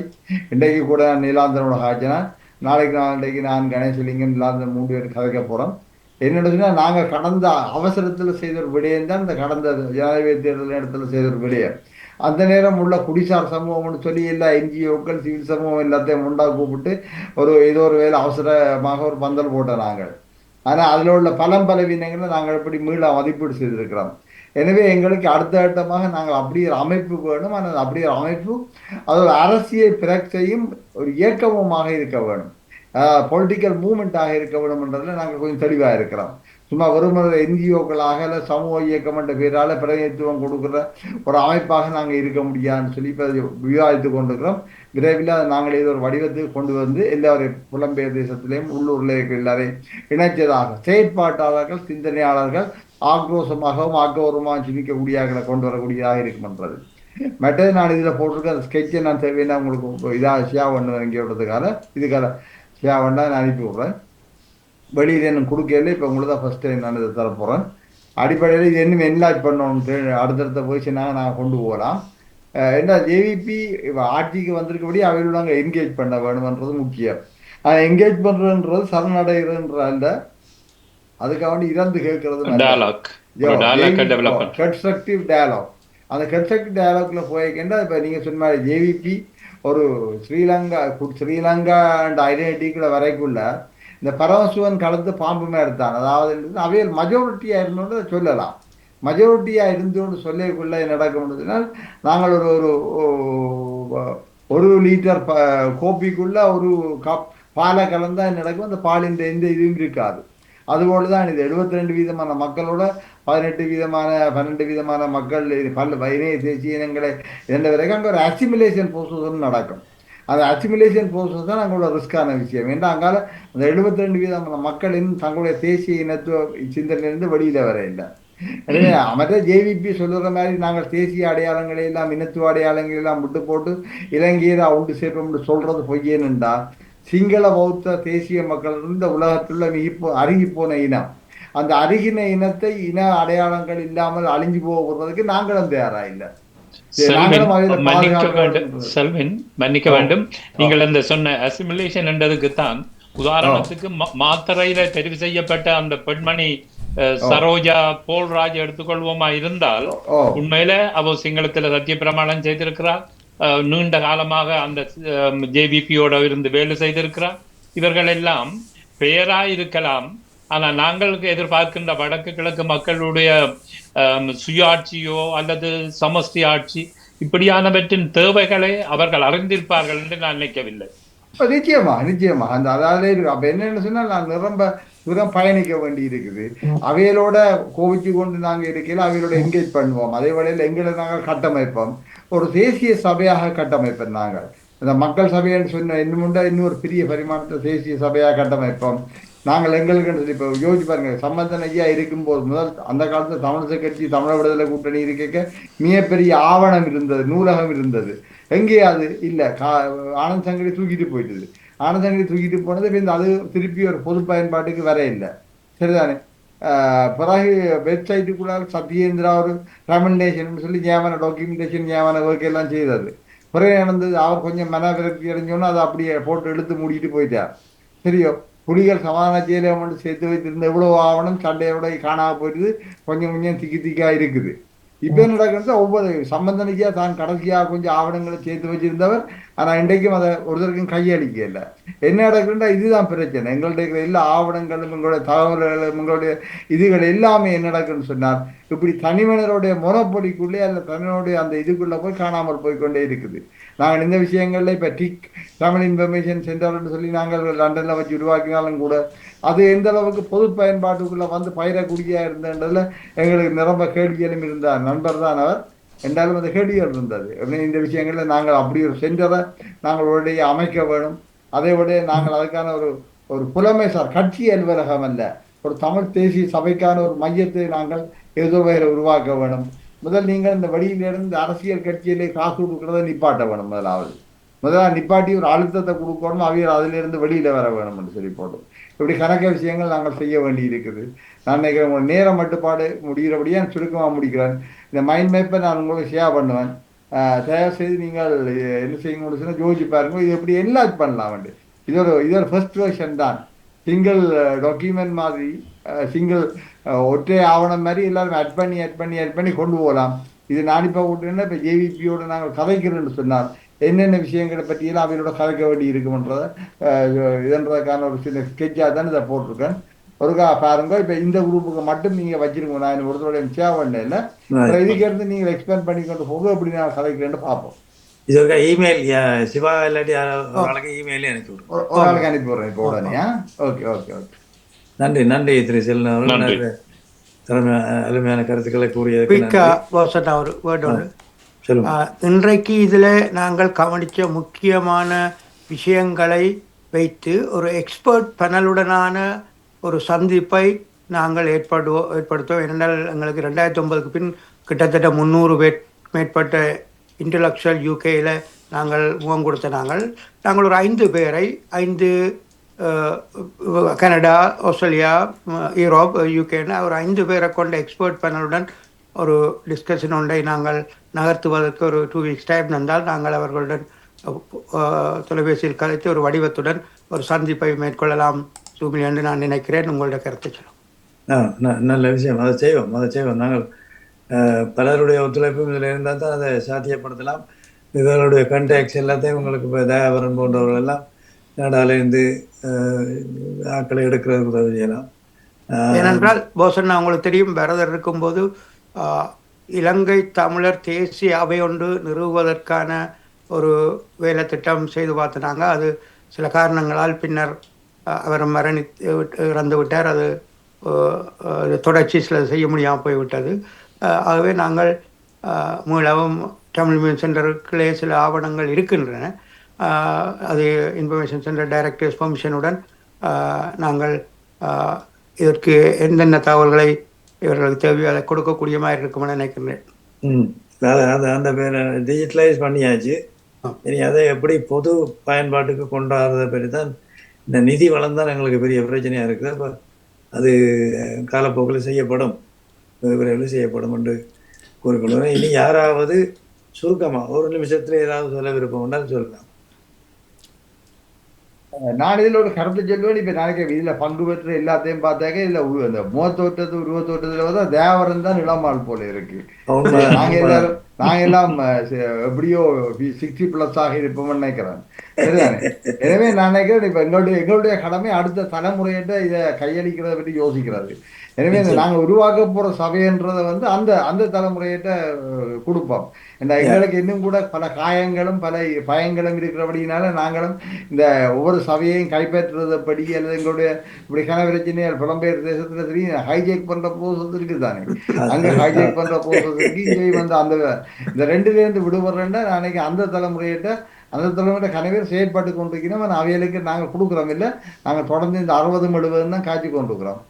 இன்றைக்கு கூட நான் நீலாந்தனோட காய்ச்சினா, இன்றைக்கு நான் கணேசலிங்கம் நீலாந்தன் 3 பேர் கதைக்க போகிறோம். என்னென்னா நாங்கள் கடந்த அவசரத்தில் செய்த ஒரு விடயம் தான் இந்த கடந்த ஜனாதிபதி தேர்தல் இடத்துல செய்த ஒரு விடயம். அந்த நேரம் உள்ள குடிசார் சமூகம்னு சொல்லி எல்லா என்ஜிஓக்கள் சிவில் சமூகம் எல்லாத்தையும் உண்டாக கூப்பிட்டு ஏதோ ஒரு வேலை அவசரமாக ஒரு பந்தல் போட்டோம் நாங்கள். ஆனால் அதில் உள்ள பலவீனங்களை நாங்கள் எப்படி மீள மதிப்பீடு செய்திருக்கிறோம். எனவே எங்களுக்கு அடுத்த கட்டமாக நாங்கள் அப்படி ஒரு அமைப்பு வேணும். ஆனால் அப்படி ஒரு அமைப்பு அது ஒரு அரசியல் பிரச்சையும் ஒரு இயக்கமுமாக இருக்க வேணும், பொலிட்டிக்கல் மூவ்மெண்ட்டாக இருக்க வேணும்ன்றதுல நாங்கள் கொஞ்சம் தெளிவாக இருக்கிறோம். சும்மா வெறுமனே என்ஜிஓக்களாக இல்லை சமூக இயக்கம் என்ற பேரால் பிரதிநிதித்துவம் கொடுக்குற ஒரு அமைப்பாக நாங்கள் இருக்க முடியாதுன்னு சொல்லி இப்போ விவாதித்து கொண்டிருக்கிறோம். விரைவில் நாங்கள் ஏதோ ஒரு வடிவத்துக்கு கொண்டு வந்து எல்லாரையும் புலம்பெயர் தேசத்திலையும் உள்ளூரில் இருக்கிற எல்லாரையும் இணைச்சதாக செயற்பாட்டாளர்கள் சிந்தனையாளர்கள் ஆக்ரோஷமாகவும் ஆக்கபூர்வமாக சிந்திக்கக்கூடியவர்களை கொண்டு வரக்கூடியதாக இருக்கும்ன்றது. மற்றது நான் இதில் போட்டிருக்க அந்த ஸ்கெட்சை நான் தேவையான உங்களுக்கு இதாக ஷேர் பண்ணுவேன் இங்கே விடுறதுக்காக. இதுக்காக ஷேர் பண்ணால் நான் அனுப்பி விட்றேன். வெளியில் இன்னும் கொடுக்கல, இப்போ உங்களுக்கு தான் ஃபஸ்ட் டைம் நான் இதை தரப்போகிறேன். அடிப்படையில் இது இன்னும் என்லாஜ் பண்ணணும்னு அடுத்தடுத்த பொசிஷனாக நான் கொண்டு போகலாம். ஏன்னா ஜேவிபி ஆட்சிக்கு வந்திருக்கபடி அவையில் நாங்கள் என்கேஜ் பண்ண வேணும்ன்றது முக்கியம். என்கேஜ் பண்ணுறதுன்றது சரணடைகிறதுன்ற அல்ல, அதுக்காக இறந்து கேட்கறது கன்ஸ்ட்ரக்டிவ் டயலாக். அந்த கன்ஸ்ட்ரக்டிவ் டயலாக்ல போய்க்கின்ற இப்போ நீங்கள் சொன்ன மாதிரி ஜேவிபி ஒரு ஸ்ரீலங்கா அண்ட் ஐடென்டிட்டிக்குள்ள வரைக்குள்ள இந்த பரமசிவன் கலந்து பாம்புமே எடுத்தான். அதாவது அவையில் மெஜாரிட்டியாக இருந்தோன்னு சொல்லலாம். மெஜாரிட்டியாக இருந்தோன்னு சொல்லக்குள்ள நடக்க முடியுதுனால் நாங்கள் ஒரு லிட்டர் கோப்பிக்குள்ள ஒரு கப் பாலை கலந்தா நடக்கும். அந்த பாலின் எந்த இதுவும் இருக்காது. அதுபோல தான் இது 72 வீதமான மக்களோட 12 வீதமான மக்கள் இணைய தேசிய இனங்களை என்ற வரைக்கும் அங்கே ஒரு அசிமிலேஷன் ப்ரோசஸ் நடக்கும். அந்த அசிமிலேஷன் ப்ரோசஸ் தான் அங்கே உள்ள ரிஸ்கான விஷயம். ஏன்னா அங்கால அந்த 72 வீதமான மக்களின் தங்களுடைய தேசிய இனத்துவ சிந்தனையிலிருந்து வெளியில் வர இல்லை. எனவே மற்ற ஜேவிபி சொல்லுற மாதிரி நாங்கள் தேசிய அடையாளங்களை எல்லாம் இனத்துவ அடையாளங்களை எல்லாம் விட்டு போட்டு இலங்கையை உண்டு சேர்ப்போம்னு சொல்றது பொய்யேன்னுண்டா சிங்கள பௌத்த தேசிய மக்கள் இந்த உலகத்துள்ள அருகி போன இனம், அந்த அருகின இனத்தை இன அடையாளங்கள் இல்லாமல் அழிஞ்சு போகிறதுக்கு நாங்களும் தயாரா இல்லை. மன்னிக்க வேண்டும். நீங்கள் அந்த சொன்ன அசிமிலேஷன் என்றதுக்குத்தான் உதாரணத்துக்கு மாத்தறையில தெரிவு செய்யப்பட்ட அந்த பெண்மணி சரோஜா போல்ராஜ் எடுத்துக்கொள்வோமா இருந்தால் உண்மையில அவ சிங்களத்துல சத்திய பிரமாணம் செய்திருக்கிறார். நீண்ட காலமாக அந்த ஜேவிபியோட இருந்து வேலை செய்திருக்கிறார். இவர்கள் எல்லாம் பெயராய் இருக்கலாம். ஆனால் நாங்கள் எதிர்பார்க்கின்ற வடக்கு கிழக்கு மக்களுடைய சுயாட்சியோ அல்லது சமஷ்டி ஆட்சி இப்படியானவற்றின் தேவைகளை அவர்கள் அறிந்திருப்பார்கள் என்று நான் நினைக்கவில்லை. நிச்சயமா அந்த அதாவது அப்ப என்னன்னு சொன்னா நான் ரொம்ப தூரம் பயணிக்க வேண்டி இருக்குது. அவைகளோட கோவிச்சு கொண்டு நாங்க இருக்கையில அவைகளோட என்கேஜ் பண்ணுவோம். அதே வேளையில் எங்களை நாங்கள் கட்டமைப்போம். ஒரு தேசிய சபையாக கட்டமைப்போம். நாங்கள் இந்த மக்கள் சபைன்னு சொன்ன இன்னொரு பெரிய பரிமாணத்தை தேசிய சபையாக கட்டமைப்போம். நாங்கள் எங்களுக்கு இப்போ யோசிச்சு பாருங்க, சம்பந்தன் ஐயா இருக்கும்போது முதல் அந்த காலத்தில் தமிழிசை கட்சி தமிழ் விடுதலை கூட்டணி இருக்க மிகப்பெரிய ஆவணம் இருந்தது, நூலகம் இருந்தது. எங்கே அது இல்லை, ஆனந்த் சங்கரி தூக்கிட்டு போயிட்டுது. ஆனந்த் சங்கரி தூக்கிட்டு போனது இப்போ அது திருப்பி ஒரு பொது பயன்பாட்டுக்கு வர இல்லை. சரிதானே? பிறகு வெப்சைட்டுக்குள்ள சத்யேந்திரா ஒரு ரெக்கமெண்டேஷன் சொல்லி ஞாபக டாக்குமெண்டேஷன் ஞாபக ஒர்க் எல்லாம் செய்தது. பிறகு நடந்தது, அவர் கொஞ்சம் மன விரக்தி அடைஞ்சோன்னா அதை அப்படியே போட்டு எடுத்து மூடிட்டு போயிட்டார். சரியோ, புலிகள் சமாதான ஜெயலலிதா சேர்த்து வைத்திருந்த எவ்வளவு ஆவணம் சண்டையோட காணாம போயிடுது. கொஞ்சம் திக்கா இருக்குது. இப்போ நடக்கிறது ஒவ்வொரு சம்பந்தனிக்கா தான் கடைசியாக கொஞ்சம் ஆவணங்களை சேர்த்து வச்சிருந்தவர். ஆனால் இன்றைக்கும் அதை ஒருத்தருக்கும் கையளிக்கல. என்ன நடக்குதுன்னா இதுதான் பிரச்சனை. எங்கள்ட்ட இருக்கிற எல்லா ஆவணங்களும் எங்களுடைய தகவல்களும் எங்களுடைய இதுகள் எல்லாமே என்ன நடக்குன்னு சொன்னார், இப்படி தனிமனிதருடைய முறப்பொடிக்குள்ளே அல்ல தனிமனுடைய அந்த இதுக்குள்ளே போய் காணாமல் போய்கொண்டே இருக்குது. நாங்கள் இந்த விஷயங்கள்ல இப்போ டிக் தமிழ் இன்ஃபர்மேஷன் சென்டர்னு சொல்லி நாங்கள் லண்டனில் வச்சு உருவாக்கினாலும் கூட அது எந்த அளவுக்கு பொது பயன்பாட்டுக்குள்ளே வந்து பயிரக்கூடியா இருந்ததுல எங்களுக்கு நிரம்ப கேள்விகளும் இருந்தார். நண்பர் தான் அவர், என்றாலும் அந்த கேள்விகள் இருந்தது. இந்த விஷயங்களில் நாங்கள் அப்படி ஒரு சென்டரை நாங்கள் உடைய அமைக்க வேணும். அதை விட நாங்கள் அதுக்கான ஒரு புலமைசார் கட்சி அலுவலகம் அல்ல, ஒரு தமிழ் தேசிய சபைக்கான ஒரு மையத்தை நாங்கள் ஏதோ வகையில் உருவாக்க வேணும். முதல் நீங்கள் இந்த வழியிலிருந்து அரசியல் கட்சியிலே காசு கொடுக்கறத நிப்பாட்ட வேணும். முதலாக நிப்பாட்டி ஒரு அழுத்தத்தை கொடுக்கணும். அவையில் அதிலிருந்து வெளியில் வர வேணும் என்று சொல்லி போட்டோம். இப்படி கணக்க விஷயங்கள் நாங்கள் செய்ய வேண்டி இருக்குது. நான் நினைக்கிறேன் உங்கள் நேர மட்டுப்பாடு முடிகிறபடியே நான் சுருக்கமாக முடிக்கிறேன். இந்த மைண்ட் மேப்பை நான் உங்களுக்கு ஷேர் பண்ணுவேன். தயவு செய்து நீங்கள் என்ன செய்யுங்க சொன்னால் யோசிச்சு பாருங்க, இது எப்படி எல்லாம் பண்ணலாம் வந்து. இது ஒரு ஃபர்ஸ்ட் வெர்ஷன் தான். சிங்கிள் டாக்குமெண்ட் மாதிரி, சிங்கிள் ஒற்றை ஆவணம் மாதிரி எல்லாரும் ஆட் பண்ணி கொண்டு போகலாம். இது நான் இப்போ விட்டுன்னா இப்போ ஜேவிபியோட நாங்கள் கதைக்கிறேன்னு சொன்னார் என்னென்ன விஷயங்களை பற்றியெல்லாம் அவங்களோட கதைக்க வேண்டி இருக்குன்றதை இதன்றதுக்கான ஒரு சின்ன ஸ்கெட்சாக தான் இதை போட்டிருக்கேன். ஒருக்கா பாருங்க. இப்போ இந்த குரூப்புக்கு மட்டும் நீங்கள் வச்சிருக்கோம். நான் ஒருத்தரோட ஷேர் பண்ண இல்லை, இதுக்கு இருந்து நீங்கள் எக்ஸ்பிளைன் பண்ணி கொண்டு போக எப்படி நான் கதைக்கிறேன்னு பார்ப்போம். இது ஒரு இமெயில் சிவா இல்லாட்டி இமெயிலே அனுப்பி விடுறோம். ஒரு நாளைக்கு அனுப்பி விடுறேன் இப்போ உடனே. ஓகே. நன்றி திரு செல்வன், அருமையான கருத்துக்களை கூறியது. இன்றைக்கு இதில் நாங்கள் கவனித்த முக்கியமான விஷயங்களை வைத்து ஒரு எக்ஸ்பர்ட் பேனலுடனான ஒரு சந்திப்பை நாங்கள் ஏற்படுத்துவோம். ஏனென்றால் எங்களுக்கு 2009 பின் கிட்டத்தட்ட 300 மேற்பட்ட இன்டலெக்சுவல் யூகேயில் நாங்கள் முகம் கொடுத்த நாங்கள் ஒரு 5 பேரை 5 கனடா, ஆஸ்திரேலியா, யூரோப், யூகேன்னு ஒரு 5 பேரை கொண்ட எக்ஸ்பர்ட் பேனலுடன் ஒரு டிஸ்கஷன் ஒன்றை நாங்கள் நகர்த்துவதற்கு ஒரு 2 வீக்ஸ் டைம் தந்தால் நாங்கள் அவர்களுடன் தொலைபேசியில் கலைத்து ஒரு வடிவத்துடன் ஒரு சந்திப்பை மேற்கொள்ளலாம் சூமில் என்று நான் நினைக்கிறேன். உங்களுடைய கருத்தை சொல்லும். நல்ல விஷயம், அதை செய்வோம். நாங்கள் பலருடைய ஒத்துழைப்பும் இதில் இருந்தால் தான் அதை சாத்தியப்படுத்தலாம். இவர்களுடைய கண்டாக்ட்ஸ் எல்லாத்தையும் உங்களுக்கு இப்போ தயாபரன் போன்றவர்கள் எல்லாம் நாடாலேருந்து ஆட்களை எடுக்கிறதுக்கு உதவி செய்யலாம். ஏனென்றால் போசன் உங்களுக்கு தெரியும், பரதர் இருக்கும்போது இலங்கை தமிழர் தேசிய அவை ஒன்று நிறுவுவதற்கான ஒரு வேலை திட்டம் செய்து பார்த்தினாங்க. அது சில காரணங்களால் பின்னர் அவர் இறந்து விட்டார். அது தொடர்ச்சி சில செய்ய முடியாமல் போய்விட்டது. ஆகவே நாங்கள் மீளவும் தமிழ் மியூசியம் சென்டருக்குள்ளே சில ஆவணங்கள் இருக்கின்றன. அது இன்ஃபர்மேஷன் சென்டர் டைரக்டர்ஸ் பெர்மிஷனுடன் நாங்கள் இதற்கு எந்தெந்த தகவல்களை இவர்களுக்கு தேவையோ அதை கொடுக்கக்கூடிய மாதிரி இருக்கும்னு நினைக்கிறேன். அந்த பேரை டிஜிட்டலைஸ் பண்ணியாச்சு. இனி அதை எப்படி பொது பயன்பாட்டுக்கு கொண்டாடுறதை பற்றி தான் இந்த நிதி வளம் தான் எங்களுக்கு பெரிய பிரச்சனையாக இருக்குது. அப்போ அது காலப்போக்கில் செய்யப்படும், விரைவில் செய்யப்படும் என்று கூறிக்கொள்வேன். இனி யாராவது சுருக்கமாக ஒரு நிமிஷத்தில் ஏதாவது சொல்ல விருப்பம் சொல்லலாம். நான் இதில் ஒரு கருத்து சொல்லுவேன். இப்போ நாளைக்கு இதில் பங்கு பெற்ற எல்லாத்தையும் பார்த்தாக்க இதில் அந்த முகத்தோட்டத்து உருவத்தோட்டத்தில் வந்து தேவரன் தான் இளமால் போல இருக்கு. நாங்கள் எல்லாரும் நான் எல்லாம் எப்படியோ 60+ ஆக இருப்போம்னு நினைக்கிறேன். சரிதானே? எனவே நான் நினைக்கிறேன் இப்ப எங்களுடைய கடமை அடுத்த தலைமுறையிட்ட இதை கையளிக்கிறத பற்றி யோசிக்கிறது. எனவே நாங்கள் உருவாக்க போற சபைன்றதை வந்து அந்த அந்த தலைமுறையிட்ட கொடுப்போம். எங்களுக்கு இன்னும் கூட பல காயங்களும் பல பயங்களும் இருக்கிறபடினால நாங்களும் இந்த ஒவ்வொரு சபையையும் கைப்பற்றுறதைப்படி அல்லது எங்களுடைய இப்படி கனவிரச்சினையால் புலம்பெயர் தேசத்துல தெரியும் ஹைஜேக் பண்ற ப்ரோசஸ் இருக்குது தானே. அங்க ஹைஜேக் பண்ற ப்ரோசஸ் இருக்கு. இங்கே வந்து அந்த இந்த ரெண்டுலேருந்து விடுபடுறேன்னா நாளைக்கு அந்த தலைமுறையிட்ட கனவேர் செயல்பாட்டு கொண்டிருக்கிறோம். அவைகளுக்கு நாங்கள் கொடுக்குறோம் இல்லை, நாங்கள் தொடர்ந்து இந்த 60-70 தான் காய்ச்சி கொண்டிருக்கிறோம்.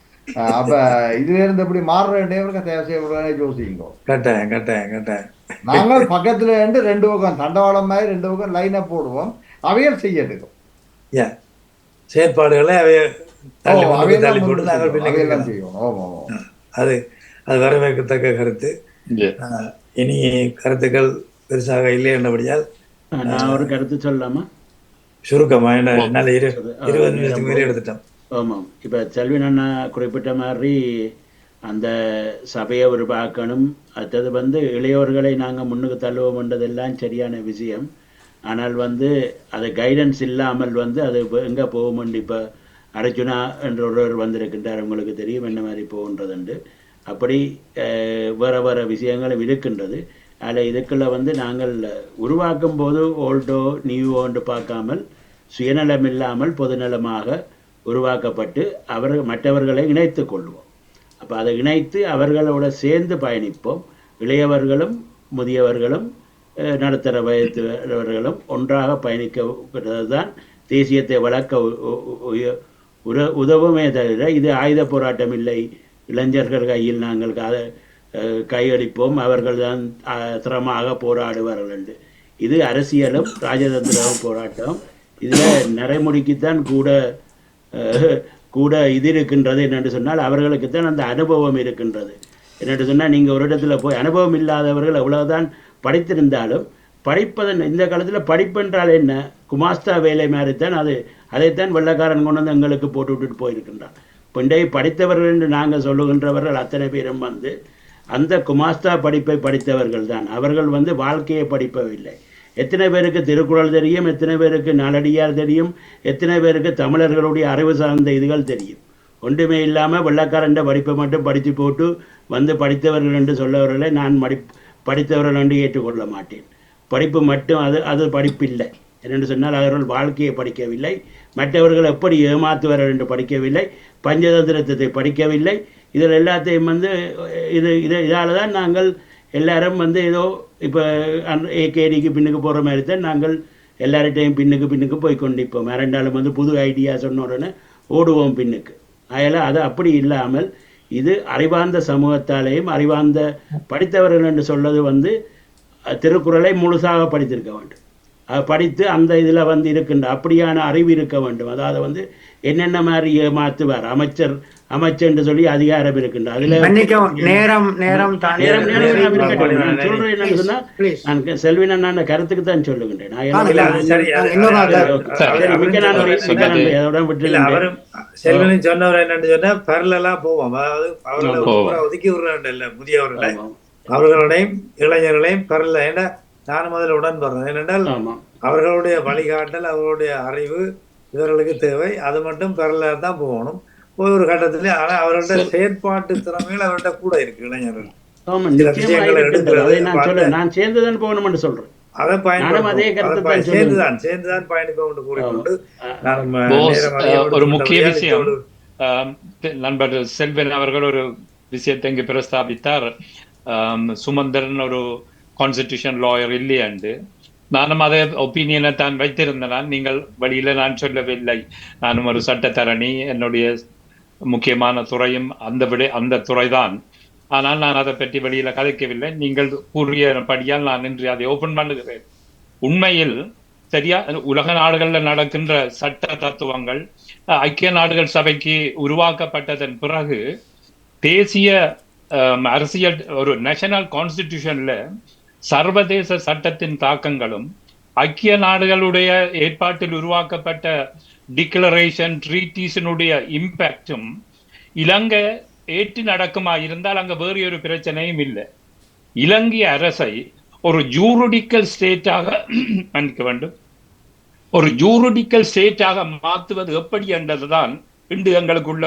அப்ப இதுல இருந்து எப்படி மாறுறவருக்கு தேவை செய்ய யோசிங்க. கட்டாயம் நாங்கள் பக்கத்துல இருந்து 2 பக்கம் தண்டவாளம் மாதிரி 2 பக்கம் லைனை போடுவோம். அவையல் செய்யட்டுக்கும் செயற்பாடுகளை அது அது வரவேற்கத்தக்க கருத்து. இனி கருத்துக்கள் பெருசாக இல்லை என்றபடியால் நான் ஒரு கருத்து சொல்லலாமா? சுருக்கமா என்ன 20 நிமிஷத்துக்கு மேலே எடுத்துட்டோம். ஆமாம். இப்போ செல்வின் அண்ணா குறிப்பிட்ட மாதிரி அந்த சபையை உருவாக்கணும். அடுத்தது வந்து இளையோர்களை நாங்கள் முன்னுக்கு தள்ளுவோம்ன்றதெல்லாம் சரியான விஷயம். ஆனால் வந்து அது கைடன்ஸ் இல்லாமல் வந்து அது எங்கே போகும்னு இப்போ அர்ஜுனா என்ற ஒருவர் வந்திருக்கின்றார், உங்களுக்கு தெரியும் என்ன மாதிரி போகின்றதுண்டு. அப்படி வேறு விஷயங்களும் இருக்கின்றது. அதில் இதுக்குள்ள வந்து நாங்கள் உருவாக்கும் போது ஓல்டோ நியூவோன்று பார்க்காமல் சுயநலம் இல்லாமல் பொதுநலமாக உருவாக்கப்பட்டு மற்றவர்களை இணைத்து கொள்வோம். அப்போ அதை இணைத்து அவர்களோட சேர்ந்து பயணிப்போம். இளையவர்களும் முதியவர்களும் நடுத்தர வயதுவர்களும் ஒன்றாக பயணிக்கிறது தான் தேசியத்தை வளர்க்க உதவுமே தவிர இது ஆயுத போராட்டம் இல்லை. இளைஞர்கள் கையில் நாங்கள் கையளிப்போம், அவர்கள் தான் திறமாக போராடுவார்கள் என்று. இது அரசியலும் ராஜதந்திரமும் போராட்டம். இதில் நடைமுறைக்குத்தான் கூட இது இருக்கின்றது. என்னென்று சொன்னால் அவர்களுக்குத்தான் அந்த அனுபவம் இருக்கின்றது. என்னென்று சொன்னால் நீங்கள் ஒரு இடத்துல போய் அனுபவம் இல்லாதவர்கள் எவ்வளவுதான் படித்திருந்தாலும் படிப்பதன் இந்த காலத்தில் படிப்பென்றால் என்ன, குமாஸ்தா வேலை மாதிரித்தான் அதைத்தான் வெள்ளக்காரன் கொண்டு வந்து எங்களுக்கு போட்டு விட்டுட்டு போயிருக்கின்றான். பண்டை படித்தவர்கள் என்று நாங்கள் சொல்லுகின்றவர்கள் அத்தனை பேரும் வந்து அந்த குமாஸ்தா படிப்பை படித்தவர்கள் தான். அவர்கள் வந்து வாழ்க்கையை படிப்பவில்லை. எத்தனை பேருக்கு திருக்குறள் தெரியும், எத்தனை பேருக்கு நாலடியார் தெரியும், எத்தனை பேருக்கு தமிழர்களுடைய அறிவு சார்ந்த இதுகள் தெரியும். ஒன்றுமே இல்லாமல் வெள்ளக்காரன் படிப்பை மட்டும் படித்து போட்டு வந்து படித்தவர்கள் என்று சொல்லவர்களை நான் படித்தவர்கள் என்று ஏற்றுக்கொள்ள மாட்டேன். படிப்பு மட்டும் அது படிப்பில்லை. என்னென்று சொன்னால் அவர்கள் வாழ்க்கையை படிக்கவில்லை, மற்றவர்கள் எப்படி ஏமாற்றுவார்கள் என்று படிக்கவில்லை, பஞ்சதந்திரத்தை படிக்கவில்லை. இதில் எல்லாத்தையும் வந்து இதால் தான் நாங்கள் எல்லாரும் வந்து ஏதோ இப்போ ஏகேடிக்கு பின்னுக்கு போகிற மாதிரி தான் நாங்கள் எல்லார்டையும் பின்னுக்கு போய் கொண்டிப்போம். ரெண்டாலும் வந்து புது ஐடியா சொன்ன உடனே ஓடுவோம் பின்னுக்கு. அதனால் அது அப்படி இல்லாமல் இது அறிவார்ந்த சமூகத்தாலேயும் அறிவார்ந்த படித்தவர்கள் என்று சொல்வது வந்து திருக்குறளை முழுசாக படித்திருக்க வேண்டும். படித்து அந்த இதில் வந்து இருக்கின்ற அப்படியான அறிவு இருக்க வேண்டும். அதாவது வந்து என்னென்ன மாதிரி ஏமாத்துவார் அமைச்சர் என்று சொல்லி அதிகாரம் இருக்கின்ற அதுல சொல்றேன். செல்வின் அண்ணா கருத்துக்கு தான் சொல்லுகின்றேன். செல்வன் சொன்னவர் என்னன்னு சொன்னா பரலாம் போவோம். அதாவது அவர்களை ஒதுக்கி விடுறாங்க முதியவர்களை, அவர்களையும் இளைஞர்களையும் பரல. ஏன்னா நானும் அதில் உடன்படுறேன். ஏனென்றால் அவர்களுடைய வழிகாட்டல் அவர்களுடைய அறிவு இவர்களுக்கு தேவை. அது மட்டும் பரல தான் போகணும் ஒரு கட்டத்திலே. ஆனா அவர்களோட செயற்பாட்டு திறமைகள் அவர்கிட்ட கூட இருக்கு. இளைஞர்கள் நான் சேர்ந்துதான் போகணும் என்று சொல்றேன். அதை சேர்ந்துதான் பயணிப்போம் என்று கூறிக்கொண்டு ஒரு முக்கிய விஷயம் நண்பர் செல்வன் அவர்கள் ஒரு விஷயத்தை இங்கு பிரஸ்தாபித்தார். சுமந்திரன் ஒரு கான்ஸ்டிடியூஷன் லாயர் இல்லையாண்டு. நானும் அதே ஒப்பீனியனை தான் வைத்திருந்தேன். நீங்கள் வழியில நான் சொல்லவில்லை. நானும் ஒரு சட்டத்தரணி, என்னுடைய முக்கியமான துறையும் அந்த துறைதான். ஆனால் நான் அதை பற்றி வெளியில கதைக்கவில்லை. நீங்கள் கூறியபடியால் நான் இன்று அதை ஓபன் பண்ணுகிறேன். உண்மையில் சரியா உலக நாடுகளில் நடக்கின்ற சட்ட தத்துவங்கள் ஐக்கிய நாடுகள் சபைக்கு உருவாக்கப்பட்டதன் பிறகு தேசிய அரசியல் ஒரு நேஷனல் கான்ஸ்டிடியூஷன்ல சர்வதேச சட்டத்தின் தாக்கங்களும் ஐக்கிய நாடுகளுடைய ஏற்பாட்டில் உருவாக்கப்பட்ட டிக்ளரேஷன் ட்ரீட்டிஸினுடைய இம்பேக்டும் இலங்கை ஏற்று நடக்குமா இருந்தால் அங்க வேறு ஒரு பிரச்சனையும் இல்லை. இலங்கை அரசை ஒரு ஜூரிடிக்கல் ஸ்டேட்டாக மன்னிக்க வேண்டும், ஒரு ஜூரிடிக்கல் ஸ்டேட்டாக மாற்றுவது எப்படி என்றதுதான் இன்று எங்களுக்குள்ள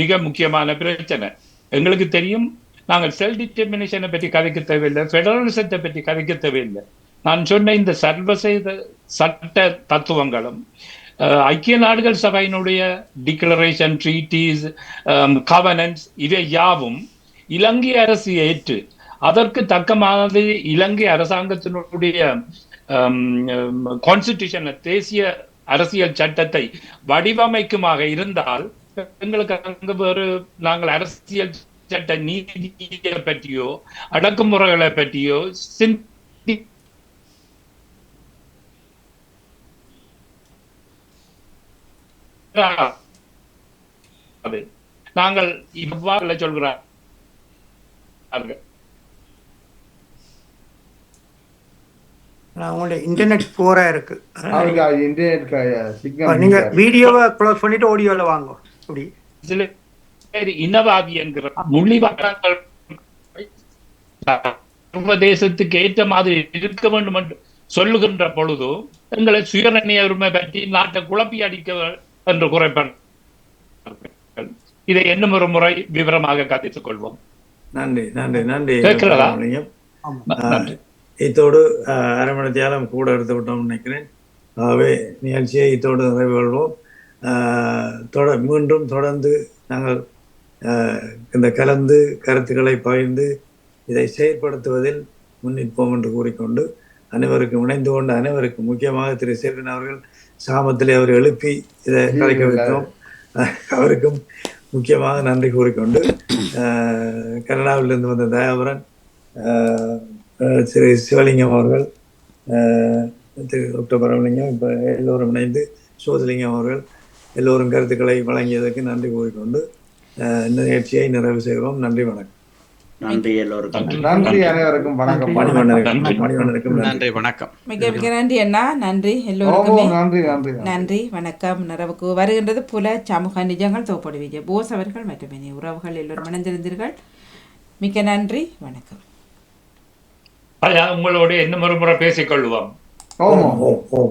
மிக முக்கியமான பிரச்சனை. எங்களுக்கு தெரியும், நாங்கள் செல்ஃப் டிட்டர்மினேஷனை பற்றி கதைக்க தேவையில்லை, ஃபெடரலிசத்தை பற்றி கதைக்க தேவையில்லை. நான் சொன்ன இந்த சர்வதேச சட்ட தத்துவங்களும் ஐக்கிய நாடுகள் சபையினுடைய டிக்ளரேஷன், ட்ரீட்டீஸ், கவர்னன்ஸ் இவை யாவும் இலங்கை அரசு ஏற்று அதற்கு தக்க மாதிரி இலங்கை அரசாங்கத்தினுடைய கான்ஸ்டிடியூஷன் தேசிய அரசியல் சட்டத்தை வடிவமைக்குமாக இருந்தால் எங்களுக்கு அங்கு வேறு நாங்கள் அரசியல் சட்ட நீதியை பற்றியோ அடக்குமுறைகளை பற்றியோ நாங்கள் இவ்வாறு சொல்கிறார். உங்களுடைய இன்டர்நெட் போரா இருக்கு, இன்டர்நெட் நீங்க வீடியோவை க்ளோஸ் பண்ணிட்டு ஆடியோல வாங்க. அப்படி சில பேர் இனவாதி என்கிற மொழிவாக்கங்கள் சர்வதேசத்துக்கு ஏற்ற மாதிரி இருக்க வேண்டும் என்று சொல்லுகின்ற பொழுது எங்களை சுயநிர்ணய உரிமை பற்றி நாட்டை குழப்பி அடிக்க என்று குறைப்பார். இதை இன்னும் ஒரு முறை விவரமாக கத்தித்துக் கொள்வோம். நன்றி நன்றி நன்றி. கேட்கிறதா? இத்தோடு அரை மணி தியாலம் கூட எடுத்து விட்டோம் நினைக்கிறேன். ஆகவே நிகழ்ச்சியை இத்தோடு நிறைவு கொள்வோம். மீண்டும் தொடர்ந்து நாங்கள் இந்த கலந்து கருத்துக்களை பகிர்ந்து இதை செயற்படுத்துவதில் முன்னிற்போம் என்று கூறிக்கொண்டு அனைவருக்கும் இணைந்து கொண்ட அனைவருக்கும் முக்கியமாக திரு செல்வன் அவர்கள் சாமத்திலே அவர் எழுப்பி இதை கலைக்க வைத்தோம். அவருக்கும் முக்கியமாக நன்றி கூறிக்கொண்டு கனடாவிலிருந்து வந்த தயாபரன், திரு சிவலிங்கம் அவர்கள், திரு டாக்டர் பரமலிங்கம், இப்போ எல்லோரும் இணைந்து சோதலிங்கம் அவர்கள் எல்லோரும் கருத்துக்களை வழங்கியதற்கு நன்றி கூறிக்கொண்டு இந்த நிகழ்ச்சியை நிறைவு செய்வோம். நன்றி, வணக்கம். நன்றி எல்லோருக்கும். நன்றி அனைவருக்கும் வணக்கம். நன்றி வணக்கம். மிக மிக நன்றி அண்ணா. நன்றி எல்லோருக்குமே. நன்றி நன்றி நன்றி வணக்கம். நிறைவுக்கு வருகின்றது புல சமூக நிஜங்கள் தோப்படி விஜய் போஸ் அவர்கள் மற்றும் இனி உறவுகள் எல்லோரும் இணைந்திருந்தீர்கள். மிக்க நன்றி, வணக்கம். உங்களோட இன்னும் ஒரு முறை பேசிக்கொள்வோம். ஓ